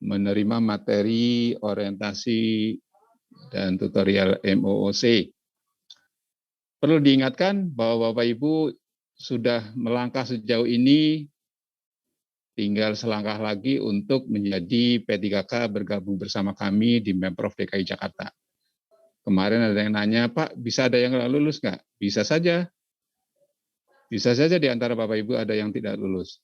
menerima materi orientasi dan tutorial MOOC. Perlu diingatkan bahwa Bapak Ibu sudah melangkah sejauh ini, tinggal selangkah lagi untuk menjadi P3K bergabung bersama kami di Pemprov DKI Jakarta. Kemarin ada yang nanya, Pak, bisa ada yang nggak lulus nggak? Bisa saja. Bisa saja di antara Bapak Ibu ada yang tidak lulus.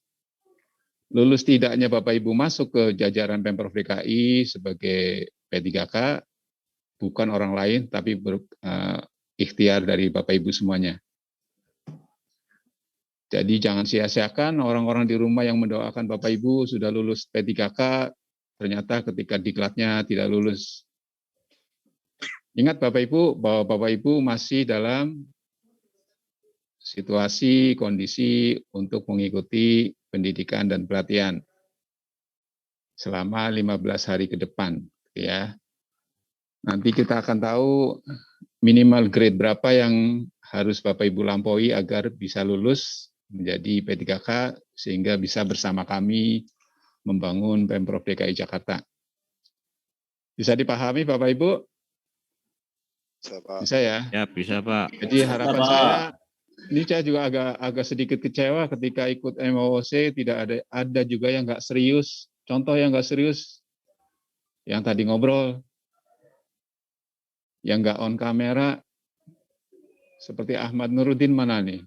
Lulus tidaknya Bapak Ibu masuk ke jajaran Pemprov DKI sebagai P3K, bukan orang lain, tapi ikhtiar dari Bapak Ibu semuanya. Jadi jangan sia-siakan orang-orang di rumah yang mendoakan Bapak Ibu sudah lulus P3K, ternyata ketika diklatnya tidak lulus. Ingat Bapak Ibu bahwa Bapak Ibu masih dalam situasi, kondisi untuk mengikuti pendidikan dan pelatihan selama 15 hari ke depan, ya. Nanti kita akan tahu minimal grade berapa yang harus Bapak Ibu lampaui agar bisa lulus menjadi P3K sehingga bisa bersama kami membangun Pemprov DKI Jakarta. Bisa dipahami Bapak Ibu? Bisa ya? Ya, bisa Pak. Jadi harapan saya, ini saya juga agak sedikit kecewa ketika ikut MOOC tidak ada juga yang nggak serius. Contoh yang nggak serius, yang tadi ngobrol, yang nggak on kamera, seperti Ahmad Nuruddin mana nih?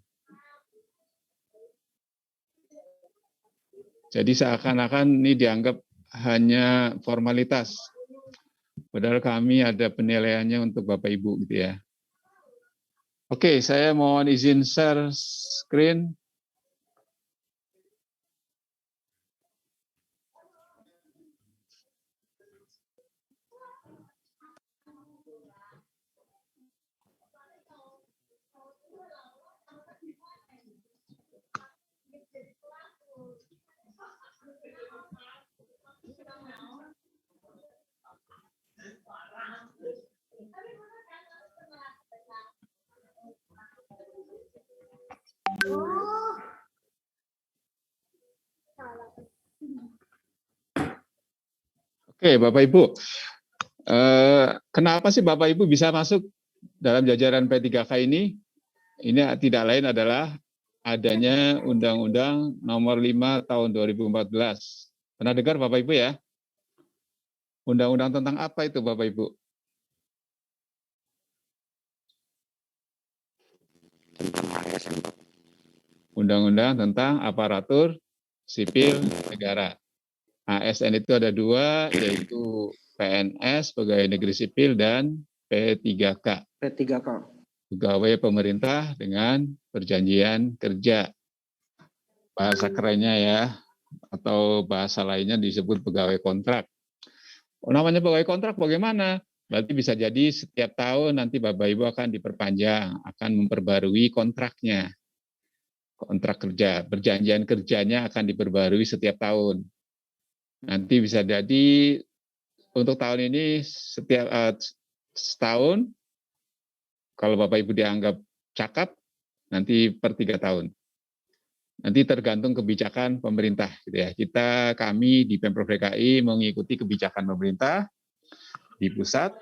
Jadi seakan-akan ini dianggap hanya formalitas. Padahal kami ada penilaiannya untuk Bapak Ibu gitu ya. Oke, saya mohon izin share screen. Oke, Bapak Ibu. Kenapa sih Bapak Ibu bisa masuk dalam jajaran P3K ini? Ini tidak lain adalah adanya Undang-Undang Nomor 5 Tahun 2014. Pernah dengar Bapak Ibu ya? Undang-undang tentang apa itu Bapak Ibu? Undang-undang tentang aparatur sipil negara. ASN itu ada dua, yaitu PNS, Pegawai Negeri Sipil, dan P3K. P3K. Pegawai pemerintah dengan perjanjian kerja. Bahasa kerennya ya, atau bahasa lainnya disebut pegawai kontrak. Namanya pegawai kontrak bagaimana? Berarti bisa jadi setiap tahun nanti Bapak Ibu akan diperpanjang, akan memperbarui kontraknya. Kontrak kerja, perjanjian kerjanya akan diperbarui setiap tahun. Nanti bisa jadi untuk tahun ini setiap setahun, kalau Bapak Ibu dianggap cakap, nanti per 3 tahun. Nanti tergantung kebijakan pemerintah, gitu ya. Kami di Pemprov DKI mengikuti kebijakan pemerintah di pusat,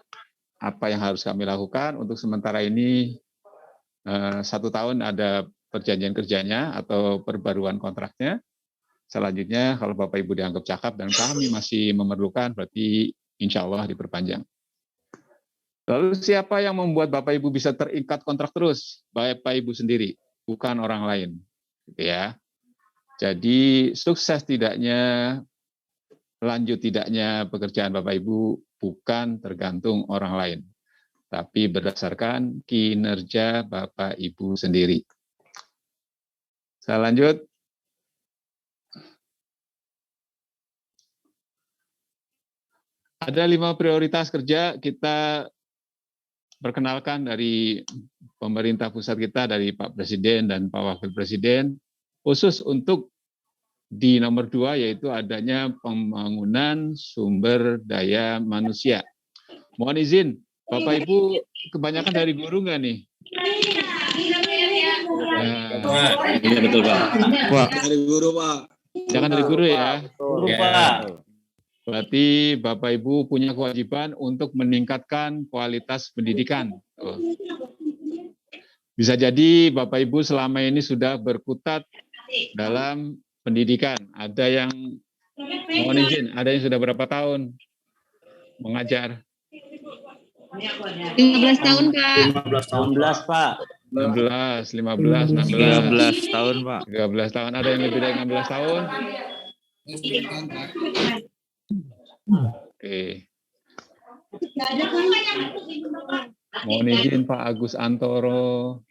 apa yang harus kami lakukan untuk sementara ini 1 tahun ada perjanjian kerjanya atau perbaruan kontraknya. Selanjutnya kalau Bapak Ibu dianggap cakap dan kami masih memerlukan, berarti insya Allah diperpanjang. Lalu siapa yang membuat Bapak Ibu bisa terikat kontrak terus? Bapak Ibu sendiri, bukan orang lain. Gitu ya. Jadi sukses tidaknya, lanjut tidaknya pekerjaan Bapak Ibu bukan tergantung orang lain, tapi berdasarkan kinerja Bapak Ibu sendiri. Saya lanjut. Ada 5 prioritas kerja kita perkenalkan dari pemerintah pusat kita, dari Pak Presiden dan Pak Wakil Presiden, khusus untuk di nomor 2 yaitu adanya pembangunan sumber daya manusia. Mohon izin, Bapak Ibu kebanyakan dari guru nggak nih? Iya betul Pak. Dari guru Pak. Jangan dari guru ya. Guru Pak. Berarti Bapak Ibu punya kewajiban untuk meningkatkan kualitas pendidikan. Bisa jadi Bapak Ibu selama ini sudah berkutat dalam pendidikan. Ada yang mohon izin, ada yang sudah berapa tahun mengajar? 15 tahun, Pak. 15 tahun, 16, Pak. 16, 15, 16, 13 tahun, Pak. 13 tahun. Ada yang lebih dari 16 tahun? Oke. Mohon izin Pak Agus Antoro.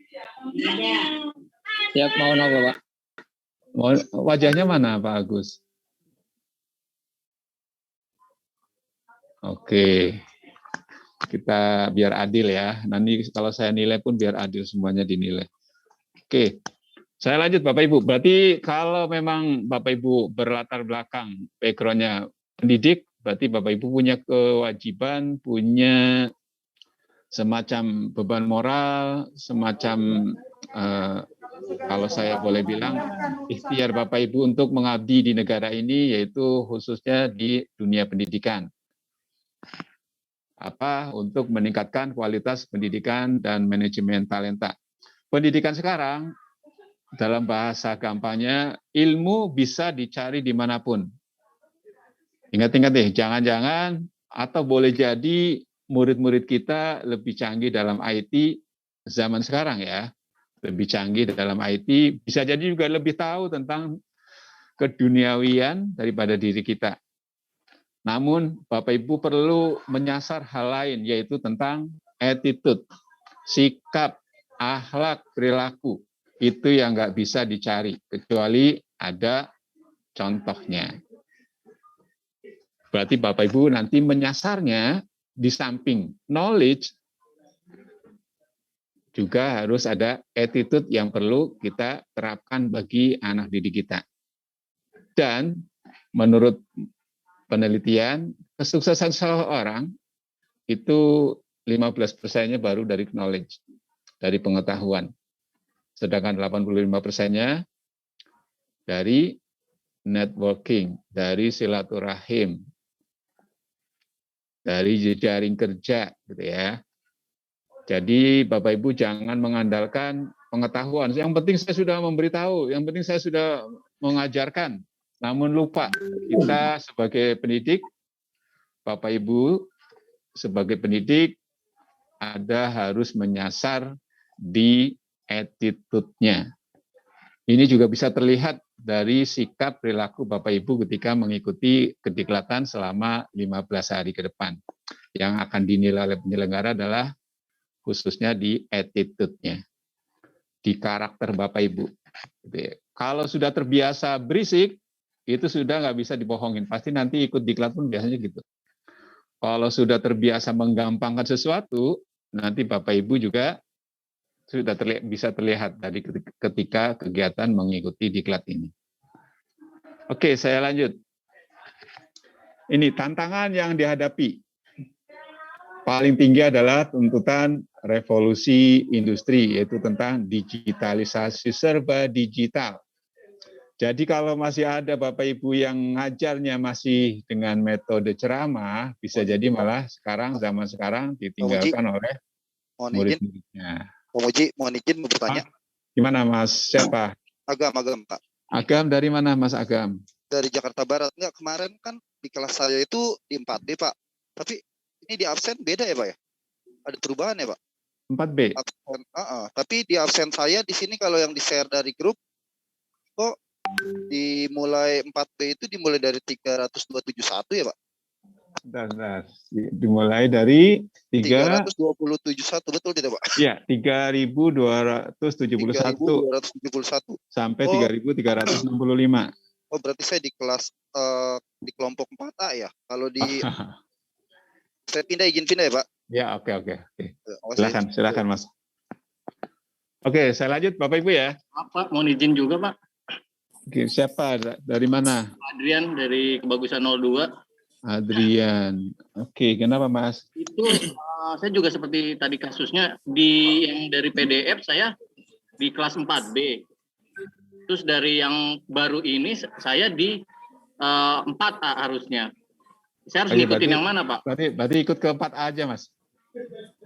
Siap, mau apa, Pak? Wajahnya mana Pak Agus? Oke. Kita biar adil ya. Nanti kalau saya nilai pun biar adil semuanya dinilai. Oke. Saya lanjut Bapak Ibu. Berarti kalau memang Bapak Ibu berlatar belakang background-nya pendidik, berarti Bapak Ibu punya kewajiban, punya semacam beban moral, semacam kalau saya boleh bilang ikhtiar Bapak Ibu untuk mengabdi di negara ini, yaitu khususnya di dunia pendidikan. Untuk meningkatkan kualitas pendidikan dan manajemen talenta. Pendidikan sekarang, dalam bahasa gampangnya, ilmu bisa dicari dimanapun. Ingat-ingat deh, jangan-jangan atau boleh jadi murid-murid kita lebih canggih dalam IT zaman sekarang ya. Lebih canggih dalam IT, bisa jadi juga lebih tahu tentang keduniawian daripada diri kita. Namun Bapak Ibu perlu menyasar hal lain, yaitu tentang attitude, sikap, akhlak, perilaku. Itu yang nggak bisa dicari, kecuali ada contohnya. Berarti Bapak Ibu nanti menyasarnya di samping knowledge, juga harus ada attitude yang perlu kita terapkan bagi anak didik kita. Dan menurut penelitian, kesuksesan seseorang itu 15%-nya baru dari knowledge, dari pengetahuan. Sedangkan 85%-nya dari networking, dari silaturahim, dari jejaring kerja, gitu ya. Jadi Bapak Ibu jangan mengandalkan pengetahuan. Yang penting saya sudah memberitahu, yang penting saya sudah mengajarkan. Namun lupa, kita sebagai pendidik, Bapak Ibu sebagai pendidik harus menyasar di attitude-nya. Ini juga bisa terlihat dari sikap perilaku Bapak Ibu ketika mengikuti kediklatan selama 15 hari ke depan. Yang akan dinilai oleh penyelenggara adalah khususnya di attitude-nya, di karakter Bapak Ibu. Kalau sudah terbiasa berisik, itu sudah nggak bisa dibohongin. Pasti nanti ikut diklat pun biasanya gitu. Kalau sudah terbiasa menggampangkan sesuatu, nanti Bapak Ibu juga sudah bisa terlihat dari ketika kegiatan mengikuti diklat ini. Oke, saya lanjut. Ini tantangan yang dihadapi. Paling tinggi adalah tuntutan revolusi industri, yaitu tentang digitalisasi serba digital. Jadi kalau masih ada Bapak Ibu yang ngajarnya masih dengan metode ceramah, bisa jadi malah zaman sekarang ditinggalkan oleh murid-muridnya. Mohon izin mau bertanya. Gimana Mas? Siapa? Agam, Pak. Agam dari mana Mas Agam? Dari Jakarta Barat. Enggak, kemarin kan di kelas saya itu di 4B, Pak. Tapi ini di absen beda ya, Pak ya? Ada perubahan ya, Pak? 4B? Absen, tapi di absen saya di sini kalau yang di-share dari grup, kok dimulai 4B itu dimulai dari 3271 ya, Pak? Bentar. Dimulai dari 3271, betul tidak, Pak? Iya, 3271 sampai 3365. Oh, berarti saya di kelas di kelompok 4A ya. Kalau di saya izin pindah ya, Pak? Ya, oke. Silakan Mas. Oke, saya lanjut Bapak Ibu ya. Pak, mohon izin juga, Pak. Oke, siapa? Dari mana? Adrian dari Kebagusan 02. Adrian. Oke, kenapa Mas? Itu saya juga seperti tadi kasusnya yang dari PDF saya di kelas 4B. Terus dari yang baru ini saya di 4A harusnya. Saya harus Oke, ngikutin yang mana, Pak? Berarti ikut ke 4A aja, Mas.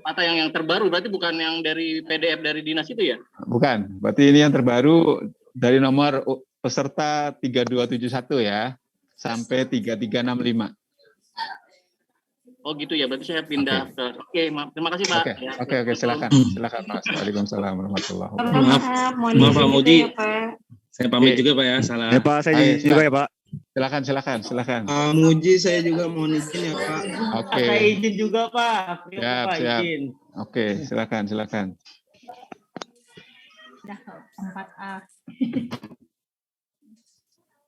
Atau yang terbaru berarti bukan yang dari PDF dari dinas itu ya? Bukan. Berarti ini yang terbaru dari nomor peserta 3271 ya sampai 3365. Oh gitu ya, berarti saya pindah ke. Oke, terima kasih, Pak. Oke, Ya. oke, silakan Mas. Waalaikumsalam warahmatullahi wabarakatuh. Maaf Pak Mudi. Saya pamit juga Pak ya, salah. Ya Pak, saya izin juga ya Pak. Silakan. Muji saya juga mohon izin ya Pak. Oke. Saya izin juga Pak. Siap. Izin. Oke, silakan. Udah 4A.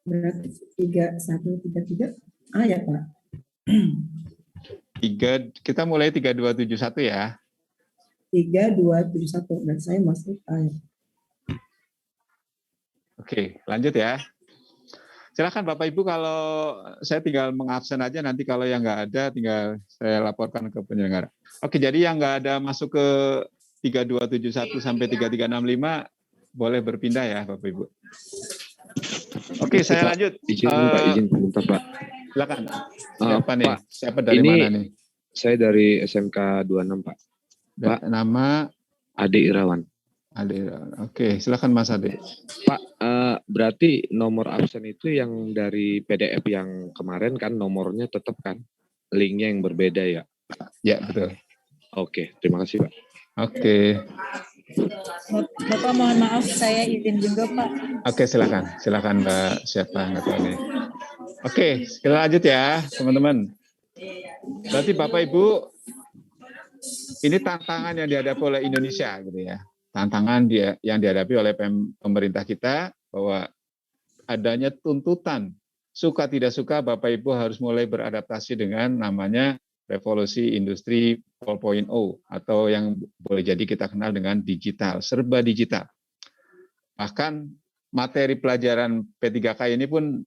Berarti 3133 ya Pak. Kita mulai 3271 ya. 3271 dan saya masuk A. Oke, lanjut ya. Silakan Bapak Ibu, kalau saya tinggal mengabsen aja, nanti kalau yang nggak ada tinggal saya laporkan ke penyelenggara. Oke, jadi yang nggak ada masuk ke 3271 sampai 3365 boleh berpindah ya Bapak Ibu. Oke, saya lanjut. Izin Pak, izin sebentar Pak. Silakan. Siapa nih? Pak, Siapa dari ini mana nih? Saya dari SMK 26 Pak. Pak, nama Ade Irawan. Ade. Oke, silakan Mas Ade. Pak, berarti nomor absen itu yang dari PDF yang kemarin kan nomornya tetap kan? Linknya yang berbeda ya? Ya, betul. Oke, terima kasih Pak. Oke. Bapak mohon maaf, saya izin juga Pak. Oke, silakan Mbak. Siapa nggak tahu nih. Oke, kita lanjut ya teman-teman. Berarti Bapak Ibu, ini tantangan yang dihadapi oleh Indonesia gitu ya. Tantangan yang dihadapi oleh pemerintah kita bahwa adanya tuntutan suka tidak suka Bapak Ibu harus mulai beradaptasi dengan namanya revolusi industri 4.0 atau yang boleh jadi kita kenal dengan digital, serba digital. Bahkan materi pelajaran P3K ini pun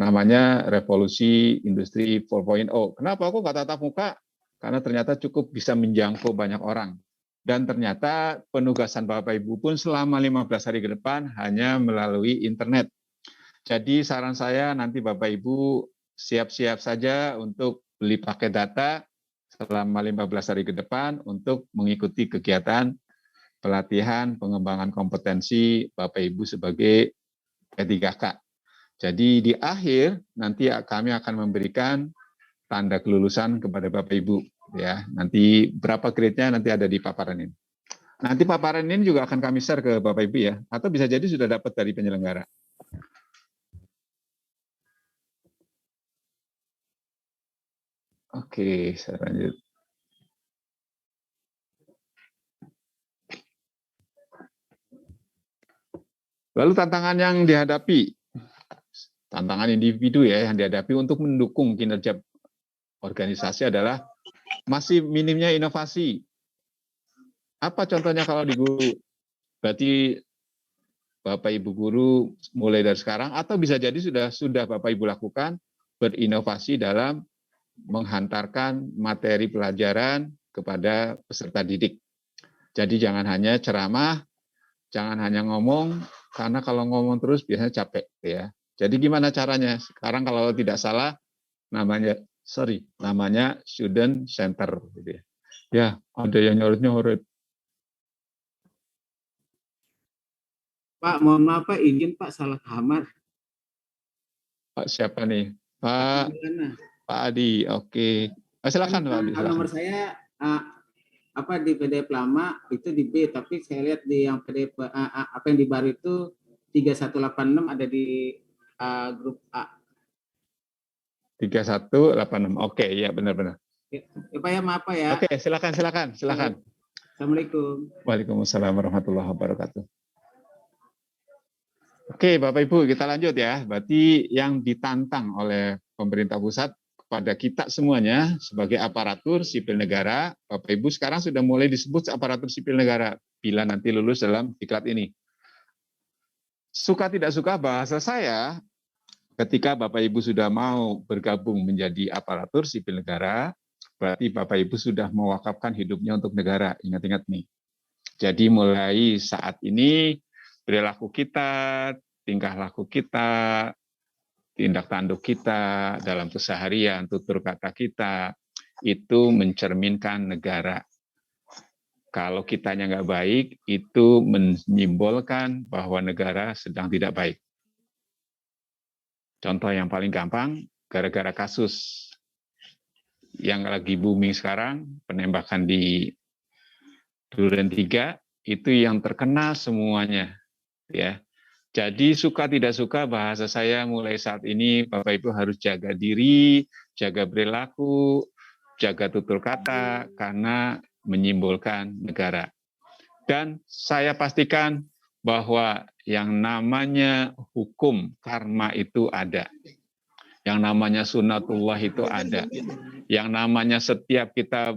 namanya revolusi industri 4.0. Kenapa aku nggak tatap muka? Karena ternyata cukup bisa menjangkau banyak orang. Dan ternyata penugasan Bapak Ibu pun selama 15 hari ke depan hanya melalui internet. Jadi saran saya nanti Bapak Ibu siap-siap saja untuk beli paket data selama 15 hari ke depan untuk mengikuti kegiatan pelatihan pengembangan kompetensi Bapak Ibu sebagai P3K. Jadi di akhir nanti kami akan memberikan tanda kelulusan kepada Bapak Ibu ya. Nanti berapa grade-nya nanti ada di paparan ini. Nanti paparan ini juga akan kami share ke Bapak Ibu ya, atau bisa jadi sudah dapat dari penyelenggara. Oke, saya lanjut. Lalu tantangan yang dihadapi, tantangan individu ya yang dihadapi untuk mendukung kinerja organisasi adalah masih minimnya inovasi. Apa contohnya kalau di guru? Berarti Bapak Ibu guru mulai dari sekarang atau bisa jadi sudah Bapak Ibu lakukan berinovasi dalam menghantarkan materi pelajaran kepada peserta didik. Jadi jangan hanya ceramah, jangan hanya ngomong, karena kalau ngomong terus biasanya capek ya. Jadi gimana caranya? Sekarang kalau tidak salah namanya student center gitu ya. Ya, ada yang nyorot-nyorot. Pak, mohon maaf Pak, izin Pak salah kamar. Pak siapa nih? Pak Adi, oke. Silakan Pak Adi. Nomor saya di PDF lama itu di B, tapi saya lihat di yang PDF apa yang di baru itu 3186 ada di grup A. 3186. Oke, ya benar-benar. Ya, Pak ya, maaf Pak ya. Oke, silakan. Assalamualaikum. Waalaikumsalam warahmatullahi wabarakatuh. Oke, Bapak Ibu, kita lanjut ya. Berarti yang ditantang oleh pemerintah pusat kepada kita semuanya sebagai aparatur sipil negara, Bapak Ibu sekarang sudah mulai disebut aparatur sipil negara bila nanti lulus dalam diklat ini. Suka tidak suka bahasa saya, ketika Bapak Ibu sudah mau bergabung menjadi aparatur sipil negara, berarti Bapak Ibu sudah mewakafkan hidupnya untuk negara. Ingat-ingat nih. Jadi mulai saat ini perilaku kita, tingkah laku kita, tindak tanduk kita, dalam keseharian, tutur kata kita, itu mencerminkan negara. Kalau kitanya nggak baik, itu menyimbolkan bahwa negara sedang tidak baik. Contoh yang paling gampang, gara-gara kasus yang lagi booming sekarang, penembakan di Duren 3, itu yang terkena semuanya. Ya. Jadi suka tidak suka bahasa saya mulai saat ini, Bapak Ibu harus jaga diri, jaga perilaku, jaga tutur kata, karena menyimbolkan negara. Dan saya pastikan bahwa yang namanya hukum karma itu ada. Yang namanya sunatullah itu ada. Yang namanya setiap kita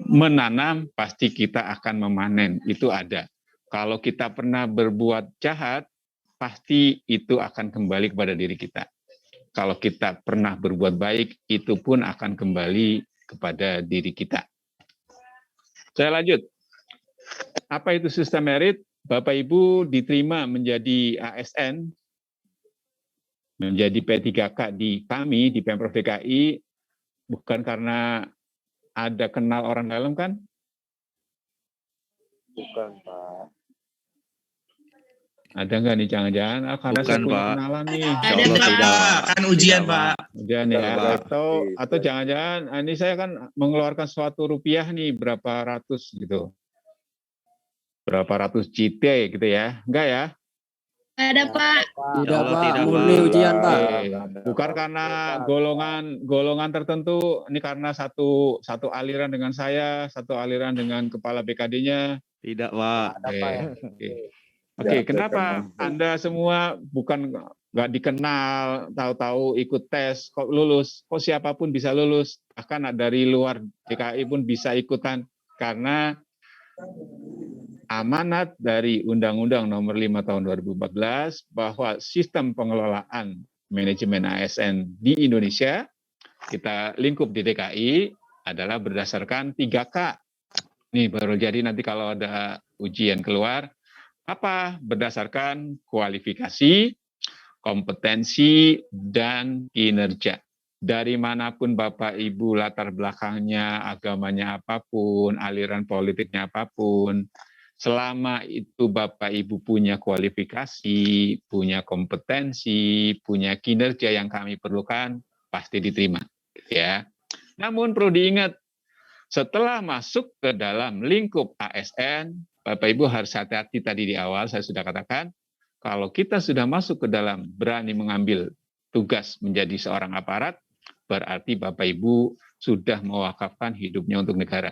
menanam, pasti kita akan memanen. Itu ada. Kalau kita pernah berbuat jahat, pasti itu akan kembali kepada diri kita. Kalau kita pernah berbuat baik, itu pun akan kembali kepada diri kita. Saya lanjut. Apa itu sistem merit? Bapak Ibu diterima menjadi ASN, menjadi P3K di kami, di Pemprov DKI, bukan karena ada kenal orang dalam kan? Bukan, Pak. Ada nggak nih jangan-jangan? Karena Bukan, saya punya Pak. kenalan nih. Insya Allah tidak. Kan ujian, Tidak, Pak. Ujian Betul, ya. Pak. Atau jangan-jangan ini saya kan mengeluarkan suatu rupiah nih berapa ratus gitu. Berapa ratus JT gitu ya. Enggak ya? Ada Pak. Tidak, Allah, Pak. tidak, Murni Pak. ujian, Pak. Bukan karena golongan tertentu, ini karena satu aliran dengan saya, satu aliran dengan kepala BKD-nya. Tidak, Pak. Oke, kenapa Anda semua bukan nggak dikenal, tahu-tahu ikut tes, kok lulus, kok siapapun bisa lulus, bahkan dari luar DKI pun bisa ikutan, karena amanat dari Undang-Undang Nomor 5 Tahun 2014 bahwa sistem pengelolaan manajemen ASN di Indonesia, kita lingkup di DKI, adalah berdasarkan 3K. Nih baru jadi nanti kalau ada ujian keluar, apa? Berdasarkan kualifikasi, kompetensi, dan kinerja. Dari manapun Bapak Ibu latar belakangnya, agamanya apapun, aliran politiknya apapun, selama itu Bapak Ibu punya kualifikasi, punya kompetensi, punya kinerja yang kami perlukan, pasti diterima. Ya. Namun perlu diingat, setelah masuk ke dalam lingkup ASN, Bapak Ibu harus hati-hati, tadi di awal saya sudah katakan, kalau kita sudah masuk ke dalam berani mengambil tugas menjadi seorang aparat, berarti Bapak Ibu sudah mewakafkan hidupnya untuk negara.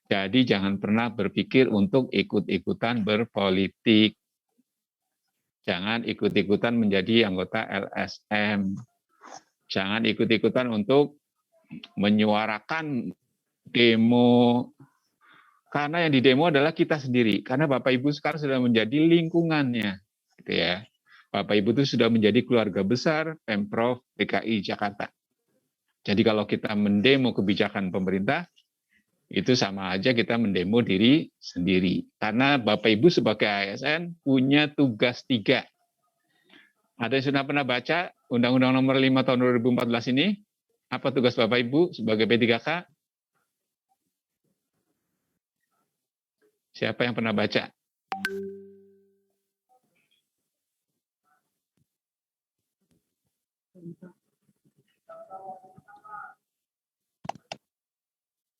Jadi jangan pernah berpikir untuk ikut-ikutan berpolitik. Jangan ikut-ikutan menjadi anggota LSM. Jangan ikut-ikutan untuk menyuarakan demo. Karena yang didemo adalah kita sendiri. Karena Bapak Ibu sekarang sudah menjadi lingkungannya, gitu ya. Bapak Ibu itu sudah menjadi keluarga besar Pemprov DKI Jakarta. Jadi kalau kita mendemo kebijakan pemerintah, itu sama aja kita mendemo diri sendiri. Karena Bapak Ibu sebagai ASN punya tugas 3. Ada yang sudah pernah baca Undang-Undang Nomor 5 Tahun 2014 ini? Apa tugas Bapak Ibu sebagai P3K? Siapa yang pernah baca?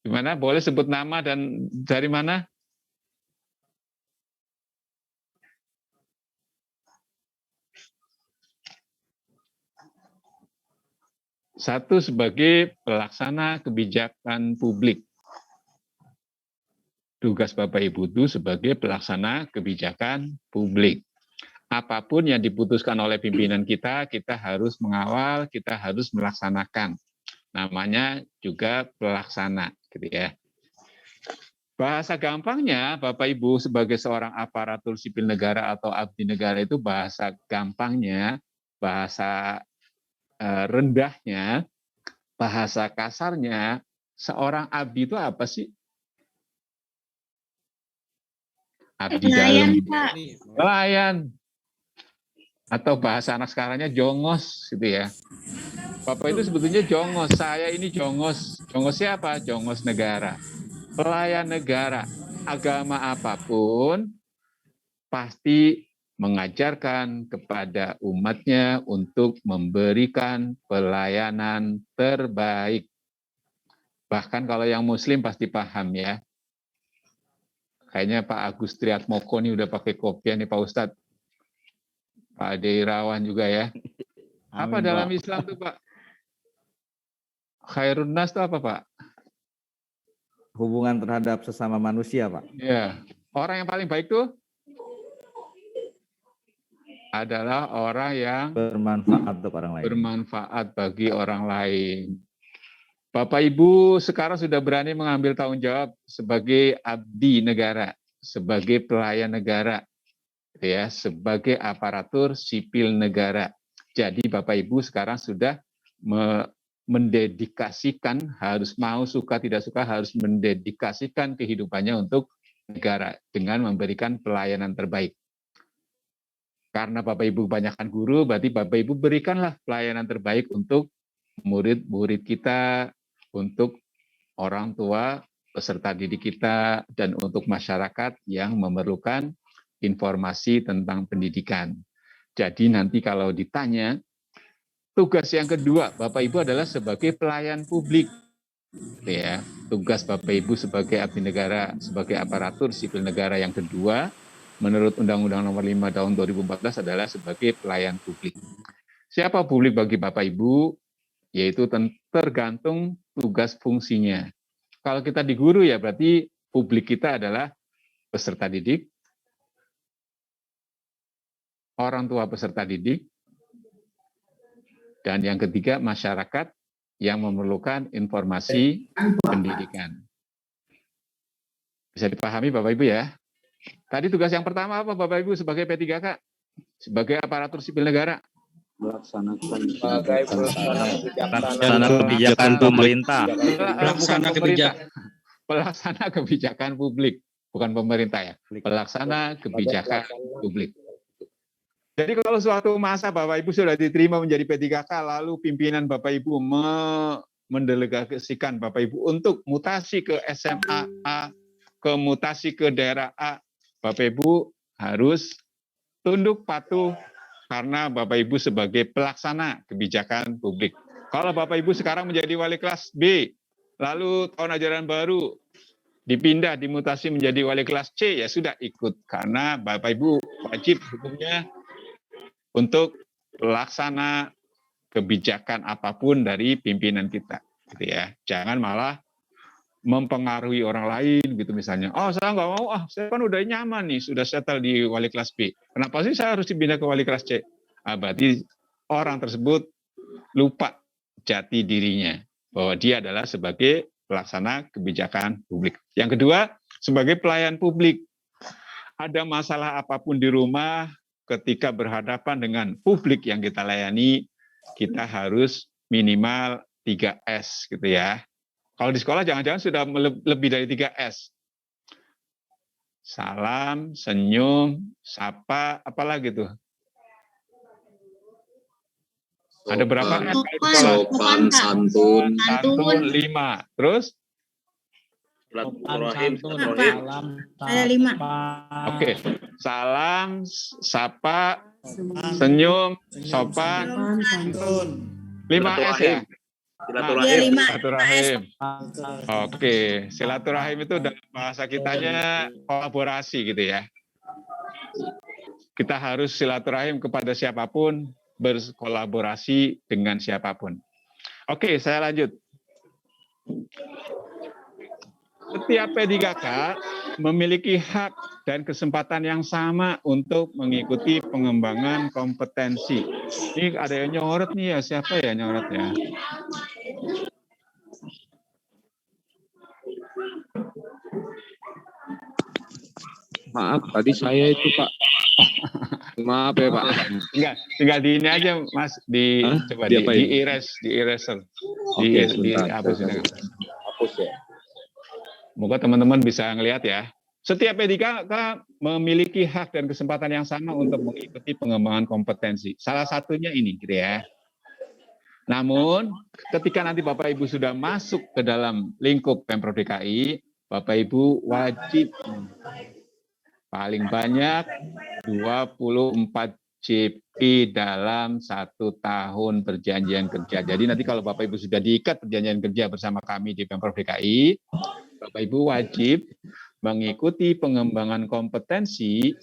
Gimana? Boleh sebut nama dan dari mana? Satu, sebagai pelaksana kebijakan publik. Tugas Bapak Ibu itu sebagai pelaksana kebijakan publik. Apapun yang diputuskan oleh pimpinan kita harus mengawal, kita harus melaksanakan. Namanya juga pelaksana, gitu ya. Bahasa gampangnya, Bapak Ibu sebagai seorang aparatur sipil negara atau abdi negara itu bahasa gampangnya, bahasa rendahnya, bahasa kasarnya, seorang abdi itu apa sih? Abdi Nelayan, dalam. Pak. Nelayan. Atau bahasa anak sekarangnya jongos gitu ya. Bapak itu sebetulnya jongos, saya ini jongos. Jongos siapa? Jongos negara. Pelayan negara, agama apapun pasti mengajarkan kepada umatnya untuk memberikan pelayanan terbaik. Bahkan kalau yang muslim pasti paham ya. Kayaknya Pak Agus Triatmoko ini udah pakai kopiah nih Pak Ustadz. Pak Ade Irawan juga ya. Apa dalam Islam tuh Pak? Khairun nas itu apa Pak? Hubungan terhadap sesama manusia, Pak. Ya, orang yang paling baik tuh adalah orang yang Bermanfaat untuk orang lain. bermanfaat bagi orang lain. Bapak Ibu sekarang sudah berani mengambil tanggung jawab sebagai abdi negara, sebagai pelayan negara, ya, sebagai aparatur sipil negara. Jadi Bapak Ibu sekarang sudah mendedikasikan, harus mau suka tidak suka harus mendedikasikan kehidupannya untuk negara dengan memberikan pelayanan terbaik. Karena Bapak Ibu kebanyakan guru, berarti Bapak Ibu berikanlah pelayanan terbaik untuk murid-murid kita, untuk orang tua, peserta didik kita, dan untuk masyarakat yang memerlukan informasi tentang pendidikan. Jadi nanti kalau ditanya, tugas yang kedua Bapak Ibu adalah sebagai pelayan publik. Ya, tugas Bapak Ibu sebagai abdi negara, sebagai aparatur sipil negara yang kedua, menurut Undang-Undang Nomor 5 Tahun 2014 adalah sebagai pelayan publik. Siapa publik bagi Bapak Ibu? Yaitu tergantung tugas fungsinya. Kalau kita di guru ya berarti publik kita adalah peserta didik, orang tua peserta didik, dan yang ketiga masyarakat yang memerlukan informasi pendidikan. Bisa dipahami Bapak Ibu ya? Tadi tugas yang pertama apa Bapak Ibu sebagai P3K? Sebagai aparatur sipil negara? Melaksanakan kebijakan pemerintah. Pelaksana kebijakan publik, bukan pemerintah ya. Pelaksana kebijakan publik. Jadi kalau suatu masa Bapak Ibu sudah diterima menjadi P3K, lalu pimpinan Bapak Ibu mendelegasikan Bapak Ibu untuk mutasi ke SMA A, ke mutasi ke daerah A, Bapak Ibu harus tunduk patuh karena Bapak Ibu sebagai pelaksana kebijakan publik. Kalau Bapak Ibu sekarang menjadi wali kelas B, lalu tahun ajaran baru dipindah, dimutasi menjadi wali kelas C, ya sudah ikut. Karena Bapak Ibu wajib hukumnya untuk pelaksana kebijakan apapun dari pimpinan kita. Gitu ya. Jangan malah mempengaruhi orang lain gitu misalnya. Oh saya nggak mau, saya kan udah nyaman nih, sudah settle di wali kelas B. Kenapa sih saya harus dipindah ke wali kelas C? Berarti orang tersebut lupa jati dirinya bahwa dia adalah sebagai pelaksana kebijakan publik. Yang kedua, sebagai pelayan publik. Ada masalah apapun di rumah, ketika berhadapan dengan publik yang kita layani, kita harus minimal 3S gitu ya. Kalau di sekolah jangan-jangan sudah lebih dari 3S. Salam, senyum, sapa, apalagi tuh. Ada berapa S? Sopan, santun. Santun 5. Terus? Ada 5. Oke. Salam, sapa, senyum, sopan, santun. 5S ya? Silaturahim. Oke, silaturahim itu dalam bahasa kitanya kolaborasi gitu ya. Kita harus silaturahim kepada siapapun, berkolaborasi dengan siapapun. Oke, saya lanjut. Setiap P3K memiliki hak dan kesempatan yang sama untuk mengikuti pengembangan kompetensi. Ini ada yang nyorot nih ya, siapa ya nyorot ya? Maaf, tadi saya itu Pak. Maaf ya Pak. Tinggal di ini aja Mas, coba di eraser. Dihapus ini. Hapus ya. Moga teman-teman bisa ngelihat ya. Setiap PDKK memiliki hak dan kesempatan yang sama untuk mengikuti pengembangan kompetensi. Salah satunya ini, gitu ya. Namun, ketika nanti Bapak Ibu sudah masuk ke dalam lingkup Pemprov DKI, Bapak Ibu wajib paling banyak 24 JP dalam 1 tahun perjanjian kerja. Jadi nanti kalau Bapak Ibu sudah diikat perjanjian kerja bersama kami di Pemprov DKI, Bapak Ibu wajib mengikuti pengembangan kompetensi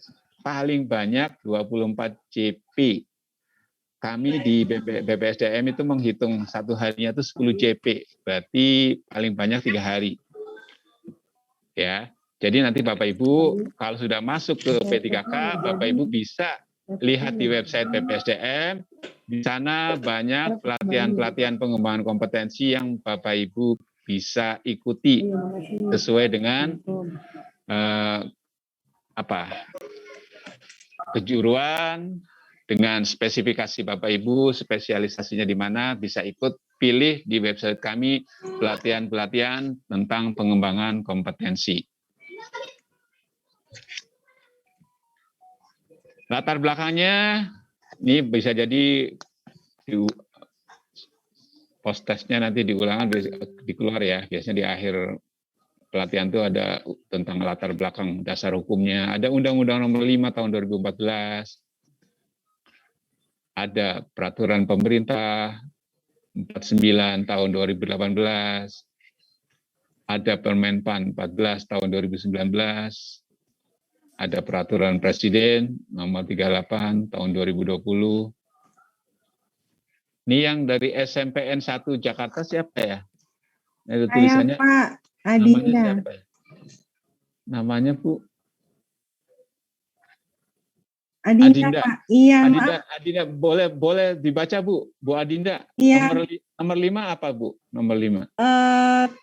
paling banyak 24 JP. Kami di BPSDM itu menghitung satu harinya itu 10 JP, berarti paling banyak 3 hari. Ya, jadi nanti Bapak Ibu kalau sudah masuk ke P3K, Bapak Ibu bisa lihat di website BPSDM. Di sana banyak pelatihan-pelatihan pengembangan kompetensi yang Bapak Ibu bisa ikuti sesuai dengan kejuruan, dengan spesifikasi Bapak Ibu, spesialisasinya di mana, bisa ikut pilih di website kami pelatihan-pelatihan tentang pengembangan kompetensi. Latar belakangnya ini bisa jadi post testnya nanti diulangan dikeluar ya, biasanya di akhir pelatihan itu ada tentang latar belakang dasar hukumnya, ada Undang-Undang Nomor 5 tahun 2014, ada Peraturan Pemerintah 49 tahun 2018, ada Permenpan 14 tahun 2019, ada Peraturan Presiden Nomor 38 tahun 2020. Ini yang dari SMPN 1 Jakarta siapa ya? Itu tulisannya. Pak Namanya Adinda. siapa ya? Namanya Bu Adinda, Pak. Iya, Adinda, maaf. Adinda, boleh dibaca Bu Adinda. Iya. Nomor 5 apa Bu? Nomor 5.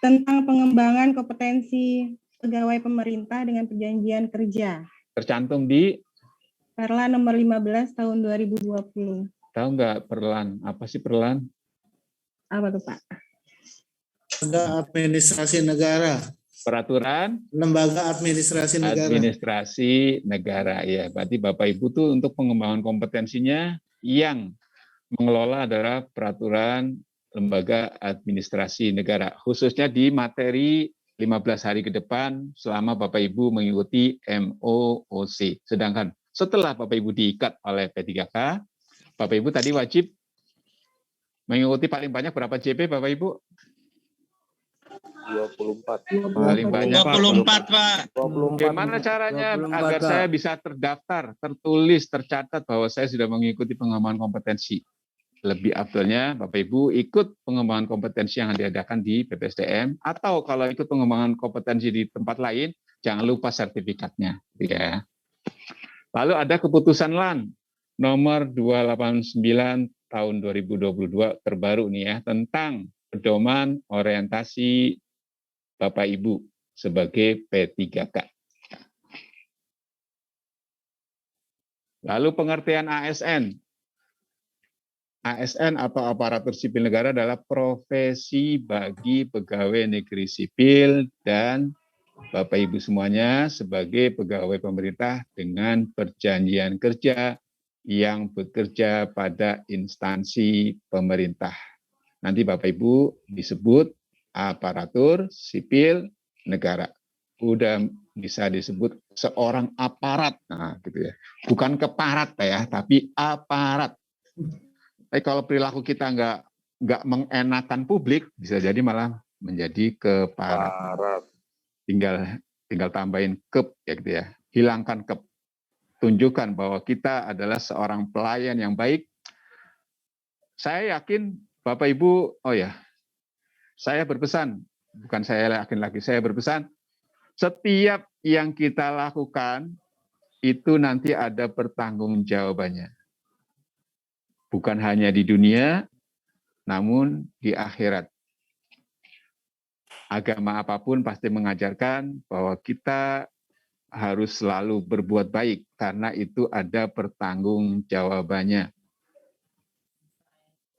Tentang pengembangan kompetensi pegawai pemerintah dengan perjanjian kerja. Tercantum di Perla nomor 15 tahun 2020. Tahu nggak Perlan? Apa sih Perlan? Apa tuh Pak? Lembaga Administrasi Negara. Peraturan Lembaga Administrasi Negara. Administrasi Negara, ya. Berarti Bapak Ibu tuh untuk pengembangan kompetensinya yang mengelola adalah Peraturan Lembaga Administrasi Negara, khususnya di materi 15 hari ke depan selama Bapak Ibu mengikuti MOOC. Sedangkan setelah Bapak Ibu diikat oleh P3K, Bapak Ibu tadi wajib mengikuti paling banyak berapa JP Bapak Ibu? 24. Paling banyak 24, Pak. 24. Bagaimana caranya 24, agar Pak. saya bisa terdaftar, tertulis, tercatat bahwa saya sudah mengikuti pengembangan kompetensi? Lebih afdalnya Bapak Ibu ikut pengembangan kompetensi yang diadakan di BPSDM, atau kalau ikut pengembangan kompetensi di tempat lain, jangan lupa sertifikatnya. Ya. Lalu ada keputusan LAN nomor 289 tahun 2022 terbaru nih ya, tentang pedoman orientasi Bapak Ibu sebagai P3K. Lalu pengertian ASN. ASN atau aparatur sipil negara adalah profesi bagi pegawai negeri sipil dan Bapak Ibu semuanya sebagai pegawai pemerintah dengan perjanjian kerja yang bekerja pada instansi pemerintah. Nanti Bapak Ibu disebut aparatur sipil negara. Udah bisa disebut seorang aparat. Nah, gitu ya. Bukan keparat ya, tapi aparat. Tapi kalau perilaku kita nggak mengenakan publik, bisa jadi malah menjadi keparat. Tinggal tambahin kep ya gitu ya. Hilangkan kep. Tunjukkan bahwa kita adalah seorang pelayan yang baik. Saya yakin Bapak Ibu, saya berpesan, bukan saya yakin lagi, saya berpesan, setiap yang kita lakukan itu nanti ada pertanggungjawabannya. Bukan hanya di dunia, namun di akhirat. Agama apapun pasti mengajarkan bahwa kita harus selalu berbuat baik, karena itu ada pertanggungjawabannya.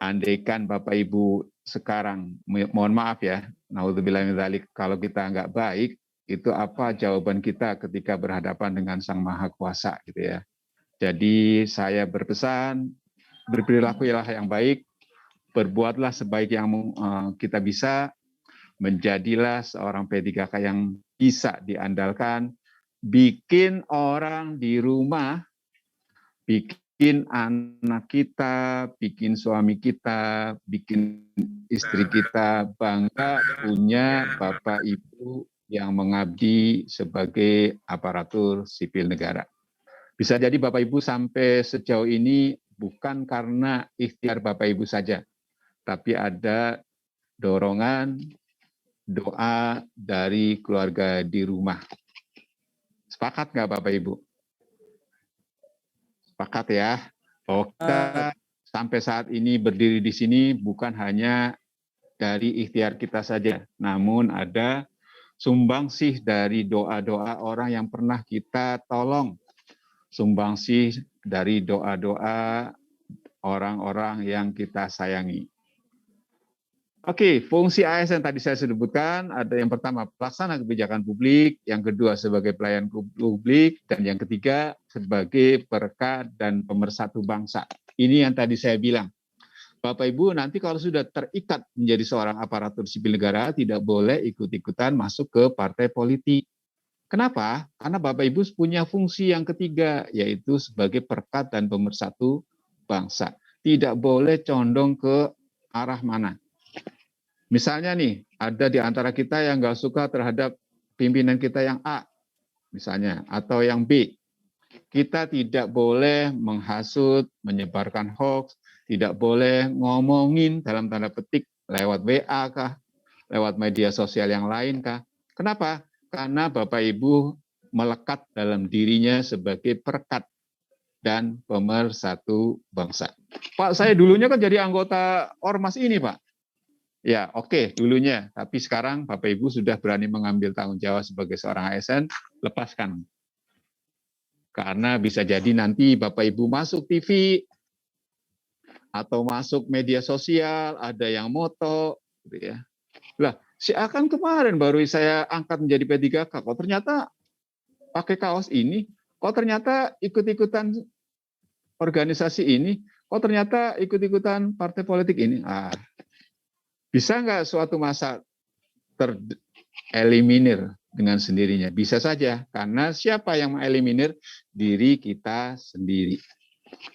Andaikan Bapak Ibu sekarang, mohon maaf ya, naudzubillah min dzalik, kalau kita nggak baik, itu apa jawaban kita ketika berhadapan dengan Sang Maha Kuasa gitu ya. Jadi saya berpesan, berperilakulah yang baik, berbuatlah sebaik yang kita bisa, menjadilah seorang P3K yang bisa diandalkan, bikin orang di rumah, bikin anak kita, bikin suami kita, bikin istri kita bangga punya Bapak Ibu yang mengabdi sebagai aparatur sipil negara. Bisa jadi Bapak Ibu sampai sejauh ini bukan karena ikhtiar Bapak Ibu saja, tapi ada dorongan, doa dari keluarga di rumah. Sepakat nggak Bapak Ibu? Sepakat ya. Oke, sampai saat ini berdiri di sini bukan hanya dari ikhtiar kita saja, namun ada sumbangsih dari doa-doa orang yang pernah kita tolong, sumbangsih dari doa-doa orang-orang yang kita sayangi. Oke, fungsi ASN tadi saya sebutkan, ada yang pertama pelaksana kebijakan publik, yang kedua sebagai pelayan publik, dan yang ketiga sebagai perekat dan pemersatu bangsa. Ini yang tadi saya bilang. Bapak Ibu nanti kalau sudah terikat menjadi seorang aparatur sipil negara, tidak boleh ikut-ikutan masuk ke partai politik. Kenapa? Karena Bapak Ibu punya fungsi yang ketiga, yaitu sebagai perekat dan pemersatu bangsa. Tidak boleh condong ke arah mana. Misalnya nih, ada di antara kita yang nggak suka terhadap pimpinan kita yang A, misalnya, atau yang B. Kita tidak boleh menghasut, menyebarkan hoax, tidak boleh ngomongin dalam tanda petik lewat WA kah, lewat media sosial yang lain kah. Kenapa? Karena Bapak Ibu melekat dalam dirinya sebagai perekat dan pemersatu bangsa. Pak, saya dulunya kan jadi anggota Ormas ini, Pak. Ya, oke, dulunya. Tapi sekarang Bapak Ibu sudah berani mengambil tanggung jawab sebagai seorang ASN, lepaskan. Karena bisa jadi nanti Bapak Ibu masuk TV, atau masuk media sosial, ada yang moto, gitu ya. Lah, si Akan kemarin baru saya angkat menjadi P3K, kok ternyata pakai kaos ini, kok ternyata ikut-ikutan organisasi ini, kok ternyata ikut-ikutan partai politik ini. Bisa nggak suatu masa tereliminir dengan sendirinya? Bisa saja, karena siapa yang mengeliminir? Diri kita sendiri.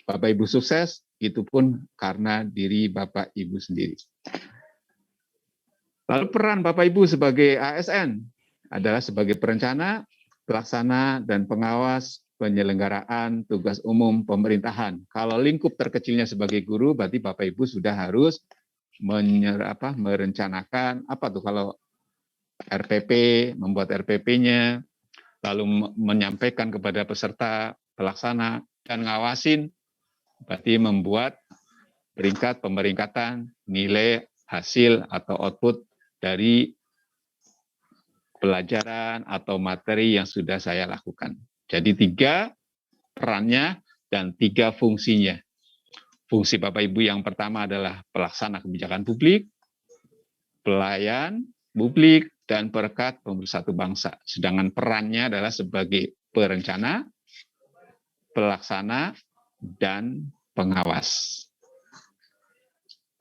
Bapak Ibu sukses, itu pun karena diri Bapak Ibu sendiri. Lalu peran Bapak Ibu sebagai ASN adalah sebagai perencana, pelaksana, dan pengawas penyelenggaraan tugas umum pemerintahan. Kalau lingkup terkecilnya sebagai guru, berarti Bapak Ibu sudah harus merencanakan apa tuh kalau RPP, membuat RPP-nya, lalu menyampaikan kepada peserta, pelaksana, dan ngawasin, berarti membuat peringkat pemeringkatan nilai hasil atau output dari pelajaran atau materi yang sudah saya lakukan. Jadi 3 perannya dan 3 fungsinya. Fungsi Bapak Ibu yang pertama adalah pelaksana kebijakan publik, pelayan publik, dan perekat pemersatu bangsa. Sedangkan perannya adalah sebagai perencana, pelaksana, dan pengawas.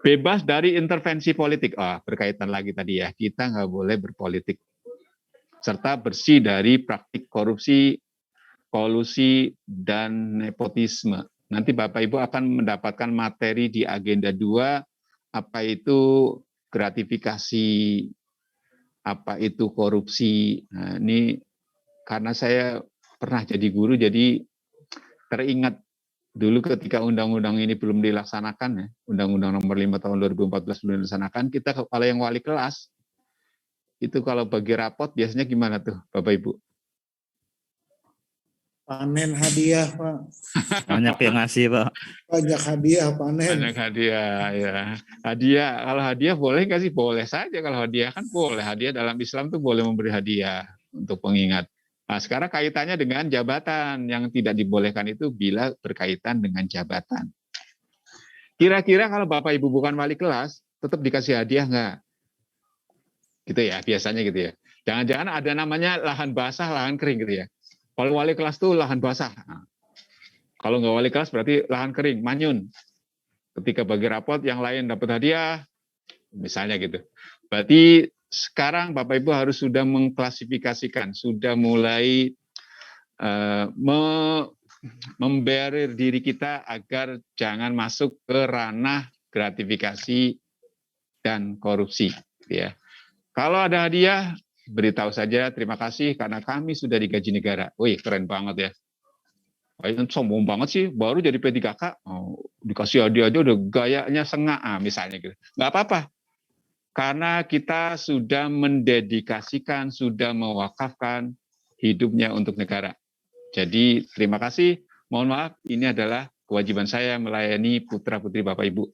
Bebas dari intervensi politik. Berkaitan lagi tadi ya, kita nggak boleh berpolitik. Serta bersih dari praktik korupsi, kolusi, dan nepotisme. Nanti Bapak Ibu akan mendapatkan materi di agenda 2, apa itu gratifikasi, apa itu korupsi. Nah, ini karena saya pernah jadi guru, jadi teringat dulu ketika undang-undang ini belum dilaksanakan, ya, Undang-Undang Nomor 5 Tahun 2014 belum dilaksanakan, kita kalau yang wali kelas, itu kalau bagi rapot biasanya gimana tuh Bapak Ibu? Panen hadiah, Pak. Banyak yang ngasih, Pak. Banyak hadiah, panen. Banyak hadiah, ya. Hadiah, kalau hadiah boleh nggak sih? Boleh saja kalau hadiah kan boleh. Hadiah dalam Islam tuh boleh memberi hadiah untuk pengingat. Nah, sekarang kaitannya dengan jabatan. Yang tidak dibolehkan itu bila berkaitan dengan jabatan. Kira-kira kalau Bapak Ibu bukan wali kelas, tetap dikasih hadiah nggak? Gitu ya, biasanya gitu ya. Jangan-jangan ada namanya lahan basah, lahan kering gitu ya. Kalau wali kelas tuh lahan basah. Nah, kalau nggak wali kelas berarti lahan kering, manyun. Ketika bagi rapot yang lain dapat hadiah, misalnya gitu. Berarti sekarang Bapak Ibu harus sudah mengklasifikasikan, sudah mulai membarrier diri kita agar jangan masuk ke ranah gratifikasi dan korupsi. Ya. Kalau ada hadiah, beritahu saja terima kasih karena kami sudah digaji negara. Wih, keren banget ya. Kayaknya sombong banget sih, baru jadi P3K, dikasih hadiah aja udah gayanya sengak, misalnya gitu. Nggak apa-apa, karena kita sudah mendedikasikan, sudah mewakafkan hidupnya untuk negara. Jadi terima kasih, mohon maaf, ini adalah kewajiban saya melayani putra-putri Bapak Ibu.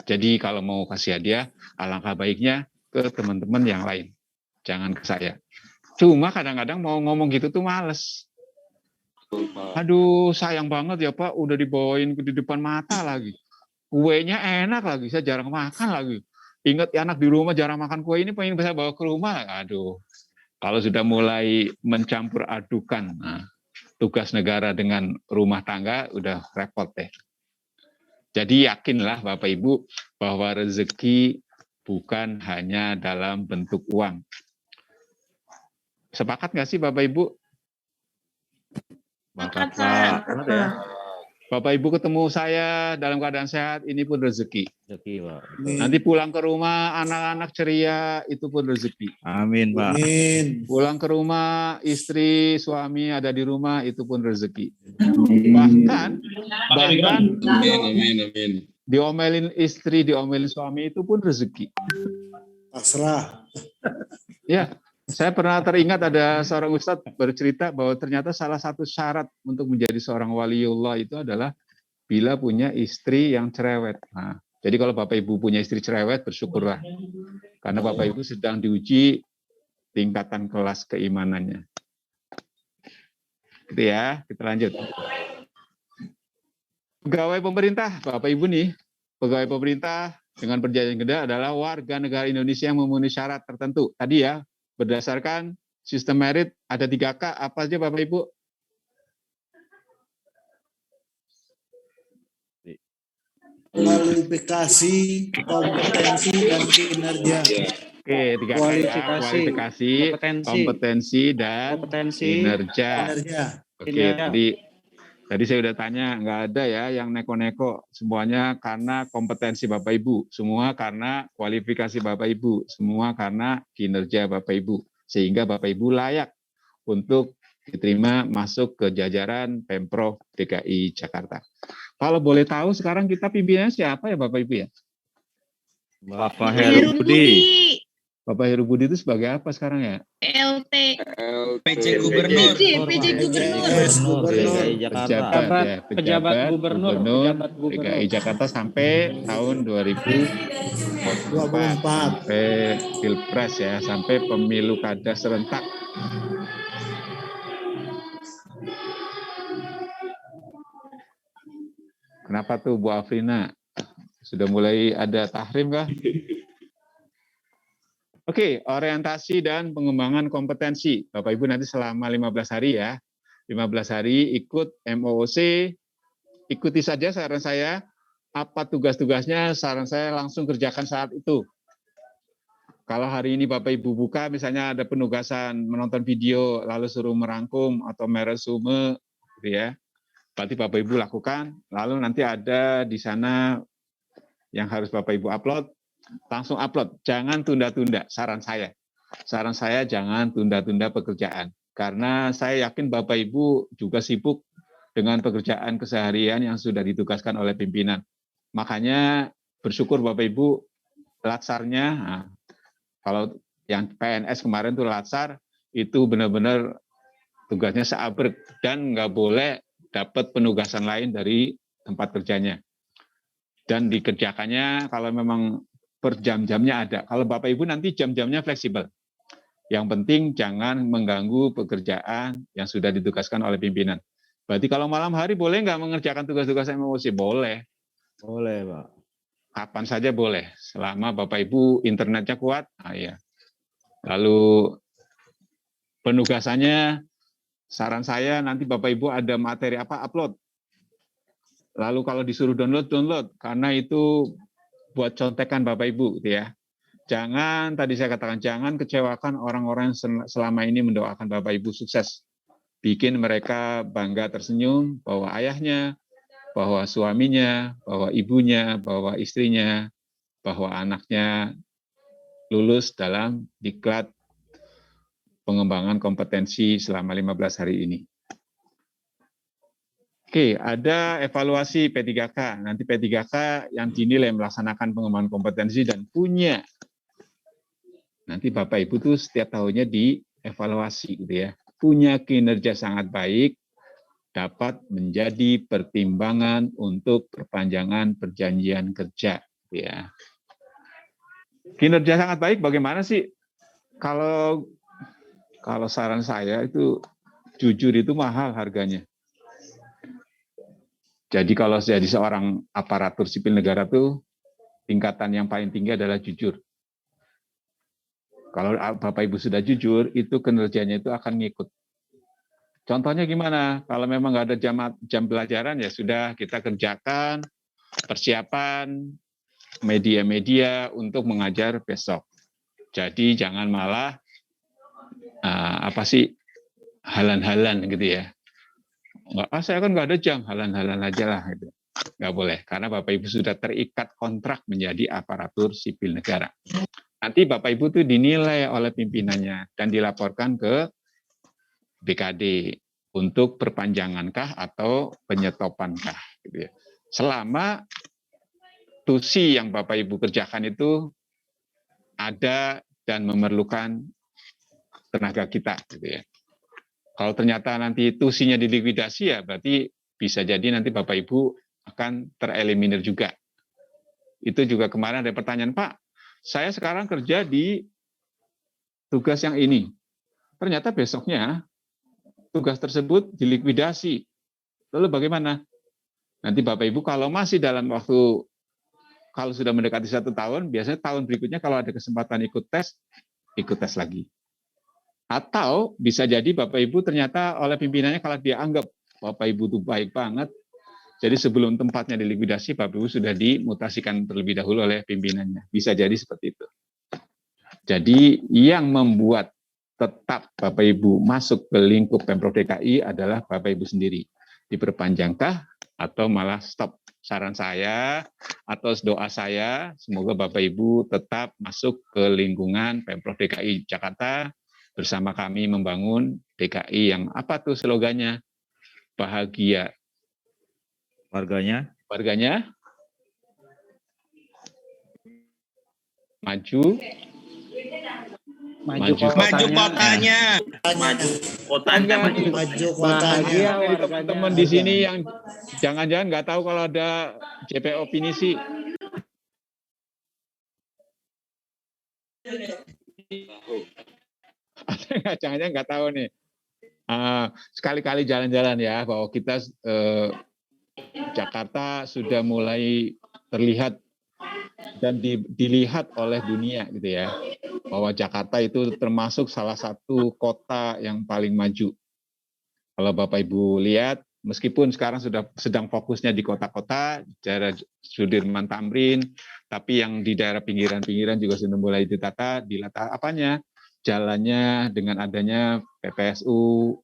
Jadi kalau mau kasih hadiah, alangkah baiknya ke teman-teman yang lain, jangan ke saya. Cuma kadang-kadang mau ngomong gitu tuh males. Aduh, sayang banget ya Pak, udah dibawain di depan mata lagi. Kuenya enak lagi, saya jarang makan lagi. Ingat ya, anak di rumah jarang makan kue ini, pengen bisa bawa ke rumah. Aduh, kalau sudah mulai mencampur adukan tugas negara dengan rumah tangga, udah repot deh. Jadi yakinlah Bapak Ibu bahwa rezeki bukan hanya dalam bentuk uang. Sepakat nggak sih Bapak Ibu? Sepakat, Pak. Ya. Bapak Ibu ketemu saya dalam keadaan sehat, ini pun rezeki. Rezeki, Pak. Nanti pulang ke rumah, anak-anak ceria, itu pun rezeki. Amin, Pak. Amin. Pulang ke rumah, istri, suami ada di rumah, itu pun rezeki. Bahkan Amin. diomelin istri, diomelin suami, itu pun rezeki. Pasrah. Ya, saya pernah teringat ada seorang ustadz bercerita bahwa ternyata salah satu syarat untuk menjadi seorang waliullah itu adalah bila punya istri yang cerewet. Nah, jadi kalau Bapak Ibu punya istri cerewet, bersyukurlah. Karena Bapak Ibu sedang diuji tingkatan kelas keimanannya. Gitu ya, kita lanjut. Pegawai pemerintah, Bapak Ibu nih, pegawai pemerintah dengan perjanjian kerja adalah warga negara Indonesia yang memenuhi syarat tertentu. Tadi ya, berdasarkan sistem merit ada 3K, apa aja Bapak Ibu? Kualifikasi, kompetensi, dan kinerja. Oke, 3K ya. Kualifikasi, kompetensi, dan kinerja. Oke, tadi saya udah tanya, nggak ada ya yang neko-neko. Semuanya karena kompetensi Bapak Ibu. Semua karena kualifikasi Bapak Ibu. Semua karena kinerja Bapak Ibu. Sehingga Bapak Ibu layak untuk diterima masuk ke jajaran Pemprov DKI Jakarta. Kalau boleh tahu sekarang kita pimpinannya siapa ya Bapak Ibu ya? Bapak Heru Budi. Bapak Heru Budi itu sebagai apa sekarang ya? PLT. PJ Gubernur. PJ Gubernur. DKI Jakarta. Pejabat Gubernur DKI Jakarta sampai tahun 2024 sampai Pilpres ya, sampai pemilu kada serentak. Kenapa tuh Bu Afrina? Sudah mulai ada tahrim kah? Oke, orientasi dan pengembangan kompetensi. Bapak Ibu nanti selama 15 hari ya. 15 hari ikut MOOC, ikuti saja saran saya. Apa tugas-tugasnya, saran saya langsung kerjakan saat itu. Kalau hari ini Bapak Ibu buka, misalnya ada penugasan menonton video, lalu suruh merangkum atau meresume, gitu ya. Berarti Bapak Ibu lakukan, lalu nanti ada di sana yang harus Bapak Ibu upload, langsung upload, jangan tunda-tunda, saran saya. Saran saya jangan tunda-tunda pekerjaan. Karena saya yakin Bapak Ibu juga sibuk dengan pekerjaan keseharian yang sudah ditugaskan oleh pimpinan. Makanya bersyukur Bapak Ibu latsarnya, kalau yang PNS kemarin tuh latsar, itu benar-benar tugasnya seabrek dan nggak boleh dapat penugasan lain dari tempat kerjanya. Dan dikerjakannya kalau memang per jam-jamnya ada. Kalau Bapak Ibu nanti jam-jamnya fleksibel. Yang penting jangan mengganggu pekerjaan yang sudah ditugaskan oleh pimpinan. Berarti kalau malam hari boleh nggak mengerjakan tugas-tugas MOOC? Boleh. Boleh, Pak. Kapan saja boleh. Selama Bapak Ibu internetnya kuat, ya. Lalu Penugasannya, saran saya nanti Bapak Ibu ada materi apa, upload. Lalu kalau disuruh download, karena itu buat contekan Bapak Ibu gitu ya. Jangan, tadi saya katakan, jangan kecewakan orang-orang yang selama ini mendoakan Bapak Ibu sukses. Bikin mereka bangga tersenyum bahwa ayahnya, bahwa suaminya, bahwa ibunya, bahwa istrinya, bahwa anaknya lulus dalam diklat pengembangan kompetensi selama 15 hari ini. Oke, ada evaluasi P3K. Nanti P3K yang dinilai melaksanakan pengembangan kompetensi dan punya. Nanti Bapak Ibu tuh setiap tahunnya dievaluasi gitu ya. Punya kinerja sangat baik, dapat menjadi pertimbangan untuk perpanjangan perjanjian kerja. Ya. Kinerja sangat baik bagaimana sih? Kalau saran saya itu jujur itu mahal harganya. Jadi kalau jadi seorang aparatur sipil negara tuh tingkatan yang paling tinggi adalah jujur. Kalau Bapak Ibu sudah jujur, itu kinerjanya itu akan ngikut. Contohnya gimana? Kalau memang nggak ada jam pelajaran, ya sudah kita kerjakan persiapan media-media untuk mengajar besok. Jadi jangan malah halan-halan gitu ya. Saya kan nggak ada jam, halan-halan aja lah. Gitu. Nggak boleh, karena Bapak Ibu sudah terikat kontrak menjadi aparatur sipil negara. Nanti Bapak Ibu itu dinilai oleh pimpinannya dan dilaporkan ke BKD untuk perpanjangankah atau penyetopankah. Gitu ya. Selama tusi yang Bapak Ibu kerjakan itu ada dan memerlukan tenaga kita. Gitu ya. Kalau ternyata nanti tusinya dilikuidasi, ya berarti bisa jadi nanti Bapak Ibu akan tereliminir juga. Itu juga kemarin ada pertanyaan, Pak, saya sekarang kerja di tugas yang ini. Ternyata besoknya tugas tersebut dilikuidasi. Lalu bagaimana? Nanti Bapak Ibu kalau masih dalam waktu, kalau sudah mendekati 1 tahun, biasanya tahun berikutnya kalau ada kesempatan ikut tes lagi. Atau bisa jadi Bapak Ibu ternyata oleh pimpinannya kalau dia anggap Bapak Ibu itu baik banget, jadi sebelum tempatnya dilikuidasi, Bapak Ibu sudah dimutasikan terlebih dahulu oleh pimpinannya. Bisa jadi seperti itu. Jadi yang membuat tetap Bapak Ibu masuk ke lingkup Pemprov DKI adalah Bapak Ibu sendiri. Diperpanjangkah atau malah stop? Saran saya atau doa saya, semoga Bapak Ibu tetap masuk ke lingkungan Pemprov DKI Jakarta bersama kami membangun DKI yang apa tuh slogannya? Bahagia. Warganya? Maju kotanya. Bahagia teman-teman di sini yang jangan-jangan nggak tahu kalau ada JPO Pinisi. Jangan-jangan nggak tahu nih. Sekali-kali jalan-jalan ya, bahwa kita Jakarta sudah mulai terlihat dan dilihat oleh dunia gitu ya, bahwa Jakarta itu termasuk salah satu kota yang paling maju. Kalau Bapak Ibu lihat, meskipun sekarang sudah sedang fokusnya di kota-kota, daerah Sudirman Tamrin, tapi yang di daerah pinggiran-pinggiran juga sudah mulai ditata apanya? Jalannya dengan adanya PPSU,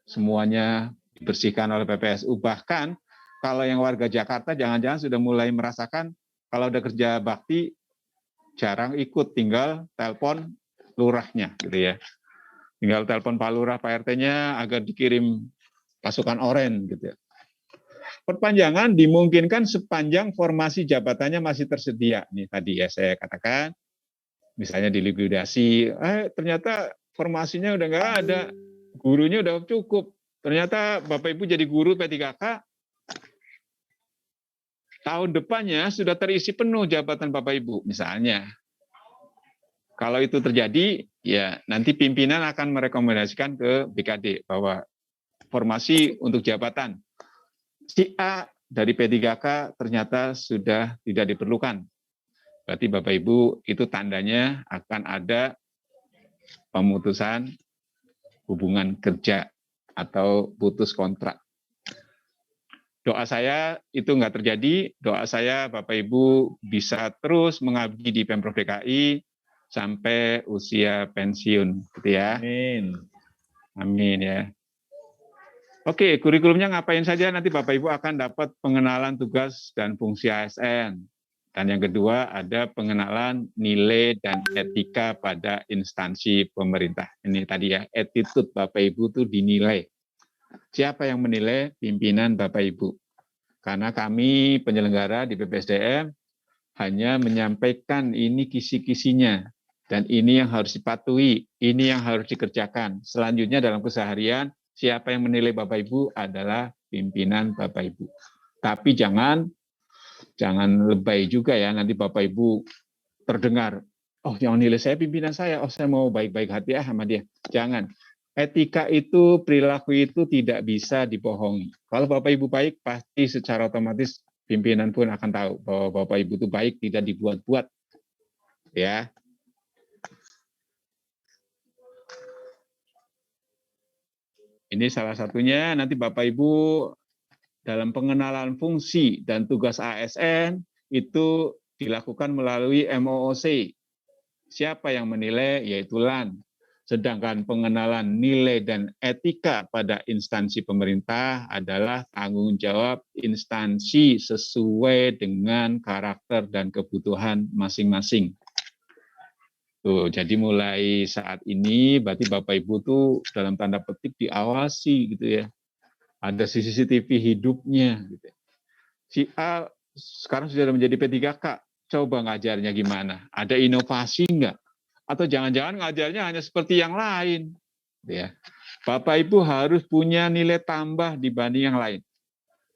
semuanya dibersihkan oleh PPSU. Bahkan kalau yang warga Jakarta jangan-jangan sudah mulai merasakan kalau udah kerja bakti jarang ikut, tinggal telepon lurahnya gitu ya. Tinggal telepon Pak Lurah, Pak RT-nya agar dikirim pasukan oranye gitu ya. Perpanjangan dimungkinkan sepanjang formasi jabatannya masih tersedia. Nih tadi ya saya katakan, misalnya dilikuidasi, ternyata formasinya udah nggak ada, gurunya udah cukup. Ternyata Bapak Ibu jadi guru P3K, tahun depannya sudah terisi penuh jabatan Bapak Ibu, misalnya. Kalau itu terjadi, ya nanti pimpinan akan merekomendasikan ke BKD bahwa formasi untuk jabatan si A dari P3K ternyata sudah tidak diperlukan. Berarti Bapak Ibu itu tandanya akan ada pemutusan hubungan kerja atau putus kontrak. Doa saya itu nggak terjadi. Doa saya Bapak Ibu bisa terus mengabdi di Pemprov DKI sampai usia pensiun, gitu ya. Amin. Amin ya. Oke, kurikulumnya ngapain saja? Nanti Bapak Ibu akan dapat pengenalan tugas dan fungsi ASN. Dan yang kedua ada pengenalan nilai dan etika pada instansi pemerintah. Ini tadi ya, attitude Bapak Ibu itu dinilai. Siapa yang menilai? Pimpinan Bapak Ibu. Karena kami penyelenggara di BPSDM hanya menyampaikan ini kisi-kisinya. Dan ini yang harus dipatuhi, ini yang harus dikerjakan. Selanjutnya dalam keseharian, siapa yang menilai Bapak Ibu adalah pimpinan Bapak Ibu. Tapi jangan lebay juga ya, nanti Bapak Ibu terdengar, oh yang nilai saya pimpinan saya, oh saya mau baik-baik hati sama dia. Jangan. Etika itu, perilaku itu tidak bisa dibohongi. Kalau Bapak Ibu baik, pasti secara otomatis pimpinan pun akan tahu bahwa Bapak Ibu itu baik, tidak dibuat-buat. Ya. Ini salah satunya, nanti Bapak Ibu dalam pengenalan fungsi dan tugas ASN itu dilakukan melalui MOOC. Siapa yang menilai? Yaitu LAN. Sedangkan pengenalan nilai dan etika pada instansi pemerintah adalah tanggung jawab instansi sesuai dengan karakter dan kebutuhan masing-masing. Tuh, jadi mulai saat ini berarti Bapak Ibu tuh dalam tanda petik diawasi gitu ya. Ada CCTV hidupnya gitu. Si A sekarang sudah menjadi P3K, coba ngajarnya gimana? Ada inovasi enggak? Atau jangan-jangan ngajarnya hanya seperti yang lain gitu ya. Bapak Ibu harus punya nilai tambah dibanding yang lain.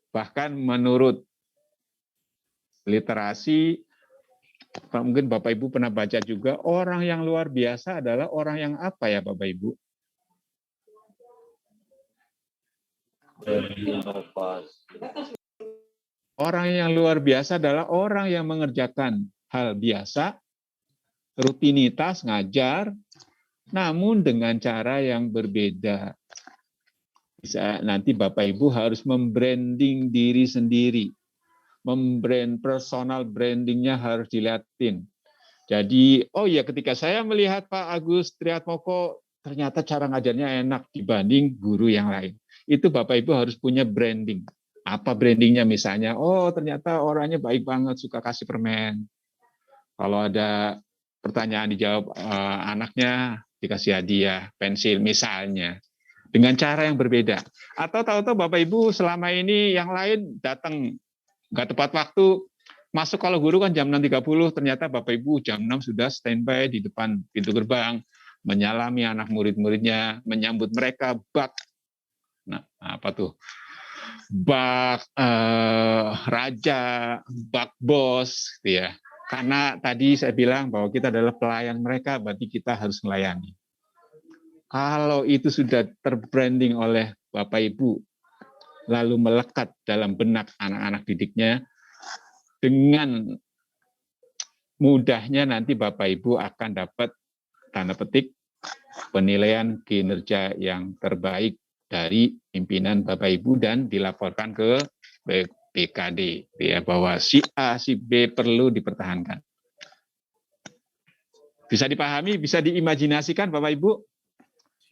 Bahkan menurut literasi, mungkin Bapak Ibu pernah baca juga, orang yang luar biasa adalah orang yang apa ya Bapak Ibu? Orang yang luar biasa adalah orang yang mengerjakan hal biasa, rutinitas, ngajar, namun dengan cara yang berbeda. Bisa nanti Bapak Ibu harus membranding diri sendiri. Personal brandingnya harus dilihatin. Jadi, oh ya ketika saya melihat Pak Agus Triatmoko, ternyata cara ngajarnya enak dibanding guru yang lain. Itu Bapak Ibu harus punya branding. Apa brandingnya misalnya? Oh ternyata orangnya baik banget, suka kasih permen. Kalau ada pertanyaan dijawab anaknya, dikasih hadiah, pensil misalnya. Dengan cara yang berbeda. Atau tahu-tahu Bapak Ibu selama ini yang lain datang nggak tepat waktu, masuk kalau guru kan jam 6.30, ternyata Bapak Ibu jam 6 sudah standby di depan pintu gerbang, menyalami anak murid-muridnya, menyambut mereka, bak, nah apa tuh, bak raja, bak bos, gitu ya. Karena tadi saya bilang bahwa kita adalah pelayan mereka, berarti kita harus melayani. Kalau itu sudah terbranding oleh Bapak Ibu, lalu melekat dalam benak anak-anak didiknya, dengan mudahnya nanti Bapak Ibu akan dapat tanda petik penilaian kinerja yang terbaik dari pimpinan Bapak Ibu dan dilaporkan ke BPKD ya, bahwa si A, si B perlu dipertahankan. Bisa dipahami, bisa diimajinasikan Bapak Ibu?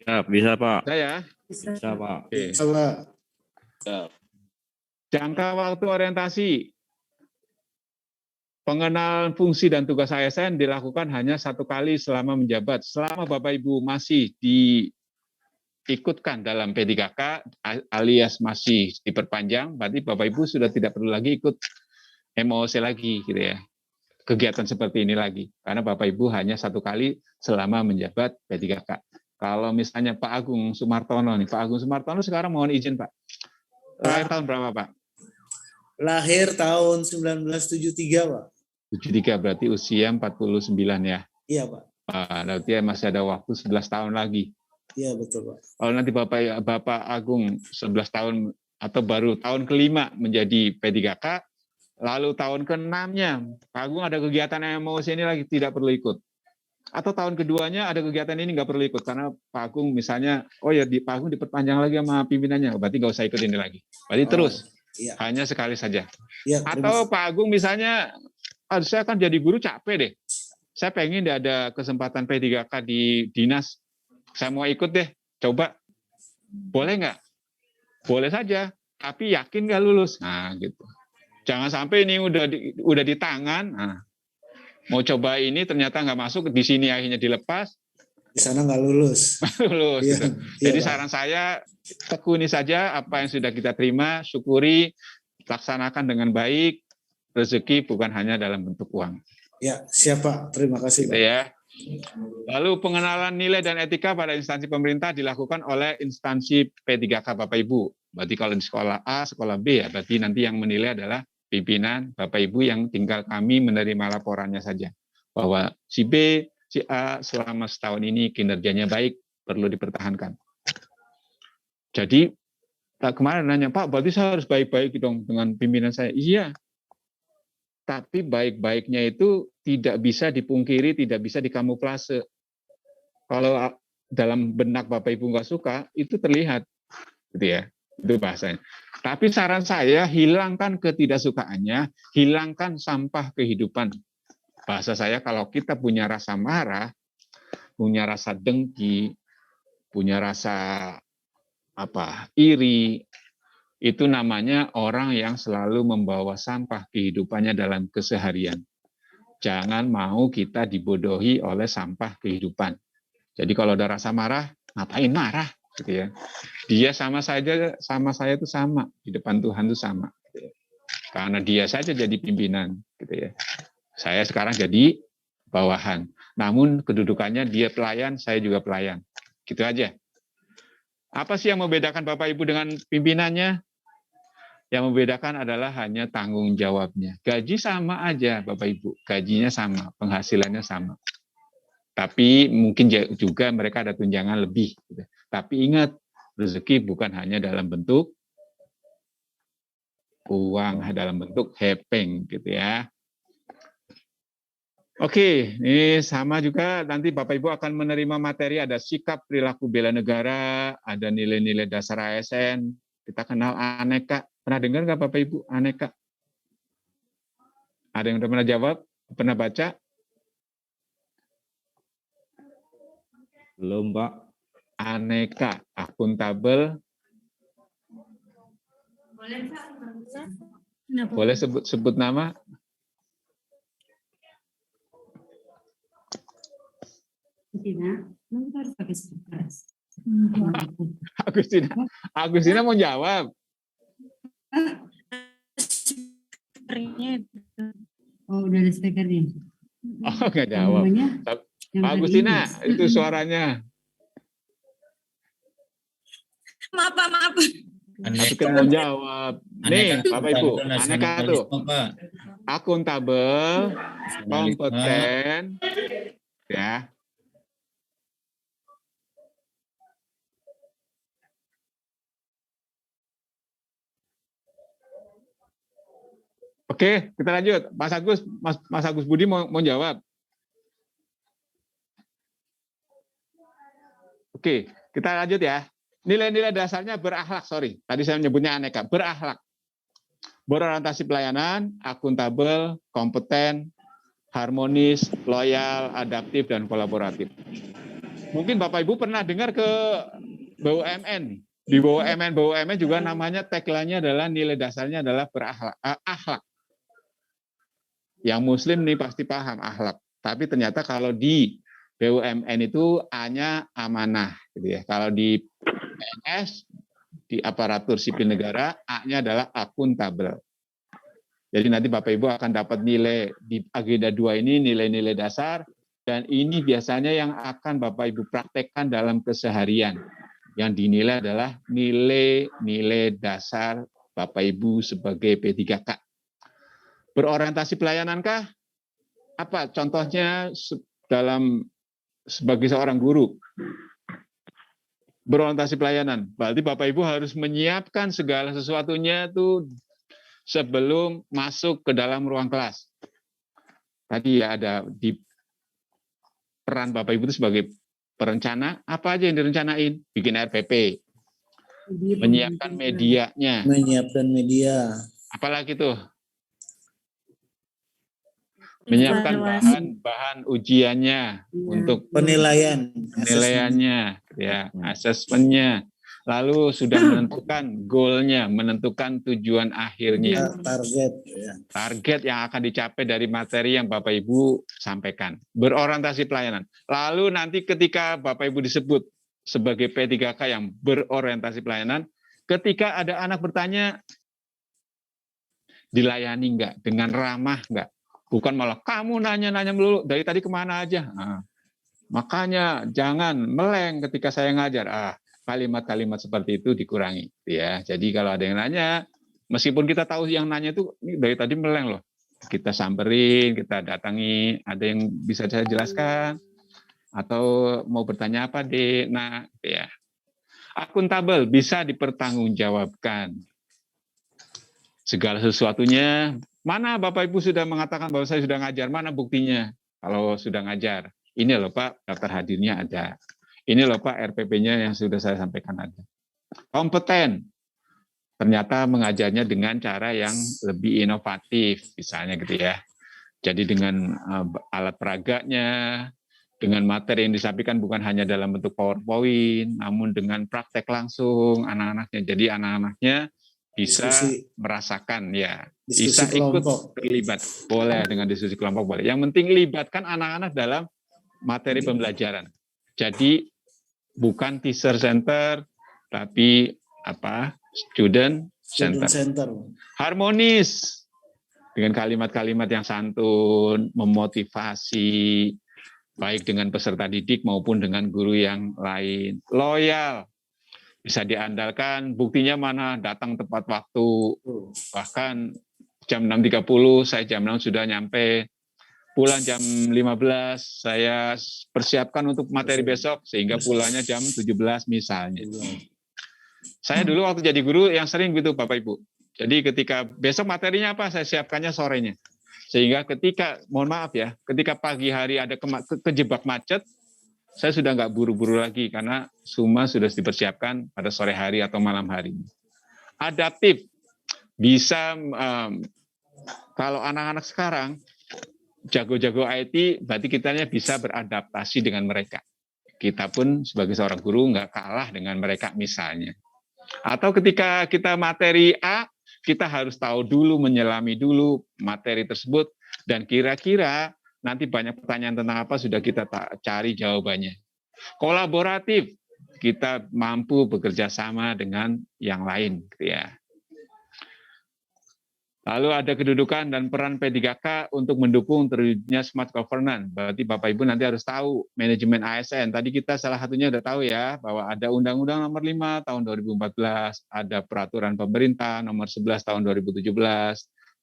Siap, bisa Pak. Saya? Bisa Pak. Oke. Bisa, Pak. Jangka waktu orientasi. Pengenalan fungsi dan tugas ASN dilakukan hanya 1 kali selama menjabat. Selama Bapak Ibu masih diikutkan dalam P3K alias masih diperpanjang, berarti Bapak Ibu sudah tidak perlu lagi ikut MOOC lagi gitu ya. Kegiatan seperti ini lagi. Karena Bapak Ibu hanya 1 kali selama menjabat P3K. Kalau misalnya Pak Agung Sumartono nih, Pak Agung Sumartono sekarang mohon izin Pak. Lahir tahun berapa Pak? Lahir tahun 1973, Pak. 73 berarti usia 49 ya. Iya, Pak. Berarti masih ada waktu 11 tahun lagi. Iya, betul, Pak. Kalau nanti Bapak Agung 11 tahun atau baru tahun ke-5 menjadi P3K, lalu tahun ke-6-nya Pak Agung ada kegiatan MOOC ini lagi tidak perlu ikut. Atau tahun keduanya ada kegiatan ini nggak perlu ikut karena Pak Agung misalnya, oh ya di Pak Agung diperpanjang lagi sama pimpinannya, berarti nggak usah ikut ini lagi. Berarti terus, iya. hanya sekali saja. Iya, Atau Pak Agung misalnya, saya kan jadi guru capek deh. Saya pengen ada kesempatan P3K di dinas, saya mau ikut deh, coba. Boleh nggak? Boleh saja, tapi yakin nggak lulus? Nah, gitu. Jangan sampai ini udah di tangan, nah, mau coba ini ternyata nggak masuk, di sini akhirnya dilepas. Di sana nggak lulus. Lulus. Iya, Gitu. iya, Jadi Pak. saran saya, tekuni saja apa yang sudah kita terima, syukuri, laksanakan dengan baik, rezeki bukan hanya dalam bentuk uang. Ya, siap Pak. Terima kasih Gitu Pak. ya. Lalu pengenalan nilai dan etika pada instansi pemerintah dilakukan oleh instansi P3K Bapak Ibu. Berarti kalau di sekolah A, sekolah B ya, berarti nanti yang menilai adalah pimpinan Bapak Ibu yang tinggal kami menerima laporannya saja. Bahwa si B, si A selama setahun ini kinerjanya baik, perlu dipertahankan. Jadi kemarin nanya, Pak, berarti saya harus baik-baik dong dengan pimpinan saya. Iya, tapi baik-baiknya itu tidak bisa dipungkiri, tidak bisa dikamuflase. Kalau dalam benak Bapak Ibu nggak suka, itu terlihat, gitu ya, itu bahasanya. Tapi saran saya, hilangkan ketidaksukaannya, hilangkan sampah kehidupan. Bahasa saya, kalau kita punya rasa marah, punya rasa dengki, punya rasa iri, itu namanya orang yang selalu membawa sampah kehidupannya dalam keseharian. Jangan mau kita dibodohi oleh sampah kehidupan. Jadi kalau ada rasa marah, ngapain marah? Gitu ya. Dia sama saya itu sama di depan Tuhan itu sama. Gitu ya. Karena dia saja jadi pimpinan. Gitu ya. Saya sekarang jadi bawahan. Namun kedudukannya dia pelayan, saya juga pelayan. Gitu aja. Apa sih yang membedakan Bapak Ibu dengan pimpinannya? Yang membedakan adalah hanya tanggung jawabnya. Gaji sama aja Bapak Ibu, gajinya sama, penghasilannya sama. Tapi mungkin juga mereka ada tunjangan lebih. Tapi ingat, rezeki bukan hanya dalam bentuk uang, dalam bentuk hepeng gitu ya. Oke, ini sama juga nanti Bapak Ibu akan menerima materi, ada sikap perilaku bela negara, ada nilai-nilai dasar ASN, kita kenal aneka. Pernah dengar nggak Bapak Ibu aneka? Ada yang udah pernah jawab? Pernah baca? Belum, Pak. Aneka, akuntabel. Boleh sebut nama? Agustina mau jawab. Oh, udah ada speakernya. Oh, nggak jawab. Pak Agustina, itu suaranya. Maaf, Pak, maaf. Tapi kan mau jawab. Nih, Bapak Ibu, aneka tuh. Akuntabel, kompeten, ya. Oke, kita lanjut. Mas Agus Budi mau jawab. Oke, kita lanjut ya. Nilai-nilai dasarnya berakhlak, sorry. Tadi saya menyebutnya aneka, berakhlak. Berorientasi pelayanan, akuntabel, kompeten, harmonis, loyal, adaptif, dan kolaboratif. Mungkin Bapak Ibu pernah dengar ke BUMN. Di BUMN juga namanya tagline-nya adalah nilai dasarnya adalah berakhlak. Akhlak. Yang Muslim nih pasti paham akhlak. Tapi ternyata kalau di BUMN itu A-nya amanah, gitu ya. Kalau di PNS, di aparatur sipil negara, A-nya adalah akuntabel. Jadi nanti Bapak Ibu akan dapat nilai di agenda 2 ini, nilai-nilai dasar, dan ini biasanya yang akan Bapak Ibu praktekkan dalam keseharian. Yang dinilai adalah nilai-nilai dasar Bapak Ibu sebagai P3K. Berorientasi pelayanan-kah? Apa contohnya sebagai seorang guru? Berorientasi pelayanan. Berarti Bapak Ibu harus menyiapkan segala sesuatunya itu sebelum masuk ke dalam ruang kelas. Tadi ya ada di peran Bapak Ibu itu sebagai perencana, apa aja yang direncanain? Bikin RPP, menyiapkan medianya. Menyiapkan media. Apalagi tuh? Menyiapkan bahan ujiannya untuk penilaiannya, ya, asesmennya. Lalu sudah menentukan goalnya, menentukan tujuan akhirnya. Target yang akan dicapai dari materi yang Bapak Ibu sampaikan. Berorientasi pelayanan. Lalu nanti ketika Bapak Ibu disebut sebagai P3K yang berorientasi pelayanan, ketika ada anak bertanya, dilayani enggak? Dengan ramah enggak? Bukan malah kamu nanya-nanya melulu, dari tadi kemana aja? Nah, makanya jangan meleng ketika saya ngajar. Kalimat-kalimat seperti itu dikurangi. Ya, jadi kalau ada yang nanya, meskipun kita tahu yang nanya itu dari tadi meleng loh, kita samperin, kita datangi, ada yang bisa saya jelaskan, atau mau bertanya apa, Dek? Nah, ya. Akuntabel, bisa dipertanggungjawabkan. Segala sesuatunya, mana Bapak Ibu sudah mengatakan bahwa saya sudah ngajar, mana buktinya? Kalau sudah ngajar, ini loh Pak, daftar hadirnya ada. Ini loh Pak, RPP-nya yang sudah saya sampaikan ada. Kompeten, ternyata mengajarnya dengan cara yang lebih inovatif, misalnya gitu ya. Jadi dengan alat peraganya, dengan materi yang disampaikan bukan hanya dalam bentuk PowerPoint, namun dengan praktek langsung anak-anaknya. Jadi anak-anaknya bisa merasakan, ya, bisa ikut terlibat. Boleh dengan diskusi kelompok, boleh. Yang penting libatkan anak-anak dalam materi pembelajaran. Jadi bukan teacher center, tapi student center. Harmonis dengan kalimat-kalimat yang santun, memotivasi, baik dengan peserta didik maupun dengan guru yang lain. Loyal, bisa diandalkan, buktinya mana? Datang tepat waktu, bahkan jam 6.30, saya jam 6 sudah nyampe, pulang jam 15, saya persiapkan untuk materi besok, sehingga pulangnya jam 17 misalnya. Saya dulu waktu jadi guru yang sering gitu Bapak Ibu. Jadi ketika besok materinya apa, saya siapkannya sorenya. Sehingga ketika, mohon maaf ya, ketika pagi hari ada kejebak macet, saya sudah nggak buru-buru lagi, karena semua sudah dipersiapkan pada sore hari atau malam hari. Adaptif, bisa, kalau anak-anak sekarang, jago-jago IT, berarti kitanya bisa beradaptasi dengan mereka. Kita pun sebagai seorang guru nggak kalah dengan mereka misalnya. Atau ketika kita materi A, kita harus tahu dulu, menyelami dulu materi tersebut, dan kira-kira nanti banyak pertanyaan tentang apa sudah kita cari jawabannya. Kolaboratif, kita mampu bekerja sama dengan yang lain, gitu ya. Lalu ada kedudukan dan peran P3K untuk mendukung terwujudnya smart governance. Berarti Bapak Ibu nanti harus tahu manajemen ASN. Tadi kita salah satunya udah tahu ya, bahwa ada Undang-Undang Nomor 5 Tahun 2014, ada Peraturan Pemerintah Nomor 11 Tahun 2017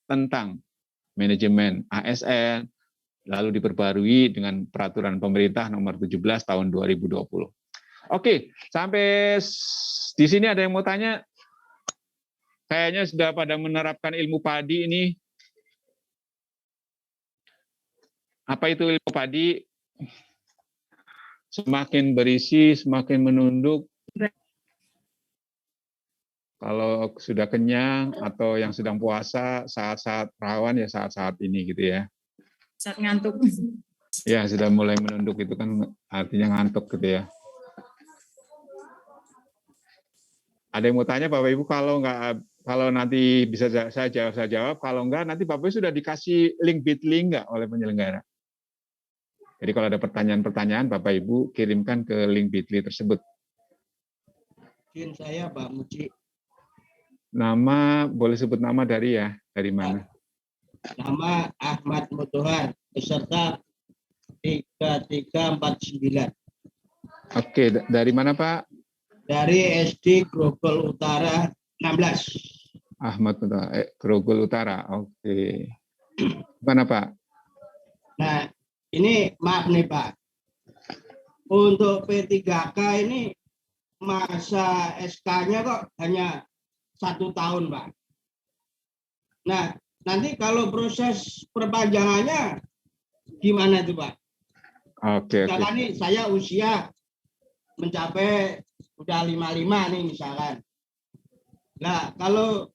tentang manajemen ASN, lalu diperbarui dengan Peraturan Pemerintah Nomor 17 Tahun 2020. Oke, sampai di sini ada yang mau tanya? Kayaknya sudah pada menerapkan ilmu padi ini. Apa itu ilmu padi? Semakin berisi, semakin menunduk. Kalau sudah kenyang atau yang sedang puasa, saat-saat rawan ya saat-saat ini gitu ya. Saat ngantuk. Ya, sudah mulai menunduk itu kan artinya ngantuk gitu ya. Ada yang mau tanya Bapak Ibu? Kalau nanti bisa saya jawab, kalau enggak nanti Bapak Ibu sudah dikasih link Bitly enggak oleh penyelenggara. Jadi kalau ada pertanyaan-pertanyaan Bapak Ibu kirimkan ke link Bitly tersebut. Izin saya Pak Muci. Nama, boleh sebut nama dari mana? Nama Ahmad Mutuhan, peserta 3349. Oke, dari mana Pak? Dari SD Grogol Utara 16. Ahmad Grogol Utara. Oke. Mana Pak? Nah, ini maaf nih Pak. Untuk P3K ini masa SK-nya kok hanya 1 tahun Pak. Nah, nanti kalau proses perpanjangannya gimana tuh Pak? Oke. Misalkan nih saya usia mencapai udah 55 nih misalkan. Nah, kalau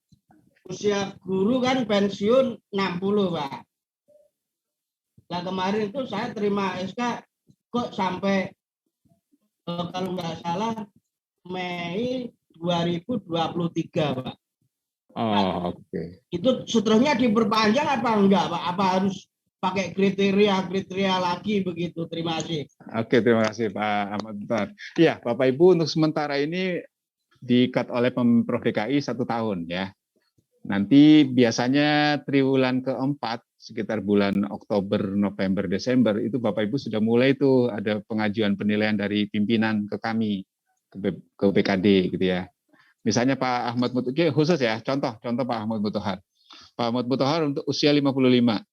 usia guru kan pensiun 60, Pak. Nah, kemarin itu saya terima SK kok sampai kalau nggak salah Mei 2023, Pak. Oh, oke. Itu seterusnya diperpanjang apa enggak, Pak? Apa harus pakai kriteria lagi begitu? Terima kasih. Oke, terima kasih Pak Ahmad Muthahar. Iya, Bapak Ibu untuk sementara ini di-cut oleh Pemprov DKI 1 tahun ya. Nanti biasanya triwulan keempat sekitar bulan Oktober, November, Desember itu Bapak Ibu sudah mulai itu ada pengajuan penilaian dari pimpinan ke kami ke BKD gitu ya. Misalnya Pak Ahmad Muthahar khusus ya, contoh Pak Ahmad Muthahar. Pak Ahmad Muthahar untuk usia 55.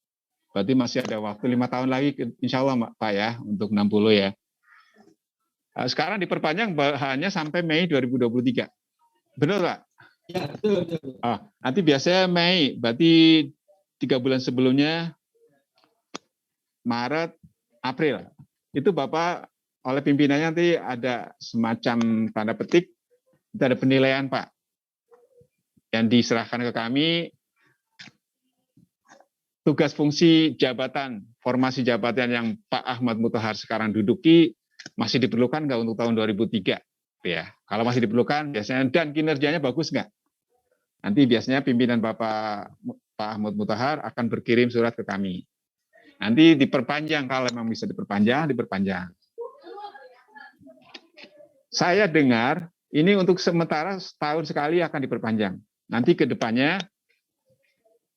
Berarti masih ada waktu 5 tahun lagi insya Allah Pak ya untuk 60 ya. Sekarang diperpanjang hanya sampai Mei 2023. Benar Pak? Ya, betul. Nanti biasanya Mei, berarti 3 bulan sebelumnya Maret, April. Itu Bapak oleh pimpinannya nanti ada semacam tanda petik, itu ada penilaian Pak. Yang diserahkan ke kami, tugas fungsi jabatan, formasi jabatan yang Pak Ahmad Muthahar sekarang duduki, masih diperlukan nggak untuk tahun 2003? Ya, kalau masih diperlukan biasanya dan kinerjanya bagus nggak? Nanti biasanya pimpinan Pak Ahmad Muthahar akan berkirim surat ke kami. Nanti diperpanjang kalau memang bisa diperpanjang. Saya dengar ini untuk sementara setahun sekali akan diperpanjang. Nanti ke depannya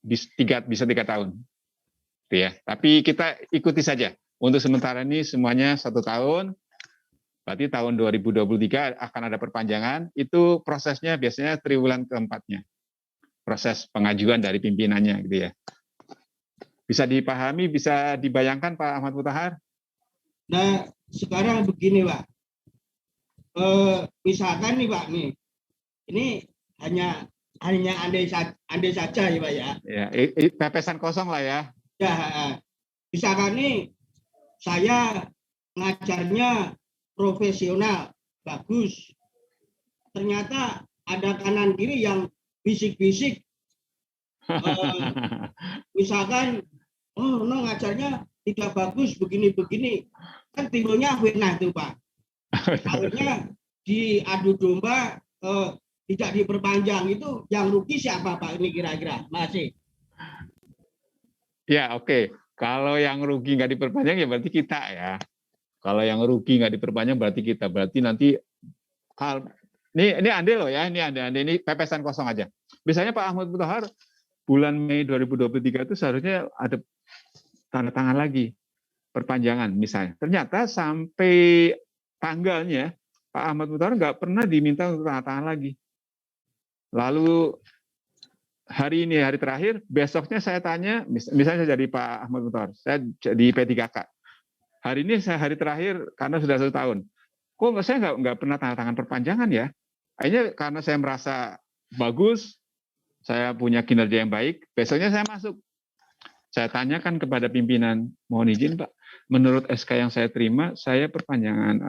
bisa 3 tahun. Ya, tapi kita ikuti saja. Untuk sementara ini semuanya 1 tahun. Berarti tahun 2023 akan ada perpanjangan, itu prosesnya biasanya triwulan keempatnya. Proses pengajuan dari pimpinannya gitu ya. Bisa dipahami, bisa dibayangkan Pak Ahmad Muthahar? Nah, sekarang begini Pak. Misalkan nih Pak nih. Ini hanya andai saja ya Pak ya. Ya, pepesan kosong lah ya. Ya, misalkan nih saya ngajarnya profesional, bagus. Ternyata ada kanan kiri yang bisik-bisik. Misalkan, ngajarnya tidak bagus, begini-begini. Kan timbulnya fitnah itu Pak. Akhirnya diadu domba, tidak diperpanjang. Itu yang rugi siapa Pak ini kira-kira? Masih. Ya, oke. Kalau yang rugi nggak diperpanjang ya berarti kita ya. Kalau yang rugi nggak diperpanjang berarti kita. Berarti nanti ini andai loh ya, ini pepesan kosong aja. Biasanya Pak Ahmad Muthahar bulan Mei 2023 itu seharusnya ada tanda tangan lagi perpanjangan misalnya. Ternyata sampai tanggalnya Pak Ahmad Muthahar nggak pernah diminta untuk tanda tangan lagi. Lalu hari ini hari terakhir, besoknya saya tanya, misalnya saya jadi Pak Ahmad Muthahar, saya jadi P3K. Hari ini saya hari terakhir karena sudah 1 tahun. Kok saya nggak pernah tanda tangan perpanjangan ya? Akhirnya karena saya merasa bagus, saya punya kinerja yang baik, besoknya saya masuk. Saya tanyakan kepada pimpinan, mohon izin Pak, menurut SK yang saya terima, saya perpanjangan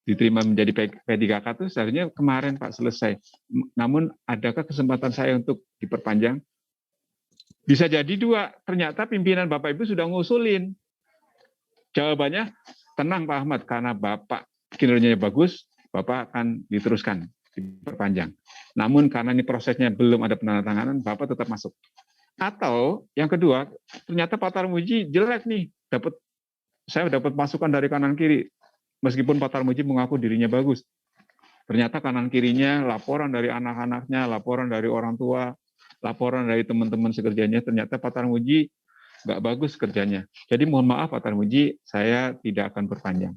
diterima menjadi P3K itu seharusnya kemarin Pak selesai. Namun adakah kesempatan saya untuk diperpanjang? Bisa jadi 2, ternyata pimpinan Bapak Ibu sudah ngusulin. Jawabannya, tenang Pak Ahmad, karena Bapak kinerjanya bagus, Bapak akan diteruskan, diperpanjang. Namun karena ini prosesnya belum ada penandatanganan, Bapak tetap masuk. Atau yang kedua, ternyata Pak Tarmuji jelek nih, saya dapat masukan dari kanan kiri, meskipun Pak Tarmuji mengaku dirinya bagus. Ternyata kanan kirinya laporan dari anak-anaknya, laporan dari orang tua, laporan dari teman-teman sekerjanya, ternyata Pak Tarmuji nggak bagus kerjanya. Jadi mohon maaf Pak Tarmuji, saya tidak akan perpanjang.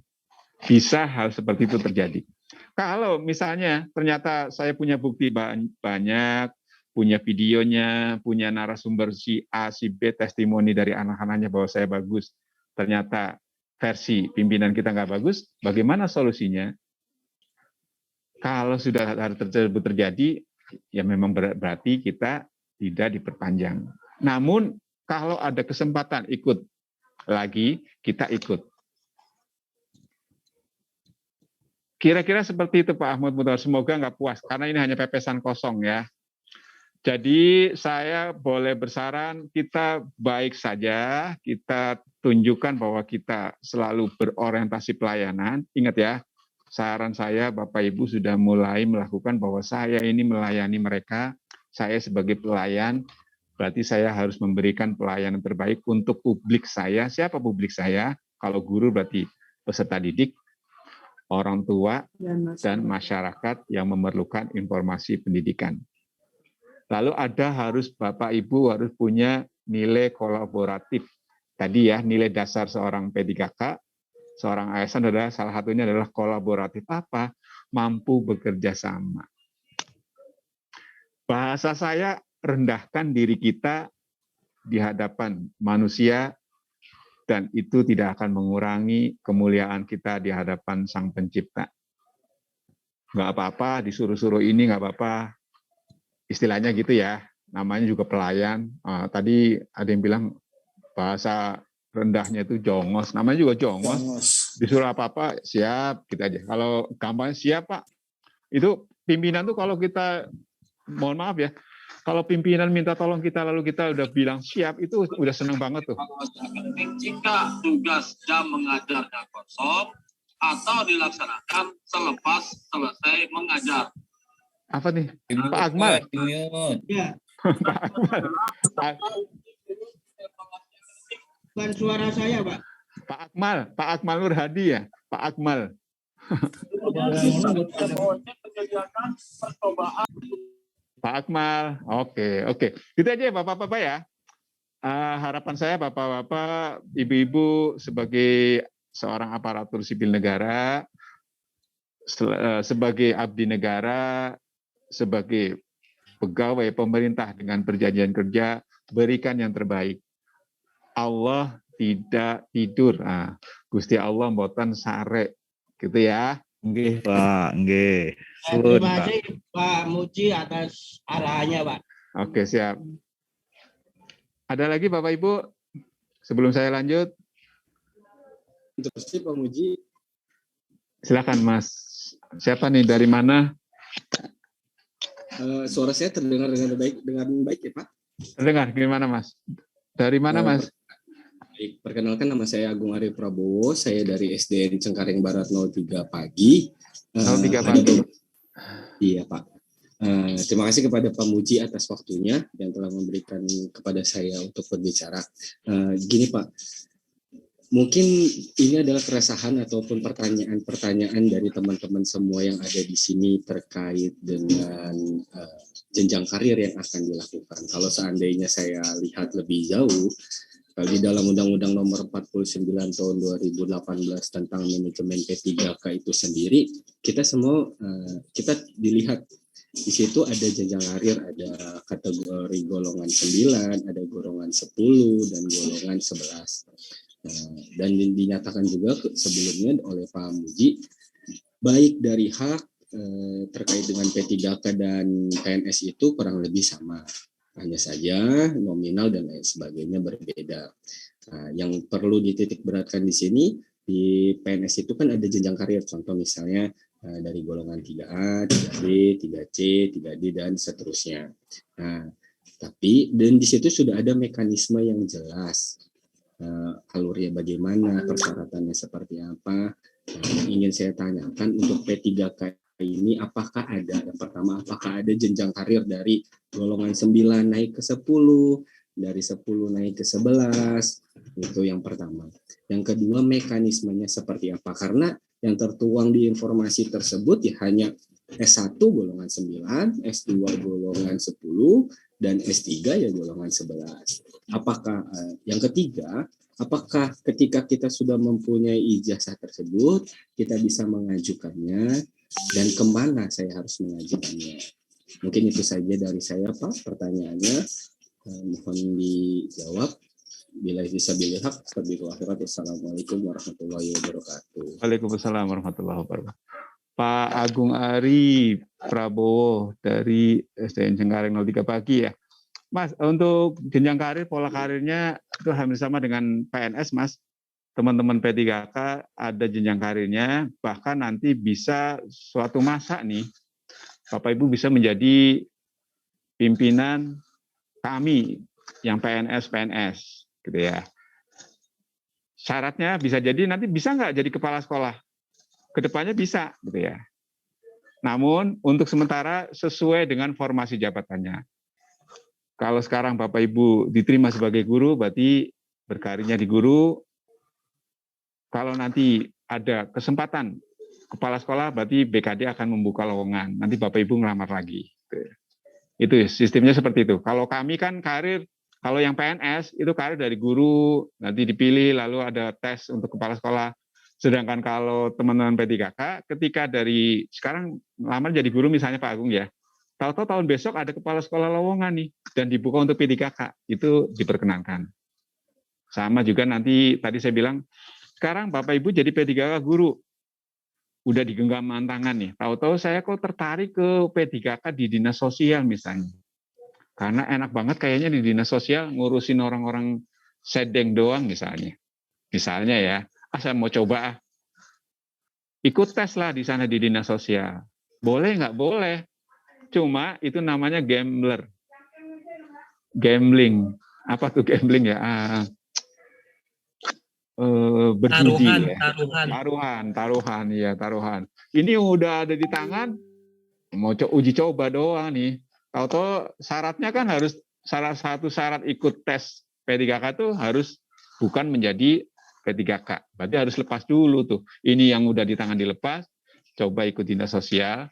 Bisa hal seperti itu terjadi. Kalau misalnya ternyata saya punya bukti banyak, punya videonya, punya narasumber si A, si B, testimoni dari anak-anaknya bahwa saya bagus, ternyata versi pimpinan kita nggak bagus, bagaimana solusinya? Kalau sudah hal tersebut terjadi, ya memang berarti kita tidak diperpanjang. Namun kalau ada kesempatan ikut lagi, kita ikut. Kira-kira seperti itu Pak Ahmad Mutar. Semoga nggak puas, karena ini hanya pepesan kosong ya. Jadi saya boleh bersaran, kita baik saja, kita tunjukkan bahwa kita selalu berorientasi pelayanan. Ingat ya, saran saya Bapak Ibu sudah mulai melakukan bahwa saya ini melayani mereka, saya sebagai pelayan, berarti saya harus memberikan pelayanan terbaik untuk publik saya. Siapa publik saya? Kalau guru berarti peserta didik, orang tua, dan masyarakat yang memerlukan informasi pendidikan. Lalu harus Bapak Ibu harus punya nilai kolaboratif. Tadi ya, nilai dasar seorang P3K, seorang ASN adalah salah satunya adalah kolaboratif. Apa? Mampu bekerja sama. Bahasa saya, rendahkan diri kita di hadapan manusia, dan itu tidak akan mengurangi kemuliaan kita di hadapan Sang Pencipta. Nggak apa-apa, disuruh-suruh ini nggak apa-apa. Istilahnya gitu ya, namanya juga pelayan. Tadi ada yang bilang bahasa rendahnya itu jongos, namanya juga jongos. Disuruh apa-apa, siap, kita aja. Kalau gampangnya siap Pak, itu pimpinan tuh kalau kita, mohon maaf ya, kalau pimpinan minta tolong kita lalu kita udah bilang siap, itu udah seneng banget tuh. Jika tugas jam mengajarnya kosong atau dilaksanakan selepas selesai mengajar. Apa nih? Pak Akmal. Ya. Pak Akmal. Bukan suara saya, Pak. Pak Akmal Nur Hadi ya, Pak Akmal. Pak Akmal, oke. Itu aja ya Bapak-Bapak ya. Harapan saya Bapak-Bapak, Ibu-Ibu sebagai seorang aparatur sipil negara, sebagai abdi negara, sebagai pegawai pemerintah dengan perjanjian kerja, berikan yang terbaik. Allah tidak tidur. Gusti Allah mboten sare, gitu ya. Nggih, Pak, nggih. Terima kasih Pak Muji atas arahannya, Pak. Oke, siap. Ada lagi Bapak Ibu? Sebelum saya lanjut. Terus Pak Muji. Silakan Mas. Siapa nih, dari mana? Suara saya terdengar dengan baik ya Pak? Terdengar, gimana Mas? Dari mana Mas? Baik, perkenalkan nama saya Agung Ari Prabowo, saya dari SDN Cengkareng Barat 03 pagi. 03 pagi. Iya Pak. Terima kasih kepada Pak Muji atas waktunya yang telah memberikan kepada saya untuk berbicara. Gini Pak, mungkin ini adalah keresahan ataupun pertanyaan-pertanyaan dari teman-teman semua yang ada di sini terkait dengan jenjang karir yang akan dilakukan. Kalau seandainya saya lihat lebih jauh, di dalam Undang-Undang Nomor 49 Tahun 2018 tentang manajemen P3K itu sendiri, kita semua kita dilihat di situ ada jenjang karir, ada kategori golongan 9, ada golongan 10 dan golongan 11. Dan dinyatakan juga sebelumnya oleh Pak Muji, baik dari hak terkait dengan P3K dan PNS itu kurang lebih sama. Hanya saja nominal dan lain sebagainya berbeda. Yang perlu dititik beratkan di sini, di PNS itu kan ada jenjang karir. Contoh misalnya dari golongan 3A, 3B, 3C, 3D, dan seterusnya. Tapi dan di situ sudah ada mekanisme yang jelas. Alurnya bagaimana, persyaratannya seperti apa. Ingin saya tanyakan untuk P3K ini apakah ada, yang pertama apakah ada jenjang karir dari golongan 9 naik ke 10, dari 10 naik ke 11, itu yang pertama. Yang kedua mekanismenya seperti apa, karena yang tertuang di informasi tersebut ya hanya S1 golongan 9, S2 golongan 10, dan S3 ya golongan 11. Apakah yang ketiga, apakah ketika kita sudah mempunyai ijazah tersebut, kita bisa mengajukannya, dan kemana saya harus mengajukannya? Mungkin itu saja dari saya Pak, pertanyaannya. Mohon dijawab. Bila bisa dilihat, Assalamualaikum warahmatullahi wabarakatuh. Waalaikumsalam warahmatullahi wabarakatuh. Pak Agung Ari Prabowo dari SDN Cengkareng 03 pagi ya. Mas, untuk jenjang karir, pola karirnya itu hampir sama dengan PNS Mas. teman-teman P3K ada jenjang karirnya, bahkan nanti bisa suatu masa nih, Bapak Ibu bisa menjadi pimpinan kami yang PNS, gitu ya. Syaratnya bisa jadi nanti bisa nggak jadi kepala sekolah? Kedepannya bisa, gitu ya. Namun untuk sementara sesuai dengan formasi jabatannya. Kalau sekarang Bapak Ibu diterima sebagai guru, berarti berkarirnya di guru. Kalau nanti ada kesempatan kepala sekolah, berarti BKD akan membuka lowongan. Nanti Bapak Ibu ngelamar lagi. Itu sistemnya seperti itu. Kalau kami kan karir, kalau yang PNS itu karir dari guru, nanti dipilih, lalu ada tes untuk kepala sekolah. Sedangkan kalau teman-teman P3K, ketika dari sekarang lamar jadi guru misalnya Pak Agung ya, tahu-tahu tahun besok ada kepala sekolah lowongan nih, dan dibuka untuk P3K, itu diperkenankan. Sama juga nanti, tadi saya bilang, sekarang Bapak Ibu jadi P3K guru, udah digenggaman tangan nih, tahu-tahu saya kok tertarik ke P3K di dinas sosial misalnya. Karena enak banget kayaknya di dinas sosial ngurusin orang-orang sedeng doang misalnya. Misalnya ya, saya mau coba ikut tes lah di sana di dinas sosial. Boleh nggak? Boleh. Cuma itu namanya gambler. Gambling. Apa tuh gambling ya? Berjudi ya. Taruhan. Ini udah ada di tangan, mau uji coba doang nih. Tahu-tahu syaratnya kan harus, salah satu syarat ikut tes P3K itu harus bukan menjadi P3K. Berarti harus lepas dulu tuh. Ini yang udah di tangan dilepas, coba ikut dinas sosial.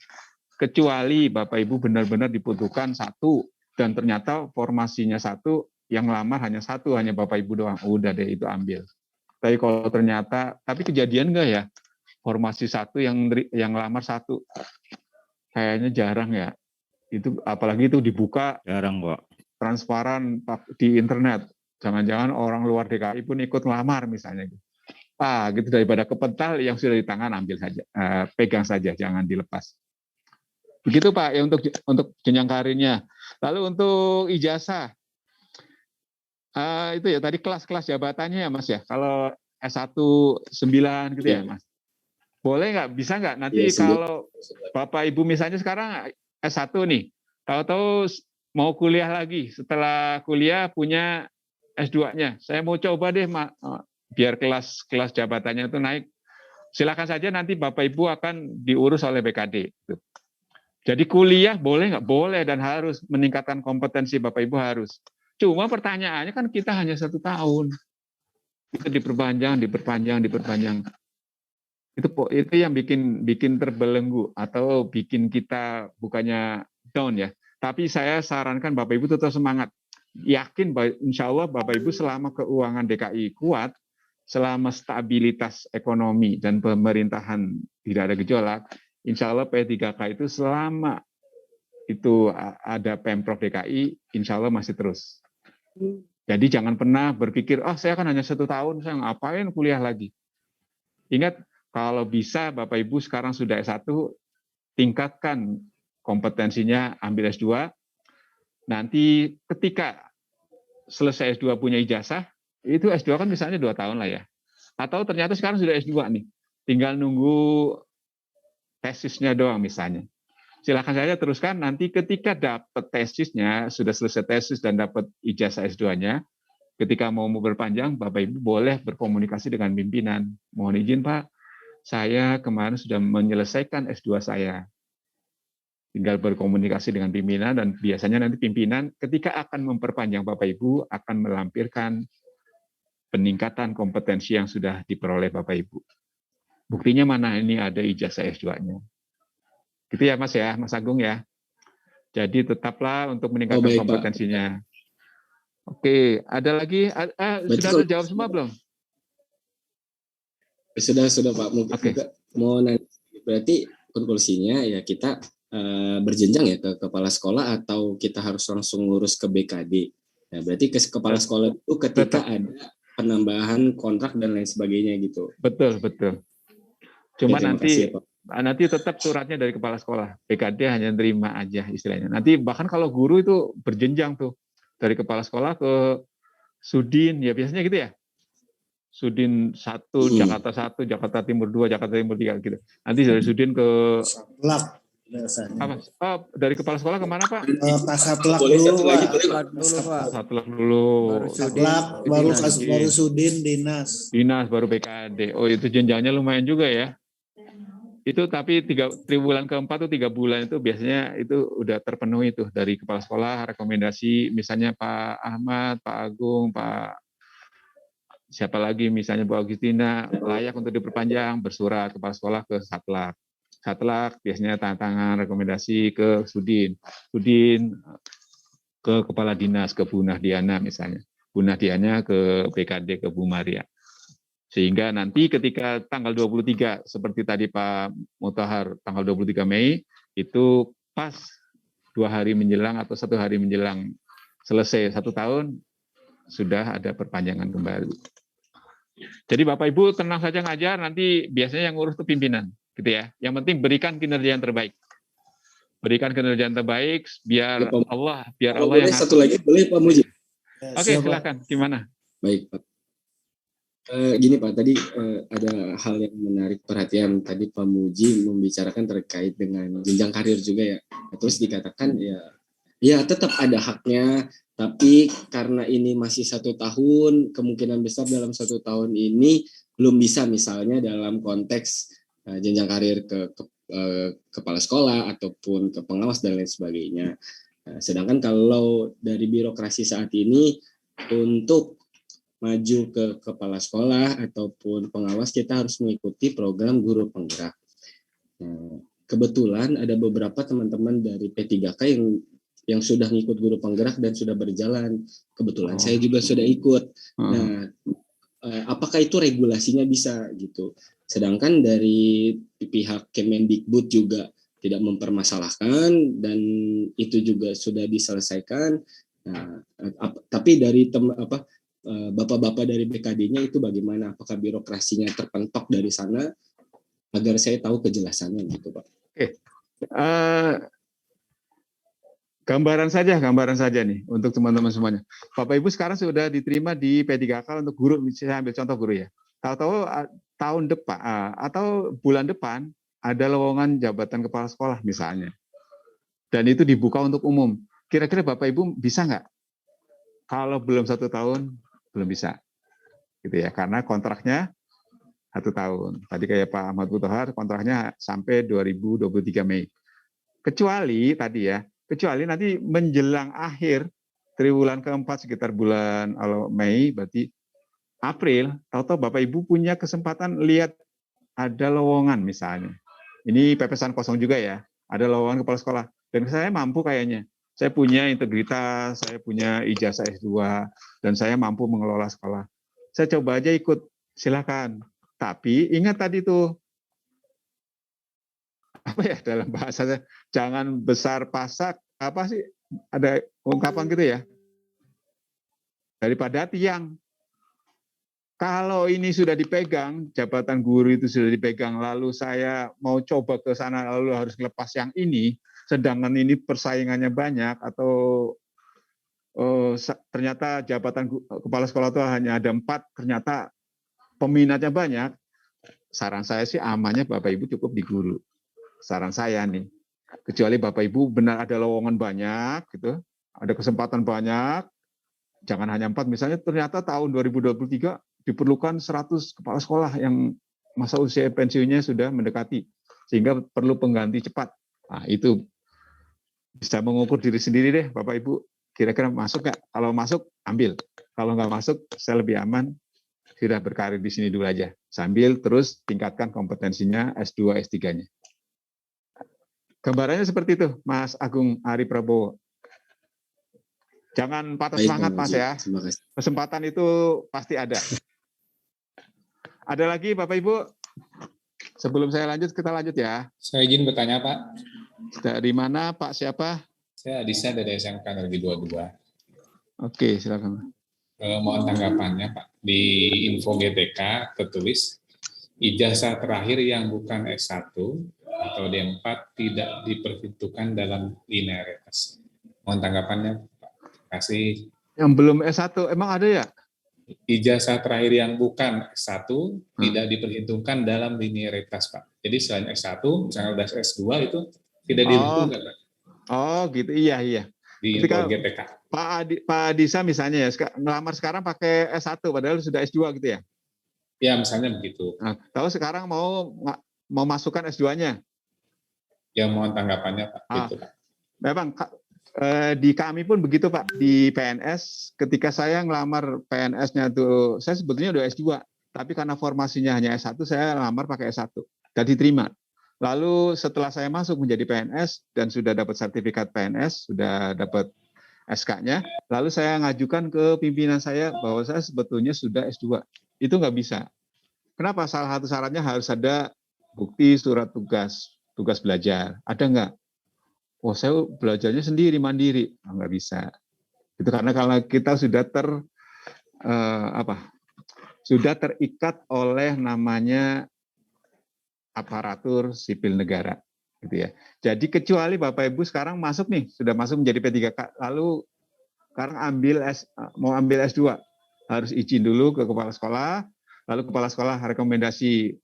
Kecuali Bapak Ibu benar-benar dibutuhkan satu, dan ternyata formasinya satu, yang lamar hanya satu, hanya Bapak Ibu doang. Udah deh itu ambil. Tapi kalau ternyata, tapi kejadian nggak ya? Formasi satu yang lamar satu. Kayaknya jarang ya. Itu apalagi itu dibuka jarang kok, transparan di internet. Jangan-jangan orang luar DKI pun ikut ngelamar misalnya. Gitu daripada kepental yang sudah di tangan ambil saja, pegang saja, jangan dilepas. Begitu Pak ya untuk jenjang karirnya. Lalu untuk ijazah, itu ya tadi kelas-kelas jabatannya ya Mas ya. Kalau S1 9 gitu ya Mas. Boleh nggak? Bisa nggak? Nanti kalau Bapak Ibu misalnya sekarang S1 nih, tahu-tahu mau kuliah lagi, setelah kuliah punya S2-nya, saya mau coba deh biar kelas jabatannya itu naik. Silakan saja nanti Bapak Ibu akan diurus oleh BKD. Jadi kuliah boleh nggak? Boleh dan harus, meningkatkan kompetensi Bapak Ibu harus. Cuma pertanyaannya kan kita hanya 1 tahun. Itu diperpanjang. Itu yang bikin terbelenggu atau bikin kita bukannya down ya. Tapi saya sarankan Bapak Ibu tetap semangat. Yakin insya Allah Bapak Ibu selama keuangan DKI kuat, selama stabilitas ekonomi dan pemerintahan tidak ada gejolak, insya Allah P3K itu selama itu ada Pemprov DKI, insya Allah masih terus. Jadi jangan pernah berpikir, saya kan hanya 1 tahun, saya ngapain kuliah lagi. Ingat, kalau bisa Bapak Ibu sekarang sudah S1, tingkatkan kompetensinya, ambil S2. Nanti ketika selesai S2 punya ijazah, itu S2 kan misalnya 2 tahun lah ya. Atau ternyata sekarang sudah S2 nih, tinggal nunggu tesisnya doang misalnya. Silakan saja teruskan, nanti ketika dapat tesisnya, sudah selesai tesis dan dapat ijazah S2-nya, ketika mau berpanjang, Bapak Ibu boleh berkomunikasi dengan pimpinan. Mohon izin Pak, saya kemarin sudah menyelesaikan S2 saya. Tinggal berkomunikasi dengan pimpinan, dan biasanya nanti pimpinan ketika akan memperpanjang Bapak Ibu akan melampirkan peningkatan kompetensi yang sudah diperoleh Bapak Ibu. Buktinya mana? Ini ada ijazah S2-nya. Gitu ya Mas ya, Mas Agung ya. Jadi tetaplah untuk meningkatkan kompetensinya. Pak. Oke, ada lagi? Sudah terjawab semua belum? Sudah Pak. Mungkin juga mau nanya, berarti konklusinya ya kita berjenjang ya ke kepala sekolah atau kita harus langsung ngurus ke BKD. Nah, berarti ke kepala sekolah itu ketika ada penambahan kontrak dan lain sebagainya gitu. Betul. Cuma ya, nanti tetap suratnya dari kepala sekolah. BKD hanya terima aja istilahnya. Nanti bahkan kalau guru itu berjenjang tuh dari kepala sekolah ke Sudin, ya biasanya gitu ya. Sudin 1, Jakarta 1, Jakarta Timur 2, Jakarta Timur 3 gitu. Nanti dari Sudin ke Satlak biasanya. apa? Oh, dari kepala sekolah kemana Pak? Kasatlak Boleh dulu, satu lagi, Pak. boleh, Pak. Satlak dulu. Satlak, baru Sudin, Dinas. Dinas, baru BKD. Oh, itu jenjangnya lumayan juga ya. Itu tapi triwulan keempat tuh 3 bulan itu biasanya itu udah terpenuhi tuh dari kepala sekolah, rekomendasi misalnya Pak Ahmad, Pak Agung, Pak siapa lagi misalnya Bu Agustina layak untuk diperpanjang, bersurat kepala sekolah ke Satlak. Satlak biasanya tantangan rekomendasi ke Sudin ke kepala dinas, ke Bu Nahdiana misalnya. Bu Nahdiana ke BKD, ke Bu Maria. Sehingga nanti ketika tanggal 23, seperti tadi Pak Mutahar, tanggal 23 Mei, itu pas 2 hari menjelang atau 1 hari menjelang selesai 1 tahun, sudah ada perpanjangan kembali. Jadi Bapak Ibu tenang saja ngajar, nanti biasanya yang ngurus itu pimpinan, gitu ya. Yang penting berikan kinerja yang terbaik. Berikan kinerja yang terbaik, biar Allah yang boleh satu lagi, boleh Pak Muji? Oke, silakan. Gimana? Baik Pak. Gini Pak, tadi ada hal yang menarik perhatian. Tadi Pak Muji membicarakan terkait dengan jenjang karir juga ya. Terus dikatakan ya tetap ada haknya, tapi karena ini masih 1 tahun, kemungkinan besar dalam 1 tahun ini belum bisa misalnya dalam konteks jenjang karir ke kepala sekolah ataupun ke pengawas dan lain sebagainya. Sedangkan kalau dari birokrasi saat ini untuk maju ke kepala sekolah ataupun pengawas kita harus mengikuti program guru penggerak. Kebetulan ada beberapa teman-teman dari P3K yang sudah ngikut guru penggerak dan sudah berjalan. Kebetulan saya juga sudah ikut. Nah, apakah itu regulasinya bisa gitu? Sedangkan dari pihak Kemendikbud juga tidak mempermasalahkan dan itu juga sudah diselesaikan. Nah, tapi dari bapak-bapak dari BKD-nya itu bagaimana? Apakah birokrasinya terpentok dari sana agar saya tahu kejelasannya gitu, Pak? Oke. Gambaran saja nih untuk teman-teman semuanya. Bapak Ibu sekarang sudah diterima di P3K untuk guru, saya ambil contoh guru ya. Tahu-tahu tahun depan atau bulan depan ada lowongan jabatan kepala sekolah misalnya. Dan itu dibuka untuk umum. Kira-kira Bapak Ibu bisa nggak? Kalau belum 1 tahun, belum bisa. Gitu ya, karena kontraknya 1 tahun. Tadi kayak Pak Ahmad Mutahar, kontraknya sampai 2023 Mei. Kecuali nanti menjelang akhir triwulan keempat sekitar bulan Mei, berarti April, tahu-tahu Bapak Ibu punya kesempatan lihat ada lowongan misalnya. Ini pepesan kosong juga ya, ada lowongan kepala sekolah. Dan saya mampu kayaknya. Saya punya integritas, saya punya ijazah S2, dan saya mampu mengelola sekolah. Saya coba aja ikut, silakan. Tapi ingat tadi tuh, apa ya dalam bahasanya, jangan besar pasak, apa sih, ada ungkapan gitu ya, daripada tiang. Kalau ini sudah dipegang, jabatan guru itu sudah dipegang, lalu saya mau coba ke sana, lalu harus lepas yang ini, sedangkan ini persaingannya banyak, atau ternyata jabatan kepala sekolah itu hanya ada 4, ternyata peminatnya banyak, saran saya sih amannya Bapak Ibu cukup di guru. Saran saya nih, kecuali Bapak Ibu benar ada lowongan banyak, gitu, ada kesempatan banyak, jangan hanya 4, misalnya ternyata tahun 2023 diperlukan 100 kepala sekolah yang masa usia pensiunnya sudah mendekati, sehingga perlu pengganti cepat. Nah, itu bisa mengukur diri sendiri deh, Bapak Ibu. Kira-kira masuk nggak? Kalau masuk, ambil. Kalau nggak masuk, saya lebih aman, sudah berkarir di sini dulu aja. Sambil terus tingkatkan kompetensinya S2, S3-nya. Gambarannya seperti itu, Mas Agung Ari Prabowo. Jangan patah semangat, Mas ya. Kesempatan itu pasti ada. Ada lagi, Bapak Ibu? Sebelum saya lanjut, kita lanjut ya. Saya izin bertanya, Pak. Dari mana, Pak? Siapa? Saya Adisa dari SMK Negeri 22. Oke, silakan. Mohon tanggapannya, Pak. Di info GTK tertulis, ijazah terakhir yang bukan S1 atau D4 tidak diperhitungkan dalam linearitas. Mohon tanggapannya, Pak. Terima kasih. Yang belum S1, emang ada ya? ijazah terakhir yang bukan S1 tidak diperhitungkan dalam linearitas, Pak. Jadi selain S1, misalnya udah S2 itu tidak diperhitungkan, Pak. Oh, gitu. Iya. Di Ketika GTK. Pak Adisa misalnya ya, ngelamar sekarang pakai S1 padahal sudah S2 gitu ya? Ya, misalnya begitu. Nah, tahu sekarang mau masukkan S2-nya? Ya, mohon tanggapannya, Pak. Gitu, Pak. Memang di kami pun begitu, Pak. Di PNS, ketika saya ngelamar PNS-nya tuh, saya sebetulnya udah S2, tapi karena formasinya hanya S1, saya ngelamar pakai S1 dan diterima. Lalu setelah saya masuk menjadi PNS dan sudah dapat sertifikat PNS, sudah dapat SK-nya, lalu saya ngajukan ke pimpinan saya bahwa saya sebetulnya sudah S2. Itu nggak bisa. Kenapa? Salah satu syaratnya harus ada bukti surat tugas belajar. Ada nggak? Oh, saya belajarnya sendiri, mandiri. Nggak bisa. Itu karena kalau kita sudah sudah terikat oleh namanya aparatur sipil negara, gitu ya. Jadi kecuali Bapak Ibu sekarang masuk nih, sudah masuk menjadi P3K, lalu sekarang mau ambil S2, harus izin dulu ke kepala sekolah, lalu kepala sekolah rekomendasi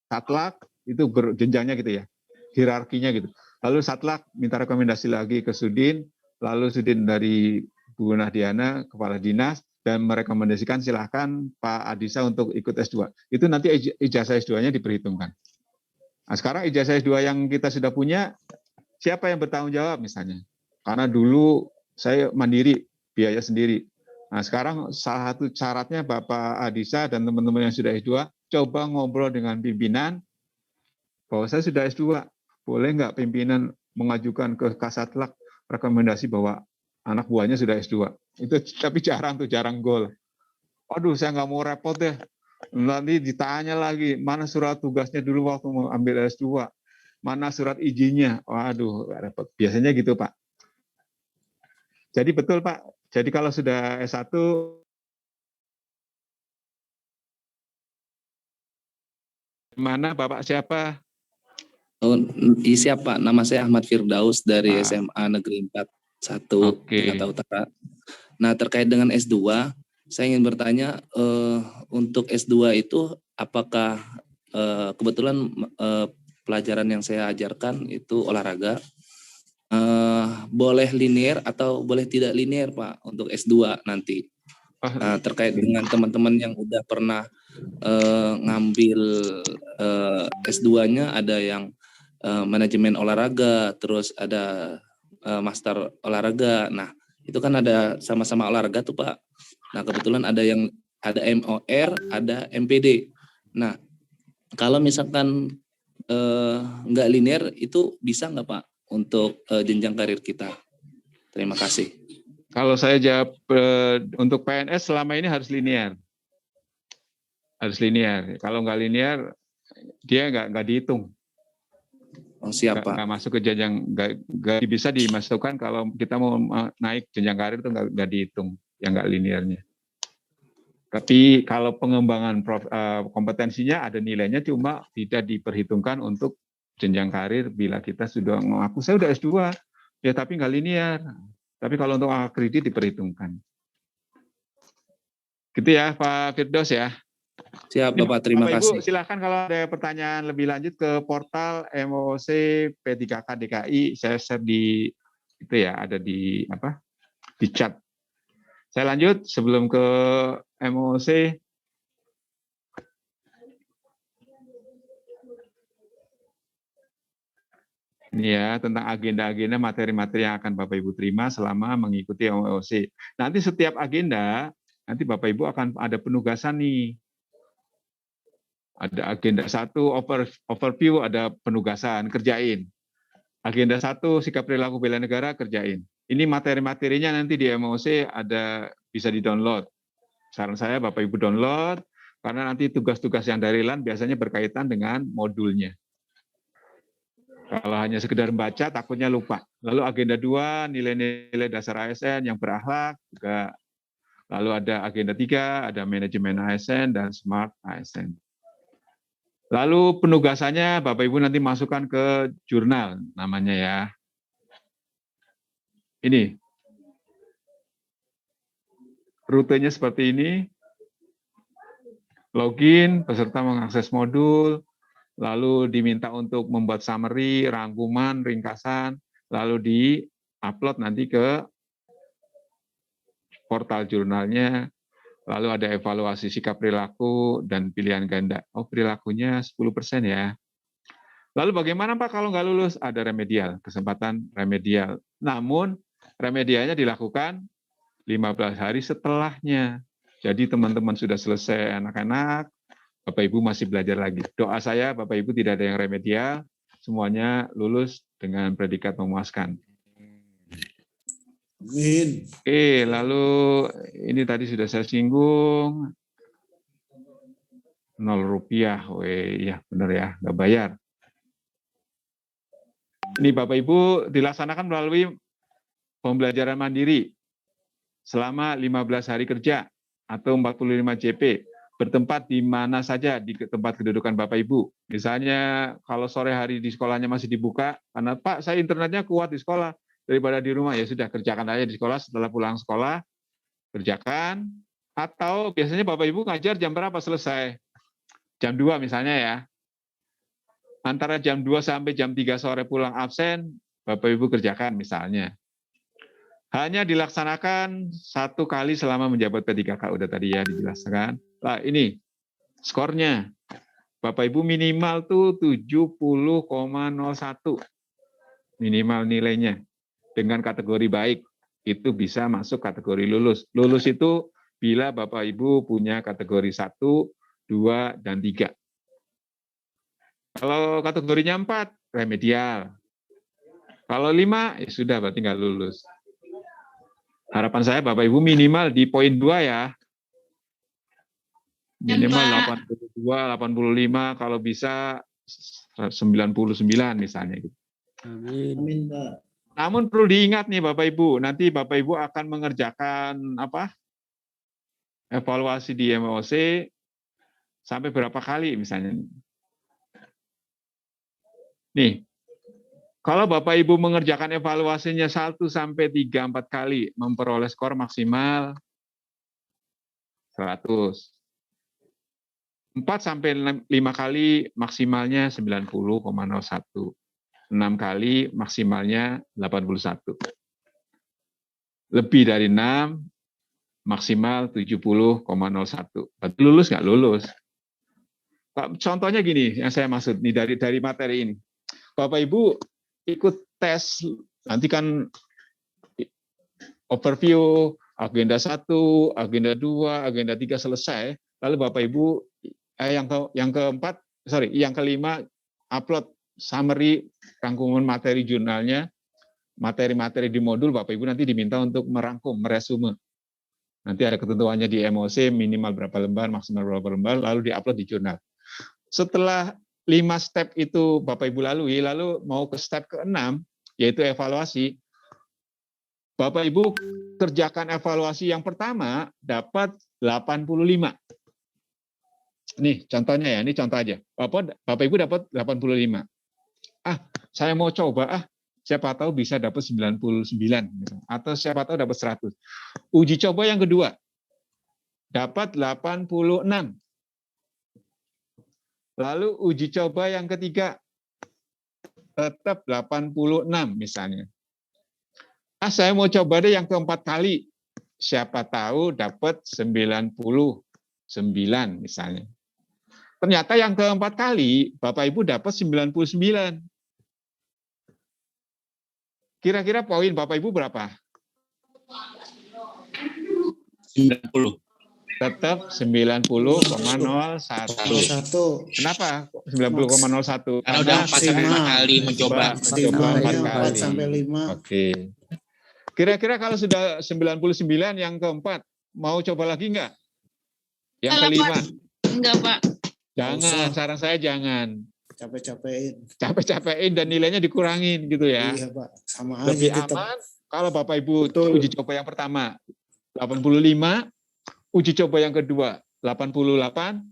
Satlak, itu berjenjangnya gitu ya, hierarkinya gitu. Lalu Satlak minta rekomendasi lagi ke Sudin, lalu Sudin dari Bu Nahdiana, kepala dinas, dan merekomendasikan silahkan Pak Adisa untuk ikut S2. Itu nanti ijazah S2-nya diperhitungkan. Nah, sekarang ijazah S2 yang kita sudah punya, siapa yang bertanggung jawab misalnya? Karena dulu saya mandiri, biaya sendiri. Nah, sekarang salah satu syaratnya Bapak Adisa dan teman-teman yang sudah S2, coba ngobrol dengan pimpinan, bahwa saya sudah S2, boleh nggak pimpinan mengajukan ke Kasatlak rekomendasi bahwa anak buahnya sudah S2. Itu tapi jarang gol. Aduh, saya nggak mau repot deh. Nanti ditanya lagi, mana surat tugasnya dulu waktu mau ambil S2? Mana surat izinnya? Waduh, repot. Biasanya gitu, Pak. Jadi betul, Pak. Jadi kalau sudah S1, mana Bapak siapa? Oh, siapa? Nama saya Ahmad Firdaus dari SMA Negeri 41 Jakarta Utara. Nah, terkait dengan S2, saya ingin bertanya, untuk S2 itu apakah kebetulan pelajaran yang saya ajarkan itu olahraga, boleh linear atau boleh tidak linear, Pak, untuk S2 nanti? Terkait dengan teman-teman yang udah pernah ngambil S2-nya, ada yang manajemen olahraga, terus ada master olahraga. Nah, itu kan ada sama-sama olahraga tuh, Pak. Nah, kebetulan ada yang ada MOR, ada MPD. Nah, kalau misalkan nggak linear, itu bisa nggak, Pak, untuk jenjang karir kita? Terima kasih. Kalau saya jawab untuk PNS selama ini harus linear. Harus linear. Kalau nggak linear, dia nggak dihitung. Oh, siapa? Nggak masuk ke jenjang, nggak bisa dimasukkan kalau kita mau naik jenjang karir itu nggak dihitung yang nggak linearnya. Tapi kalau pengembangan kompetensinya ada nilainya, cuma tidak diperhitungkan untuk jenjang karir bila kita sudah ngaku saya udah S2, ya tapi nggak linear. Tapi kalau untuk kredit diperhitungkan. Gitu ya Pak Firdaus ya. Siap Bapak, terima kasih. Ibu silakan kalau ada pertanyaan lebih lanjut ke portal MOC P3K DKI, saya share di itu ya, ada di apa? Di chat. Saya lanjut sebelum ke MOC. Ini ya, tentang agenda-agenda materi-materi yang akan Bapak Ibu terima selama mengikuti MOC. Nanti setiap agenda, nanti Bapak Ibu akan ada penugasan nih. Ada agenda 1 overview, ada penugasan, kerjain. Agenda 1 sikap perilaku bela negara, kerjain. Ini materi-materinya nanti di MOC ada, bisa di-download. Saran saya Bapak Ibu download, karena nanti tugas-tugas yang dari LAN biasanya berkaitan dengan modulnya. Kalau hanya sekedar baca, takutnya lupa. Lalu agenda 2, nilai-nilai dasar ASN yang berakhlak, juga. Lalu ada agenda 3, ada manajemen ASN dan smart ASN. Lalu penugasannya Bapak Ibu nanti masukkan ke jurnal namanya ya. Ini. Rutenya seperti ini. login, peserta mengakses modul, lalu diminta untuk membuat summary, rangkuman, ringkasan, lalu di-upload nanti ke portal jurnalnya, lalu ada evaluasi sikap perilaku dan pilihan ganda. Oh, perilakunya 10% ya. Lalu bagaimana Pak kalau nggak lulus? Ada remedial, kesempatan remedial. Namun remedialnya dilakukan 15 hari setelahnya. Jadi teman-teman sudah selesai anak-anak, Bapak Ibu masih belajar lagi. Doa saya Bapak Ibu tidak ada yang remedial, semuanya lulus dengan predikat memuaskan. Amin. Oke, lalu ini tadi sudah saya singgung. 0 rupiah, iya benar ya, nggak bayar. Ini Bapak Ibu dilaksanakan melalui pembelajaran mandiri selama 15 hari kerja atau 45 JP, bertempat di mana saja di tempat kedudukan Bapak Ibu. Misalnya kalau sore hari di sekolahnya masih dibuka, karena Pak saya internetnya kuat di sekolah daripada di rumah, ya sudah kerjakan aja di sekolah, setelah pulang sekolah kerjakan. Atau biasanya Bapak Ibu ngajar jam berapa selesai? Jam 2 misalnya ya. Antara jam 2 sampai jam 3 sore pulang absen, Bapak Ibu kerjakan misalnya. Hanya dilaksanakan 1 kali selama menjabat P3K, udah tadi ya dijelaskan. Nah ini skornya, Bapak Ibu minimal tuh 70,01 minimal nilainya. Dengan kategori baik, itu bisa masuk kategori lulus. Lulus itu bila Bapak Ibu punya kategori 1, 2, dan 3. Kalau kategorinya 4, remedial. Kalau 5, ya sudah berarti nggak lulus. Harapan saya Bapak Ibu minimal di poin 2 ya. Minimal 82, 85, kalau bisa 99 misalnya. Amin, Pak. Namun perlu diingat nih Bapak Ibu, nanti Bapak Ibu akan mengerjakan evaluasi di MOC sampai berapa kali misalnya. Nih, kalau Bapak Ibu mengerjakan evaluasinya 1 sampai 3, 4 kali, memperoleh skor maksimal 100. 4 sampai 5 kali maksimalnya 90,01. 6 kali maksimalnya 81. Lebih dari 6 maksimal 70,01. Lulus nggak lulus? Contohnya gini yang saya maksud nih dari materi ini. Bapak Ibu ikut tes, nanti kan overview, agenda 1, agenda 2, agenda 3 selesai, lalu Bapak Ibu yang kelima upload summary rangkuman materi jurnalnya, materi-materi di modul Bapak Ibu nanti diminta untuk merangkum, meresume. Nanti ada ketentuannya di MOC minimal berapa lembar, maksimal berapa lembar, lalu diupload di jurnal. Setelah 5 step itu Bapak Ibu lalui, lalu mau ke step ke-6, yaitu evaluasi. Bapak Ibu kerjakan evaluasi yang pertama dapat 85. Nih contohnya ya, ini contoh aja. Bapak Ibu dapat 85. Saya mau coba, siapa tahu bisa dapat 99, atau siapa tahu dapat 100. Uji coba yang kedua, dapat 86. Lalu uji coba yang ketiga, tetap 86 misalnya. Saya mau coba deh yang keempat kali, siapa tahu dapat 99 misalnya. Ternyata yang keempat kali, Bapak Ibu dapat 99. Kira-kira poin Bapak Ibu berapa? 90. Tetap 90,01. Kenapa 90,01? Karena udah 4 kali mencoba. 4 sampai 5. Oke. Kira-kira kalau sudah 99 yang keempat, mau coba lagi enggak? Yang kelima? Enggak, Pak. Jangan, saran saya jangan. Capek-capekin dan nilainya dikurangin gitu ya. Iya, Pak. Sama Lebih aja tetap. aman kalau Bapak Ibu uji coba yang pertama 85, uji coba yang kedua 88,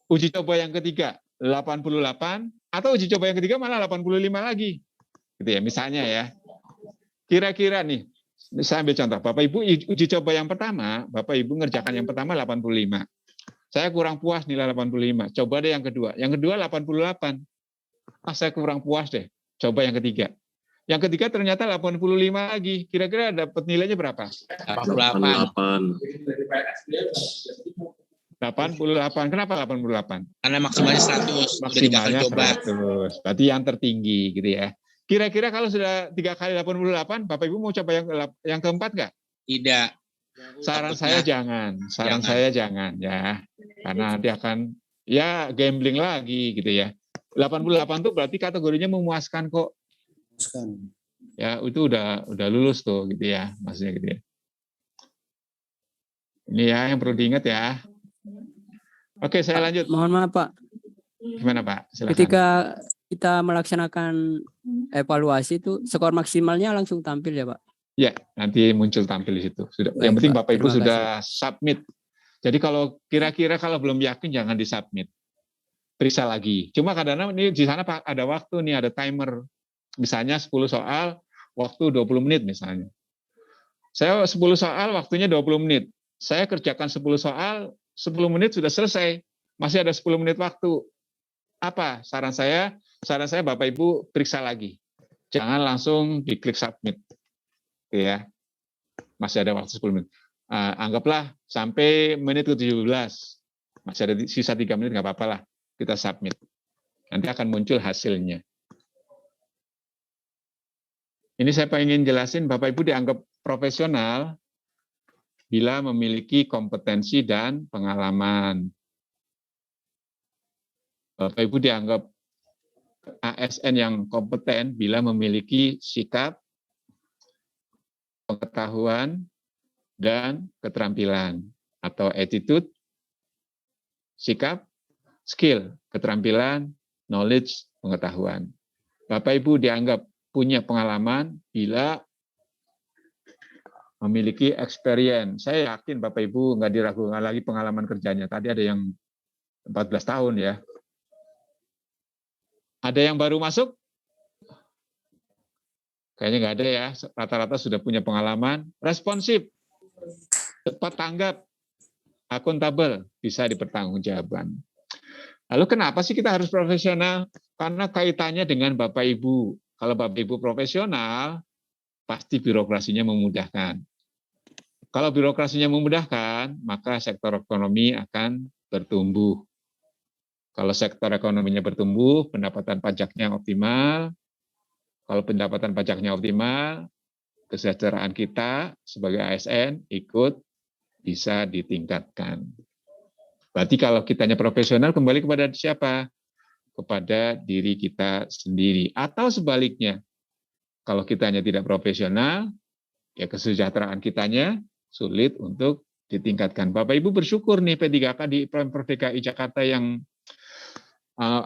uji coba yang ketiga 88, atau uji coba yang ketiga malah 85 lagi. Gitu ya, misalnya ya. Kira-kira nih, saya ambil contoh. Bapak Ibu uji coba yang pertama, Bapak Ibu ngerjakan yang pertama 85. Saya kurang puas nilai 85. Coba deh yang kedua. Yang kedua 88. Saya kurang puas deh. Coba yang ketiga. Yang ketiga ternyata 85 lagi. Kira-kira dapat nilainya berapa? 88. Kenapa 88? Karena maksimalnya 100. Maksimalnya 100. Berarti yang tertinggi gitu ya. Kira-kira kalau sudah 3 kali 88, Bapak Ibu mau coba yang keempat nggak? Tidak. Saran saya jangan. Saya jangan ya. Karena nanti akan ya gambling lagi gitu ya. 88 itu berarti kategorinya memuaskan kok. Ya, itu udah lulus tuh gitu ya, maksudnya gitu ya. Ini ya yang perlu diingat ya. Oke, saya lanjut. Mohon maaf, Pak. Gimana, Pak? Silakan. Ketika kita melaksanakan evaluasi itu skor maksimalnya langsung tampil ya, Pak? Ya, nanti muncul tampil di situ. Sudah. Baik, Yang penting Pak. Bapak Ibu Terima sudah submit. Jadi kalau kira-kira kalau belum yakin jangan disubmit. Periksa lagi. Cuma kadang-kadang ini di sana Pak ada waktu nih, ada timer. Misalnya 10 soal, waktu 20 menit misalnya. Saya 10 soal, waktunya 20 menit. Saya kerjakan 10 soal, 10 menit sudah selesai. Masih ada 10 menit waktu. Apa saran saya? Saran saya Bapak Ibu periksa lagi. Jangan langsung diklik submit. Ya. Masih ada waktu 10 menit. Anggaplah sampai menit ke-17. Masih ada sisa 3 menit, nggak apa-apa lah. Kita submit. Nanti akan muncul hasilnya. Ini saya ingin jelasin, Bapak Ibu dianggap profesional bila memiliki kompetensi dan pengalaman. Bapak Ibu dianggap ASN yang kompeten bila memiliki sikap, pengetahuan, dan keterampilan. Atau attitude, sikap, skill, keterampilan, knowledge, pengetahuan. Bapak Ibu dianggap punya pengalaman bila memiliki experience. Saya yakin Bapak Ibu nggak diragukan lagi pengalaman kerjanya. Tadi ada yang 14 tahun ya. Ada yang baru masuk? Kayaknya nggak ada ya. Rata-rata sudah punya pengalaman. Responsif, cepat tanggap, akuntabel, bisa dipertanggungjawabkan. Lalu kenapa sih kita harus profesional? Karena kaitannya dengan Bapak Ibu. Kalau Bapak Ibu profesional, pasti birokrasinya memudahkan. Kalau birokrasinya memudahkan, maka sektor ekonomi akan bertumbuh. Kalau sektor ekonominya bertumbuh, pendapatan pajaknya optimal. Kalau pendapatan pajaknya optimal, kesejahteraan kita sebagai ASN ikut bisa ditingkatkan. Berarti kalau kitanya profesional, kembali kepada siapa? Kepada diri kita sendiri. Atau sebaliknya, kalau kitanya tidak profesional, ya kesejahteraan kitanya sulit untuk ditingkatkan. Bapak Ibu bersyukur nih P3K di Pemprov DKI Jakarta yang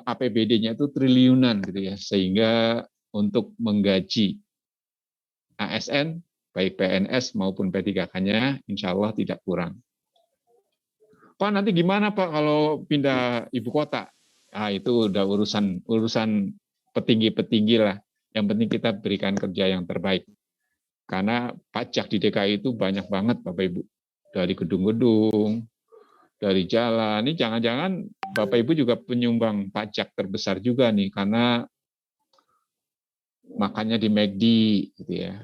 APBD-nya itu triliunan gitu ya, sehingga untuk menggaji ASN baik PNS maupun P3K-nya insya Allah tidak kurang. Pak, nanti gimana Pak kalau pindah ibu kota? Itu udah urusan petinggi-petinggi lah. Yang penting kita berikan kerja yang terbaik. Karena pajak di DKI itu banyak banget Bapak Ibu. Dari gedung-gedung, dari jalan. Ini jangan-jangan Bapak Ibu juga penyumbang pajak terbesar juga nih, karena makannya di McD gitu ya.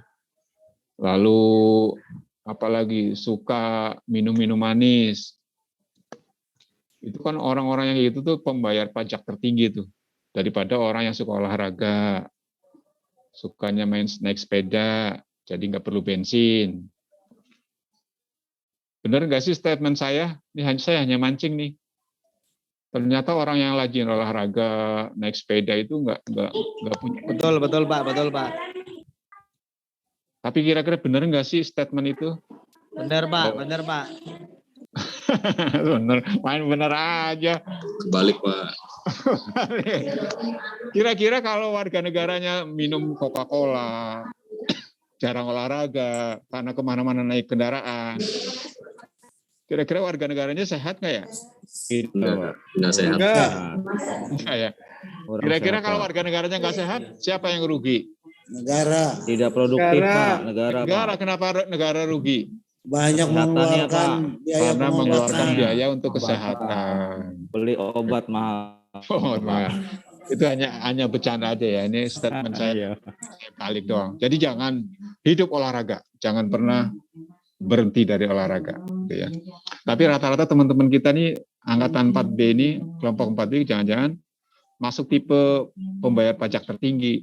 Lalu apalagi suka minum-minum manis. Itu kan orang-orang yang gitu tuh pembayar pajak tertinggi tuh. Daripada orang yang suka olahraga, sukanya naik sepeda, jadi nggak perlu bensin. Benar nggak sih statement saya? Ini saya hanya mancing nih. Ternyata orang yang rajin olahraga, naik sepeda itu nggak punya. Betul Pak. Tapi kira-kira benar nggak sih statement itu? Benar Pak. Bener, main bener aja. Kebalik Pak. Kira-kira kalau warga negaranya minum Coca-Cola, jarang olahraga, karena kemana-mana naik kendaraan, kira-kira warga negaranya sehat nggak ya? Gitu. Nggak sehat. Enggak ya. Kira-kira kalau warga negaranya nggak sehat, siapa yang rugi? Negara. Tidak produktif Pak. Negara Kenapa negara rugi? Banyak mengeluarkan biaya karena mengeluarkan pengobatan. biaya untuk kesehatan. Beli obat mahal. Oh, mahal. Itu hanya bercanda aja ya. Ini statement saya balik doang. Jadi jangan hidup olahraga, jangan pernah berhenti dari olahraga. Gitu ya. Tapi rata-rata teman-teman kita nih angkatan 4B ini, kelompok 4B jangan-jangan masuk tipe pembayar pajak tertinggi.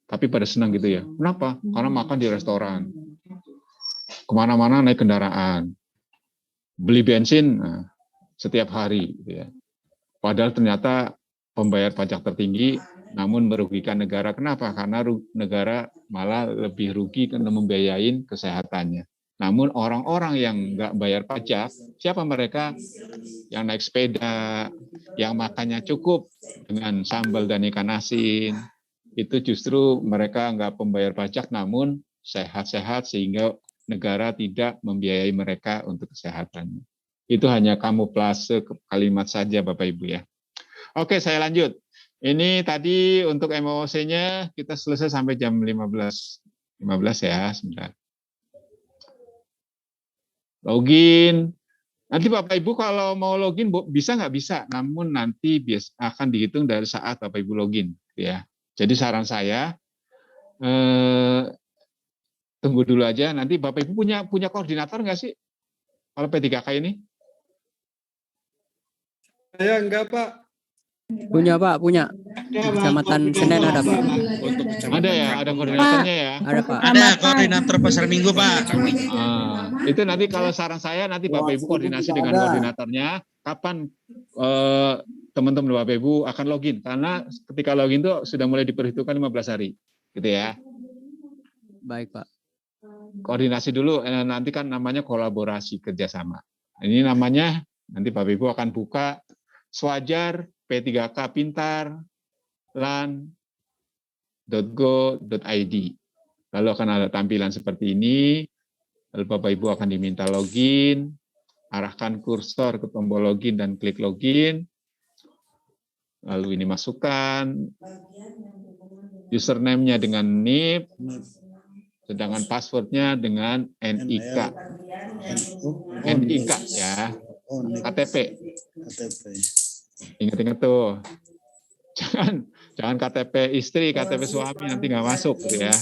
Tapi pada senang gitu ya. Kenapa? Karena makan di restoran. Kemana-mana naik kendaraan. Beli bensin setiap hari. Gitu ya. Padahal ternyata pembayar pajak tertinggi namun merugikan negara. Kenapa? Karena negara malah lebih rugi karena membiayain kesehatannya. Namun orang-orang yang nggak bayar pajak, siapa mereka? Yang naik sepeda, yang makannya cukup dengan sambal dan ikan asin, itu justru mereka nggak pembayar pajak namun sehat-sehat sehingga negara tidak membiayai mereka untuk kesehatannya. Itu hanya kamuflase kalimat saja Bapak Ibu ya. Oke, saya lanjut. Ini tadi untuk MOOC-nya kita selesai sampai jam 15 ya, sebentar. Login. Nanti Bapak Ibu kalau mau login bisa nggak bisa, namun nanti akan dihitung dari saat Bapak Ibu login ya. Jadi saran saya tunggu dulu aja, nanti Bapak Ibu punya koordinator nggak sih kalau P3K ini? Saya enggak, Pak. Punya Pak, punya. Kecamatan Senen ada Pak. Ada ya, ada koordinatornya ya. Ada Pak. Ada koordinator pasar minggu Pak. Itu nanti kalau saran saya nanti Bapak Ibu koordinasi dengan koordinatornya kapan teman-teman Bapak Ibu akan login, karena ketika login itu sudah mulai diperhitungkan 15 hari, gitu ya. Baik Pak. Koordinasi dulu, nanti kan namanya kolaborasi kerjasama. Ini namanya nanti Bapak Ibu akan buka Swajar P3K Pintar lan.go.id. Lalu akan ada tampilan seperti ini. Lalu Bapak Ibu akan diminta login, arahkan kursor ke tombol login dan klik login. Lalu ini masukkan username-nya dengan NIP, sedangkan password-nya dengan NIK. NIK ya, KTP. Ingat-ingat tuh, jangan KTP istri, KTP suami nanti nggak masuk gitu ya,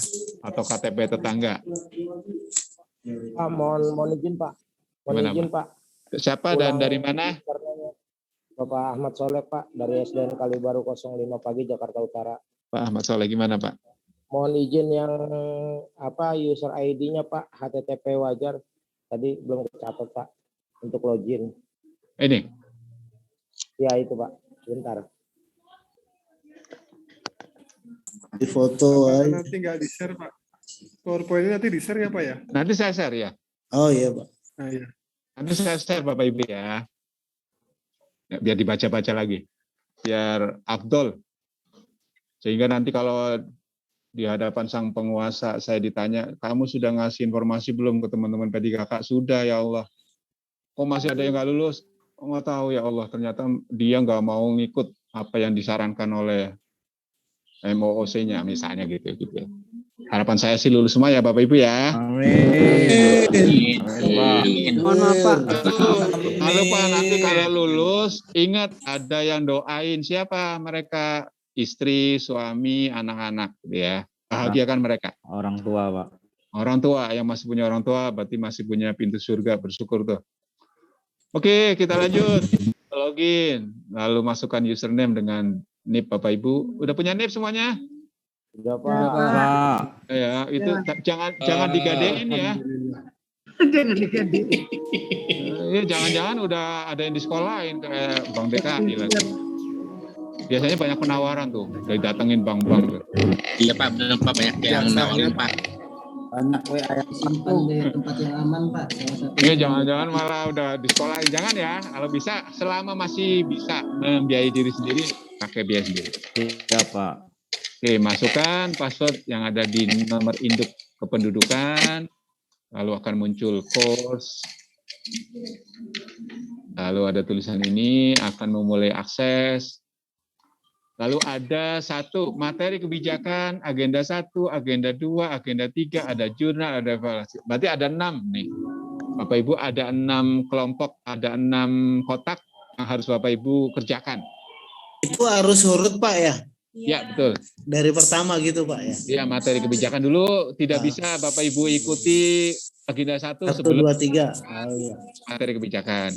atau KTP tetangga. Pak, mohon izin Pak. Mohon izin Pak. Siapa dan dari mana? Bapak Ahmad Soleh Pak, dari SDN Kalibaru 05 Pagi Jakarta Utara. Pak Ahmad Soleh gimana Pak? Mohon izin yang user ID-nya Pak, HTTP wajar. Tadi belum kecatat Pak untuk login. Ini. Ya itu Pak, bentar. Di foto aja. Nanti nggak di-share Pak. PowerPoint-nya nanti di-share ya Pak ya? Nanti saya share ya. Oh iya Pak. Iya. Nanti saya share Bapak Ibu ya. Biar dibaca-baca lagi. Biar afdol. Sehingga nanti kalau di hadapan sang penguasa saya ditanya, kamu sudah ngasih informasi belum ke teman-teman P3K? Sudah ya Allah. Kok masih ada yang nggak lulus? Nggak tahu ya Allah, ternyata dia nggak mau ngikut apa yang disarankan oleh MOOC-nya misalnya gitu. Harapan saya sih lulus semua ya Bapak Ibu ya. Amin. Mohon maaf Pak. Kalau Pak nanti kalau lulus ingat ada yang doain, siapa mereka? Istri, suami, anak-anak ya. Bahagiakan mereka. Orang tua Pak. Orang tua yang masih punya orang tua berarti masih punya pintu surga, bersyukur tuh. Oke, kita lanjut. Login, lalu masukkan username dengan NIP Bapak Ibu. Udah punya NIP semuanya? Udah Pak. Ya, itu jangan digadein ya. Jangan digadein. Ya, jangan-jangan udah ada yang di sekolahin kayak Bang DKI lagi. Biasanya banyak penawaran tuh, dari datengin bank-bank tuh. Iya Pak, benar Pak, banyak yang nawarin Pak. Banyak WA yang simpan di tempat yang aman Pak. Ya, jangan-jangan malah udah di sekolahin. Jangan ya, kalau bisa selama masih bisa membiayai diri sendiri, pakai biaya sendiri. Iya Pak. Oke, masukkan password yang ada di nomor induk kependudukan, lalu akan muncul course, lalu ada tulisan ini akan memulai akses, Lalu ada satu materi kebijakan, agenda 1, agenda 2, agenda 3, ada jurnal, ada evaluasi. Berarti ada 6 nih. Bapak Ibu ada 6 kelompok, ada 6 kotak yang harus Bapak Ibu kerjakan. Itu harus urut Pak ya? Ya, betul. Dari pertama gitu Pak ya? Ya, materi kebijakan dulu tidak bisa Bapak Ibu ikuti agenda 1 1, sebelum 2, 3. Oh, iya. materi kebijakan.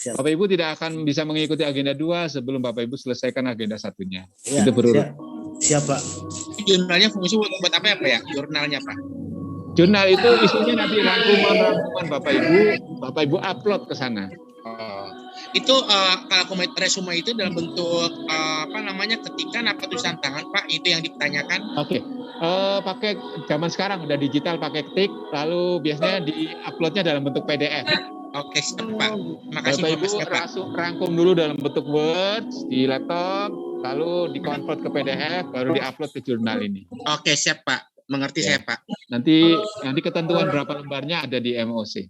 Siap. Bapak Ibu tidak akan bisa mengikuti agenda 2 sebelum Bapak Ibu selesaikan agenda 1-nya. Ya, Itu berurut. Siap Pak. Jurnalnya fungsi buat apa ya Pak ya? Jurnalnya Pak. Jurnal itu isinya nanti rangkuman Bapak Ibu upload ke sana. Itu kalau resume itu dalam bentuk apa namanya ketikan apa tulisan tangan Pak? Itu yang dipertanyakan. Oke. Pakai zaman sekarang udah digital pakai ketik, lalu biasanya di-uploadnya dalam bentuk PDF. Oke, siap Pak. Makasih Bapak Ibu rangkum dulu dalam bentuk Word di laptop, lalu di-convert ke PDF, baru di-upload ke jurnal ini. Oke, siap Pak. Mengerti saya Pak. Nanti ketentuan berapa lembarnya ada di MOC.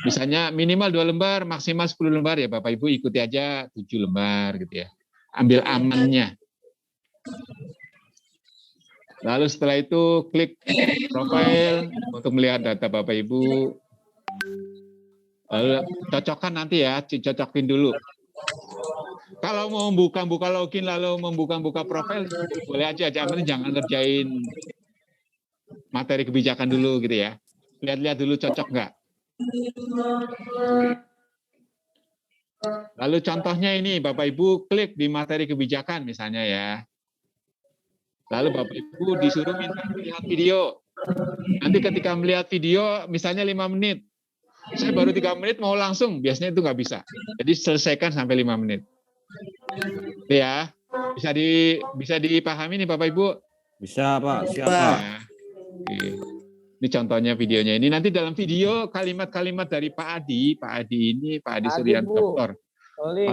Misalnya minimal 2 lembar, maksimal 10 lembar ya Bapak Ibu ikuti aja 7 lembar gitu ya. Ambil amannya. Lalu setelah itu klik profile untuk melihat data Bapak Ibu. Lalu cocokkan nanti ya, cocokin dulu. Kalau mau buka login lalu membuka profil, boleh aja, jangan ngerjain materi kebijakan dulu gitu ya. Lihat-lihat dulu cocok nggak. Lalu contohnya ini, Bapak Ibu klik di materi kebijakan misalnya ya. Lalu Bapak Ibu disuruh minta melihat video. Nanti ketika melihat video, misalnya 5 menit. Saya baru 3 menit mau langsung, biasanya itu nggak bisa. Jadi selesaikan sampai 5 menit. Itu ya, bisa dipahami nih Bapak Ibu? Bisa Pak, siapa? Oke. Ini contohnya videonya ini. Nanti dalam video kalimat-kalimat dari Pak Adi Suryanto,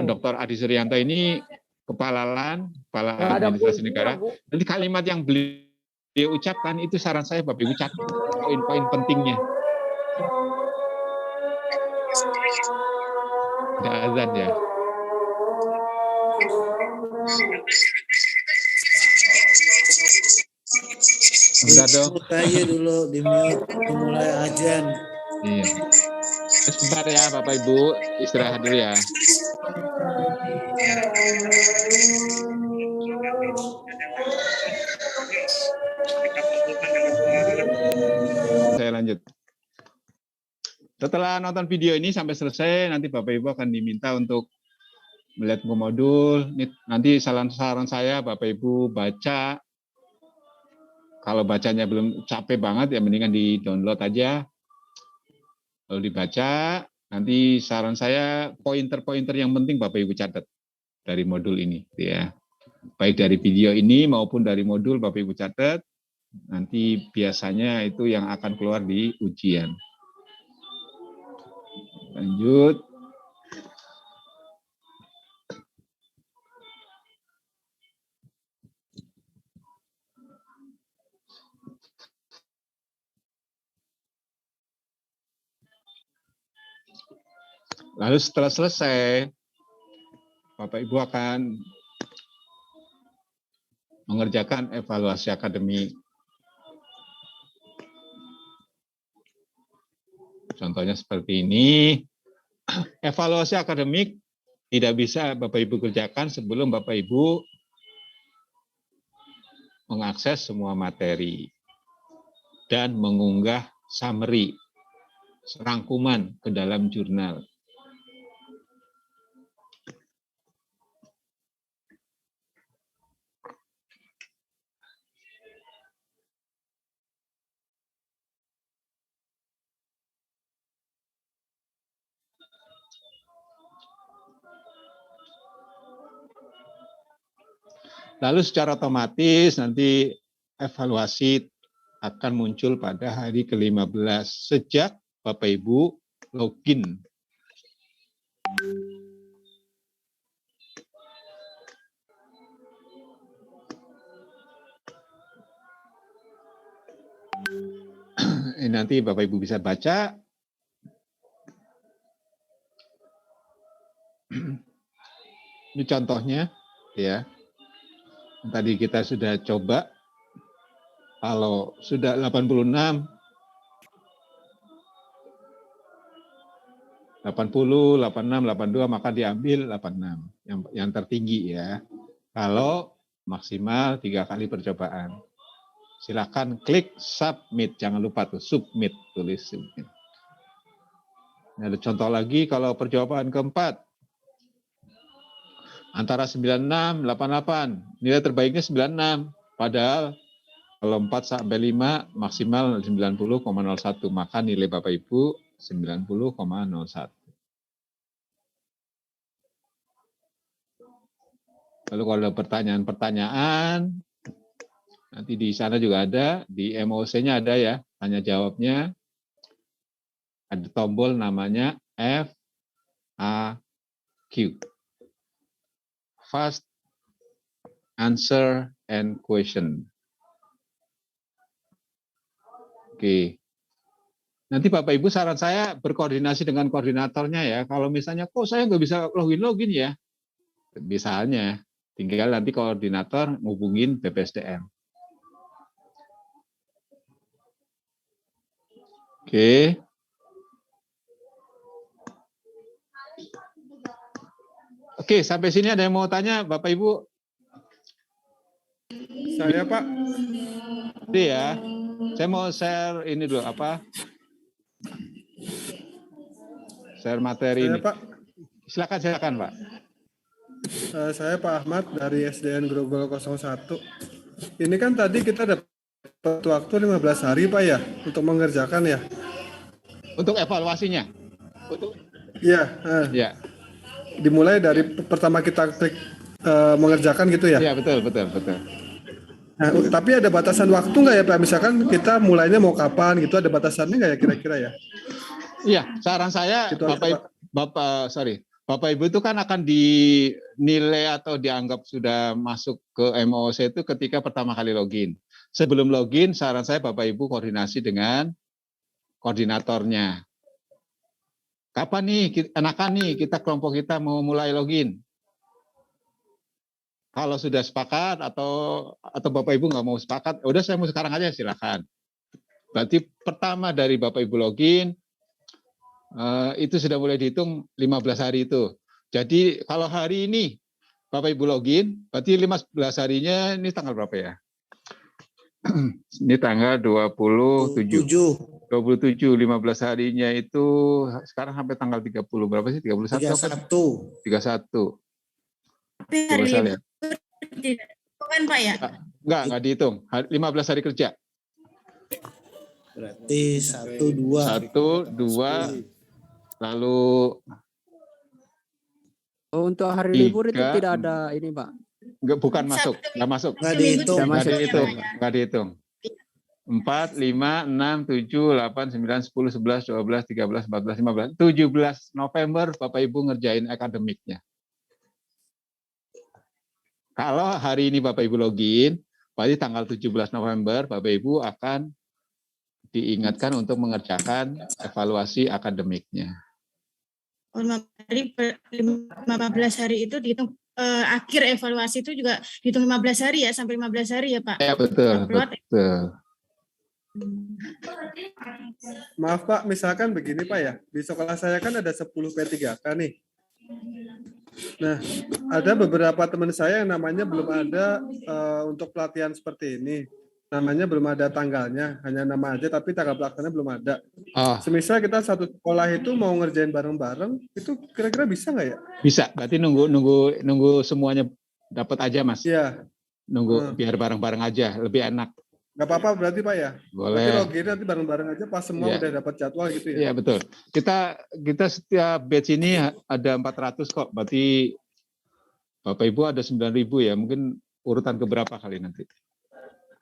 Dr. Adi Suryanto ini Kepala LAN, Kepala Administrasi Negara. Nanti kalimat yang beliau ucapkan itu saran saya Bapak Ibu catat poin-poin pentingnya. Udah azan ya. Enggak dong. Aja dulu dimulai ajan. Iya. Sebentar ya Bapak Ibu, istirahat dulu ya. Saya lanjut. Setelah nonton video ini sampai selesai, nanti Bapak Ibu akan diminta untuk melihat modul. Nanti saran saya Bapak Ibu baca. Kalau bacanya belum capek banget ya mendingan di-download aja. Lalu dibaca, nanti saran saya pointer-pointer yang penting Bapak Ibu catat dari modul ini ya. Baik dari video ini maupun dari modul Bapak Ibu catat. Nanti biasanya itu yang akan keluar di ujian. Lanjut. Lalu setelah selesai, Bapak Ibu akan mengerjakan evaluasi akademik. Contohnya seperti ini. Evaluasi akademik tidak bisa Bapak Ibu kerjakan sebelum Bapak Ibu mengakses semua materi dan mengunggah summary, rangkuman ke dalam jurnal. Lalu secara otomatis nanti evaluasi akan muncul pada hari ke-15 sejak Bapak Ibu login. Ini nanti Bapak Ibu bisa baca. Ini contohnya ya. Tadi kita sudah coba, kalau sudah 86, 80, 86, 82 maka diambil 86 yang tertinggi ya. Kalau maksimal 3 kali percobaan. Silakan klik submit, jangan lupa tuh submit, tulis submit. Nah, ada contoh lagi kalau percobaan keempat. Antara 96, 88, nilai terbaiknya 96. Padahal kalau 4 sampai 5 maksimal 90,01, maka nilai Bapak Ibu 90,01. Lalu kalau ada pertanyaan-pertanyaan, nanti di sana juga ada, di MOC-nya ada ya, tanya jawabnya. Ada tombol namanya FAQ. Fast Answer and Question. Oke. Nanti Bapak Ibu saran saya berkoordinasi dengan koordinatornya ya. Kalau misalnya kok saya nggak bisa login ya. Misalnya tinggal nanti koordinator ngubungin BPSDM. Oke. Oke, sampai sini ada yang mau tanya Bapak Ibu? Saya Pak. Ini ya. Saya mau share ini dulu apa? Share materi Saya ini. Pak. Silakan Pak. Saya Pak Ahmad dari SDN Grogol 01. Ini kan tadi kita dapat waktu 15 hari Pak ya untuk mengerjakan ya. Untuk evaluasinya. Iya. Ya. Dimulai dari pertama kita klik mengerjakan gitu ya. Iya betul. Nah, tapi ada batasan waktu nggak ya Pak? Misalkan kita mulainya mau kapan gitu, ada batasannya nggak ya kira-kira ya? Iya, saran saya Gitu Bapak Ibu itu kan akan dinilai atau dianggap sudah masuk ke MOC itu ketika pertama kali login. Sebelum login, saran saya Bapak Ibu koordinasi dengan koordinatornya. Kapan nih, enakan nih kita kelompok kita mau mulai login? Kalau sudah sepakat atau Bapak Ibu nggak mau sepakat, udah saya mau sekarang aja silakan. Berarti pertama dari Bapak Ibu login, itu sudah mulai dihitung 15 hari itu. Jadi kalau hari ini Bapak Ibu login, berarti 15 harinya ini tanggal berapa ya? Ini tanggal 27. 15 harinya itu sekarang sampai tanggal 30 berapa sih? 31. 31. Hari libur kan Pak ya? Enggak dihitung. 15 hari kerja. Berarti 1, 2. Lalu untuk hari libur itu tidak ada ini Pak. Bukan masuk, enggak masuk. Enggak dihitung. 4, 5, 6, 7, 8, 9, 10, 11, 12, 13, 14, 15, 17 November Bapak Ibu ngerjain akademiknya. Kalau hari ini Bapak Ibu login, berarti tanggal 17 November Bapak Ibu akan diingatkan untuk mengerjakan evaluasi akademiknya. 15 hari itu dihitung akhir evaluasi itu juga dihitung 15 hari ya, sampai 15 hari ya Pak? Ya betul. Maaf Pak, misalkan begini Pak ya, di sekolah saya kan ada 10 P3K nih. Nah, ada beberapa teman saya yang namanya belum ada untuk pelatihan seperti ini. Namanya belum ada tanggalnya, hanya nama aja tapi tanggal pelaksananya belum ada. Semisal kita satu sekolah itu mau ngerjain bareng-bareng, itu kira-kira bisa nggak ya? Bisa, berarti nunggu semuanya dapat aja Mas. Iya. Nunggu biar bareng-bareng aja, lebih enak. Nggak apa-apa berarti Pak ya? Boleh. Berarti login nanti bareng-bareng aja pas semua udah dapat jadwal gitu ya? Iya betul. Kita setiap batch ini ada 400 kok. Berarti Bapak Ibu ada 9.000 ya. Mungkin urutan keberapa kali nanti?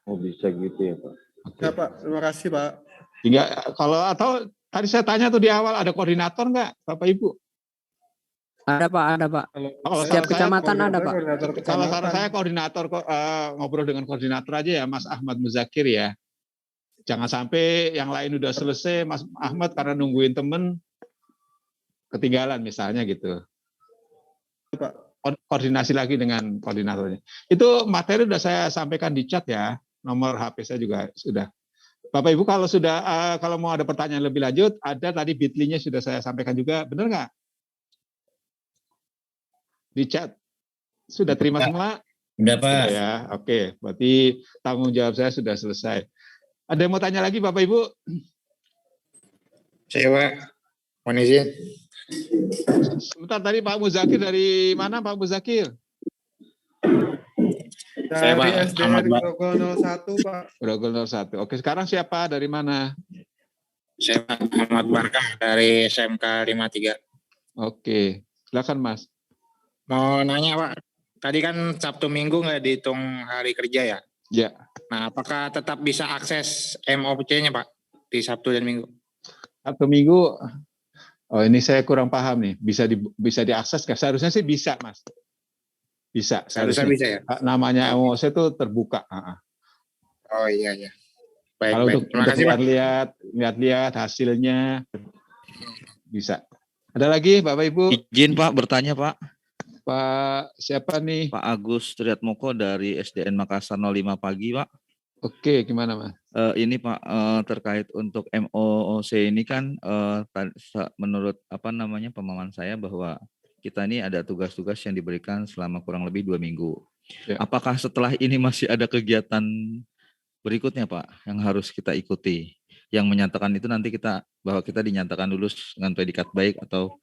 Oh bisa gitu ya Pak. Ya Pak, terima kasih Pak. Hingga kalau atau tadi saya tanya tuh di awal ada koordinator nggak Bapak Ibu? Ada Pak. Setiap kecamatan ada Pak. Kalau saran saya koordinator ngobrol dengan koordinator aja ya Mas Ahmad Muzakir ya. Jangan sampai yang lain udah selesai Mas Ahmad karena nungguin temen ketinggalan misalnya gitu. Pak. koordinasi lagi dengan koordinatornya. Itu materi sudah saya sampaikan di chat ya, nomor HP saya juga sudah. Bapak Ibu kalau sudah kalau mau ada pertanyaan lebih lanjut, ada tadi bit.ly-nya sudah saya sampaikan juga, benar nggak? Di chat sudah terima semua? Sudah Pak. Sudah ya, oke. Berarti tanggung jawab saya sudah selesai. Ada yang mau tanya lagi Bapak Ibu? Saya Pak, mohon izin. Sebentar tadi Pak Muzakir dari mana Pak Muzakir? Dari SDN Grogol 01 Pak. Grogol 01. Oke, sekarang siapa dari mana? Saya Pak Ahmad Barkah dari SMK 53. Oke, silakan Mas. Mau nanya Pak, tadi kan Sabtu Minggu nggak dihitung hari kerja ya? Ya. Nah, apakah tetap bisa akses MOC-nya Pak di Sabtu dan Minggu? Sabtu Minggu, oh ini saya kurang paham nih. Bisa diakses nggak? Seharusnya sih bisa Mas. Bisa. Seharusnya bisa ya? Namanya MOC itu terbuka. Oh iya iya. Baik, kalau baik. untuk lihat hasilnya bisa. Ada lagi Bapak Ibu? Izin Pak bertanya Pak. Pak siapa nih? Pak Agus Triatmoko dari SDN Makassar 05 pagi Pak. Oke, gimana Mas? Ini Pak terkait untuk MOOC ini kan menurut pemahaman saya bahwa kita ini ada tugas-tugas yang diberikan selama kurang lebih 2 minggu. Ya. Apakah setelah ini masih ada kegiatan berikutnya Pak yang harus kita ikuti? Yang menyatakan itu nanti bahwa kita dinyatakan lulus dengan predikat baik atau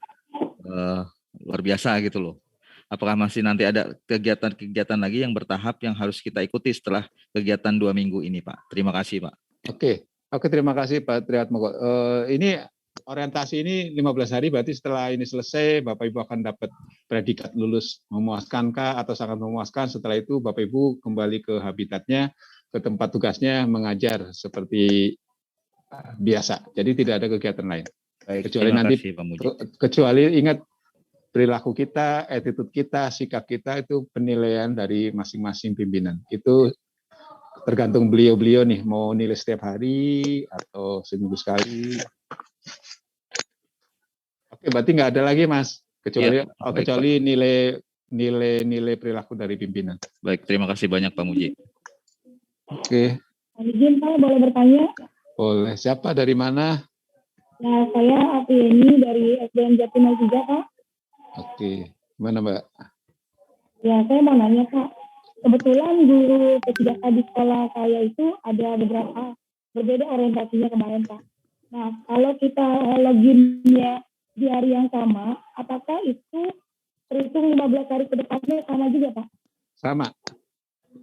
luar biasa gitu loh. Apakah masih nanti ada kegiatan-kegiatan lagi yang bertahap yang harus kita ikuti setelah kegiatan 2 minggu ini Pak? Terima kasih Pak. Oke, terima kasih Pak Triatmoko. Ini orientasi ini 15 hari, berarti setelah ini selesai Bapak Ibu akan dapat predikat lulus memuaskankah atau sangat memuaskan. Setelah itu Bapak Ibu kembali ke habitatnya, ke tempat tugasnya mengajar seperti biasa. Jadi tidak ada kegiatan lain. Baik, kecuali nanti kasih, Pak Muji. Kecuali ingat perilaku kita, attitude kita, sikap kita itu penilaian dari masing-masing pimpinan. Itu tergantung beliau-beliau nih mau nilai setiap hari atau seminggu sekali. Oke, berarti nggak ada lagi Mas, kecuali Ya, kecuali nilai perilaku dari pimpinan. Baik, terima kasih banyak Pak Muji. Oke, Izin Pak, boleh bertanya? boleh. Siapa dari mana? Nah, saya Afieni dari SDN Jatimai 3 Pak. Oke, gimana Mbak? Ya, saya mau nanya Pak. Kebetulan guru P3K di sekolah saya itu ada beberapa berbeda orientasinya kemarin Pak. Nah, kalau kita loginnya di hari yang sama, apakah itu terhitung 15 hari ke depannya sama juga Pak? Sama.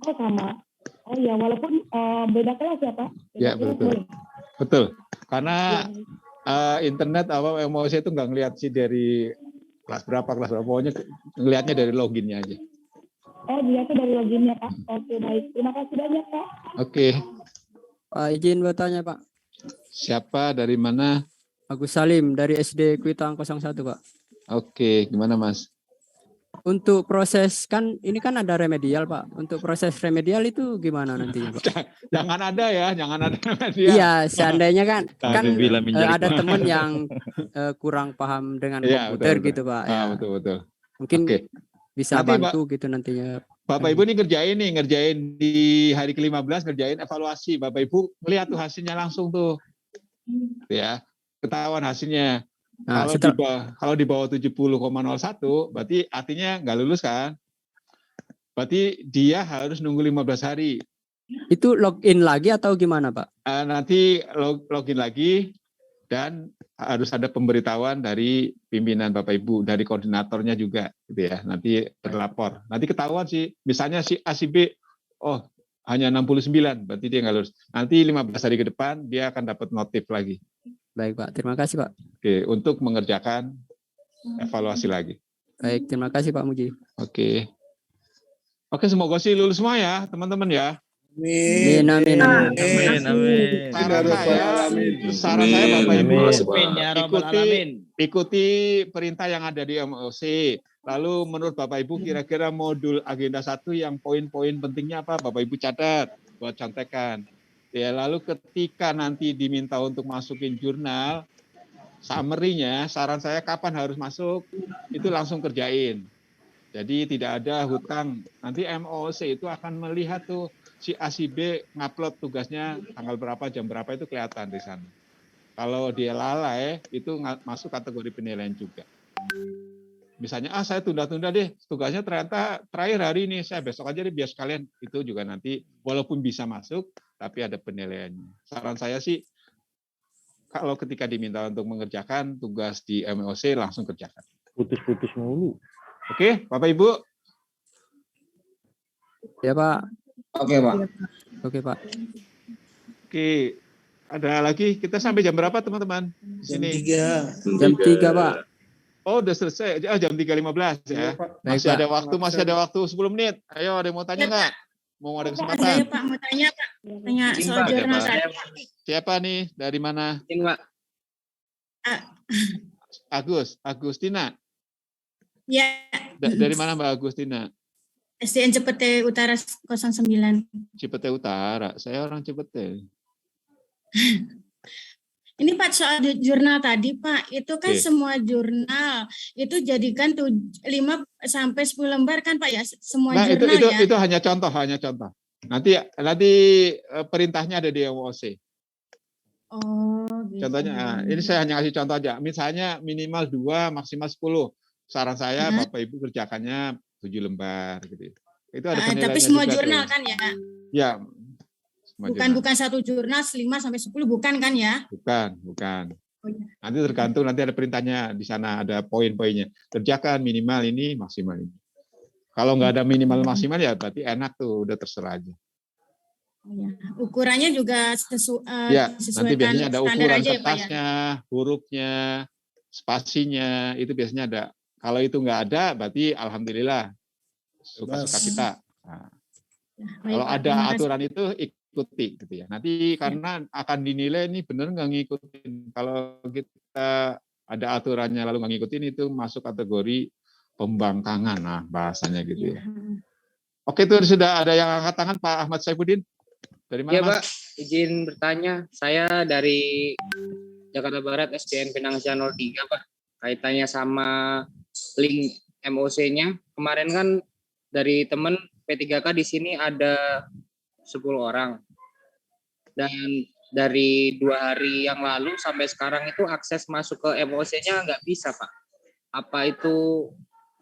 Oh sama. Oh iya, walaupun beda kelas ya Pak? Ya, betul. Betul. Karena internet MOC itu nggak ngelihat sih dari kelas berapa, pokoknya ngelihatnya dari loginnya aja. Oh, dia tuh dari loginnya Pak. Oke, baik. Terima kasih banyak Pak. Oke. Pak izin bertanya Pak. Siapa dari mana? Agus Salim dari SD Kuitang 01 Pak. Oke, gimana Mas? Untuk proses ini kan ada remedial Pak. Untuk proses remedial itu gimana nantinya Pak? Jangan ada ya, jangan ada remedial. Iya, seandainya kan ada Pak. teman yang kurang paham dengan komputer betul. gitu Pak. Ya. Betul. Mungkin bisa Nanti, bantu gitu nantinya. Bapak Ibu ini ngerjain di hari ke-15 ngerjain evaluasi. Bapak Ibu melihat tuh hasilnya langsung tuh. Ya, ketahuan hasilnya. Nah, kalau di bawah 70,01 berarti artinya nggak lulus kan? Berarti dia harus nunggu 15 hari. Itu login lagi atau gimana Pak? Nanti login lagi dan harus ada pemberitahuan dari pimpinan Bapak Ibu, dari koordinatornya juga gitu ya. Nanti berlapor. Nanti ketahuan sih, misalnya si A si B hanya 69, berarti dia nggak lulus. Nanti 15 hari ke depan dia akan dapat notif lagi. Baik Pak, terima kasih Pak. Oke, untuk mengerjakan evaluasi lagi. Baik, terima kasih Pak Muji. Oke, semoga sih lulus semua ya, teman-teman ya. Amin. Saran saya Bapak Ibu ikuti perintah yang ada di MOC. Lalu menurut Bapak Ibu kira-kira modul agenda 1 yang poin-poin pentingnya apa? Bapak Ibu catat, buat contekan. Ya, lalu ketika nanti diminta untuk masukin jurnal, summary-nya, saran saya kapan harus masuk, itu langsung kerjain. Jadi tidak ada hutang. Nanti MOC itu akan melihat tuh si A si B ngupload tugasnya tanggal berapa, jam berapa itu kelihatan di sana. Kalau dia lalai itu masuk kategori penilaian juga. Misalnya, saya tunda-tunda deh, tugasnya ternyata terakhir hari ini, saya besok aja deh biar sekalian. Itu juga nanti walaupun bisa masuk, tapi ada penilaiannya. Saran saya sih, kalau ketika diminta untuk mengerjakan tugas di MOC, langsung kerjakan. Putus-putus mulu. Oke, Bapak Ibu? Ya, Pak. Oke, Pak. Oke, Pak. Oke, ada lagi? Kita sampai jam berapa, teman-teman? Jam 3. Jam 3, Pak. Oh, udah selesai. Jam 3.15 ya. Masih ada waktu 10 menit. Ayo, ada yang mau tanya nggak? Mau ada kesempatan? Saya Pak mau tanya Pak. Tanya soal jurnal tadi. Siapa nih? Dari mana? Ini, Pak. Agustina. Ya. Dari mana Mbak Agustina? SDN Cipete Utara 09. Cipete Utara. Saya orang Cipete. Ini Pak soal jurnal tadi Pak, itu kan semua jurnal itu jadikan 5 sampai 10 lembar kan Pak ya, semua jurnal ya. Itu hanya contoh. Nanti perintahnya ada di MOC. Oh, gitu. Contohnya, ini saya hanya kasih contoh aja. Misalnya minimal 2, maksimal 10. Saran saya Bapak Ibu kerjakannya 7 lembar gitu. Itu ada penilaiannya. Tapi semua juga jurnal tuh. kan ya? Ya. Bukan satu jurnal 5 sampai 10 bukan kan ya? Bukan. Oh, iya. Nanti tergantung, nanti ada perintahnya di sana, ada poin-poinnya. Kerjakan minimal ini, maksimal ini. Kalau nggak ada minimal maksimal ya berarti enak tuh, udah terserah aja. Ya. Ukurannya juga sesuai. Nanti biasanya ada ukuran ya, kertasnya, hurufnya, spasinya, itu biasanya ada. Kalau itu nggak ada, berarti alhamdulillah suka-suka kita. Nah, kalau ada aturan itu ikuti gitu ya. Nanti karena akan dinilai ini benar nggak ngikutin. Kalau kita ada aturannya lalu nggak ngikutin, itu masuk kategori pembangkangan, nah bahasanya gitu ya. Oke, itu sudah ada yang angkat tangan, Pak Ahmad Saifuddin. Dari mana, ya, Mas? Pak, izin bertanya. Saya dari Jakarta Barat, SDN Pinang-Sia 03, Pak. Kaitannya sama link MOC-nya. Kemarin kan dari teman P3K di sini ada 10 orang. Dan dari 2 hari yang lalu sampai sekarang itu akses masuk ke MOC-nya nggak bisa, Pak. Apa itu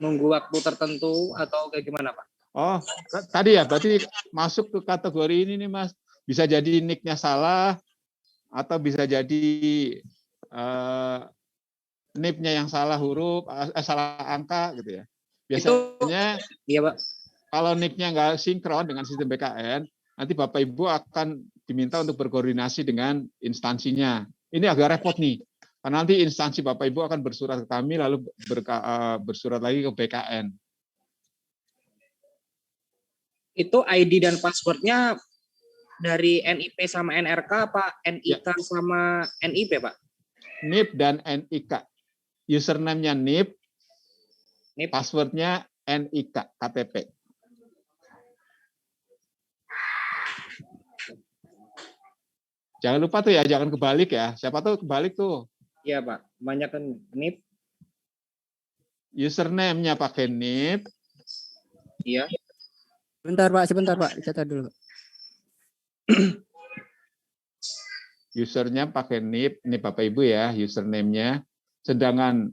nunggu waktu tertentu atau kayak gimana, Pak? Oh, tadi ya, berarti masuk ke kategori ini nih, Mas. Bisa jadi nick-nya salah, atau bisa jadi NIP-nya yang salah huruf, salah angka, gitu ya. Biasanya, iya, Pak. Kalau nick-nya nggak sinkron dengan sistem BKN, nanti Bapak Ibu akan diminta untuk berkoordinasi dengan instansinya. Ini agak repot nih, karena nanti instansi Bapak Ibu akan bersurat ke kami, lalu bersurat lagi ke BKN. Itu ID dan passwordnya dari NIP sama NRK, Pak? NIK sama NIP, Pak? NIP dan NIK. Username-nya NIP, password-nya NIK, KTP. Jangan lupa tuh ya, jangan kebalik ya. Siapa tuh kebalik tuh? Iya, Pak. Banyak kan NIP. Username-nya pakai NIP. Iya. Sebentar Pak, catat dulu. Usernya pakai NIP, ini Bapak Ibu ya, username-nya. Sedangkan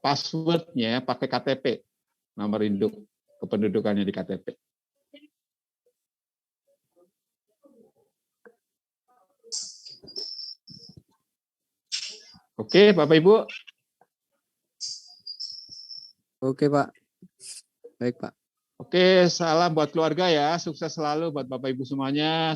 password-nya pakai KTP, nomor induk kependudukannya di KTP. Oke, Bapak Ibu. Oke, Pak. Baik, Pak. Oke, salam buat keluarga ya. Sukses selalu buat Bapak Ibu semuanya.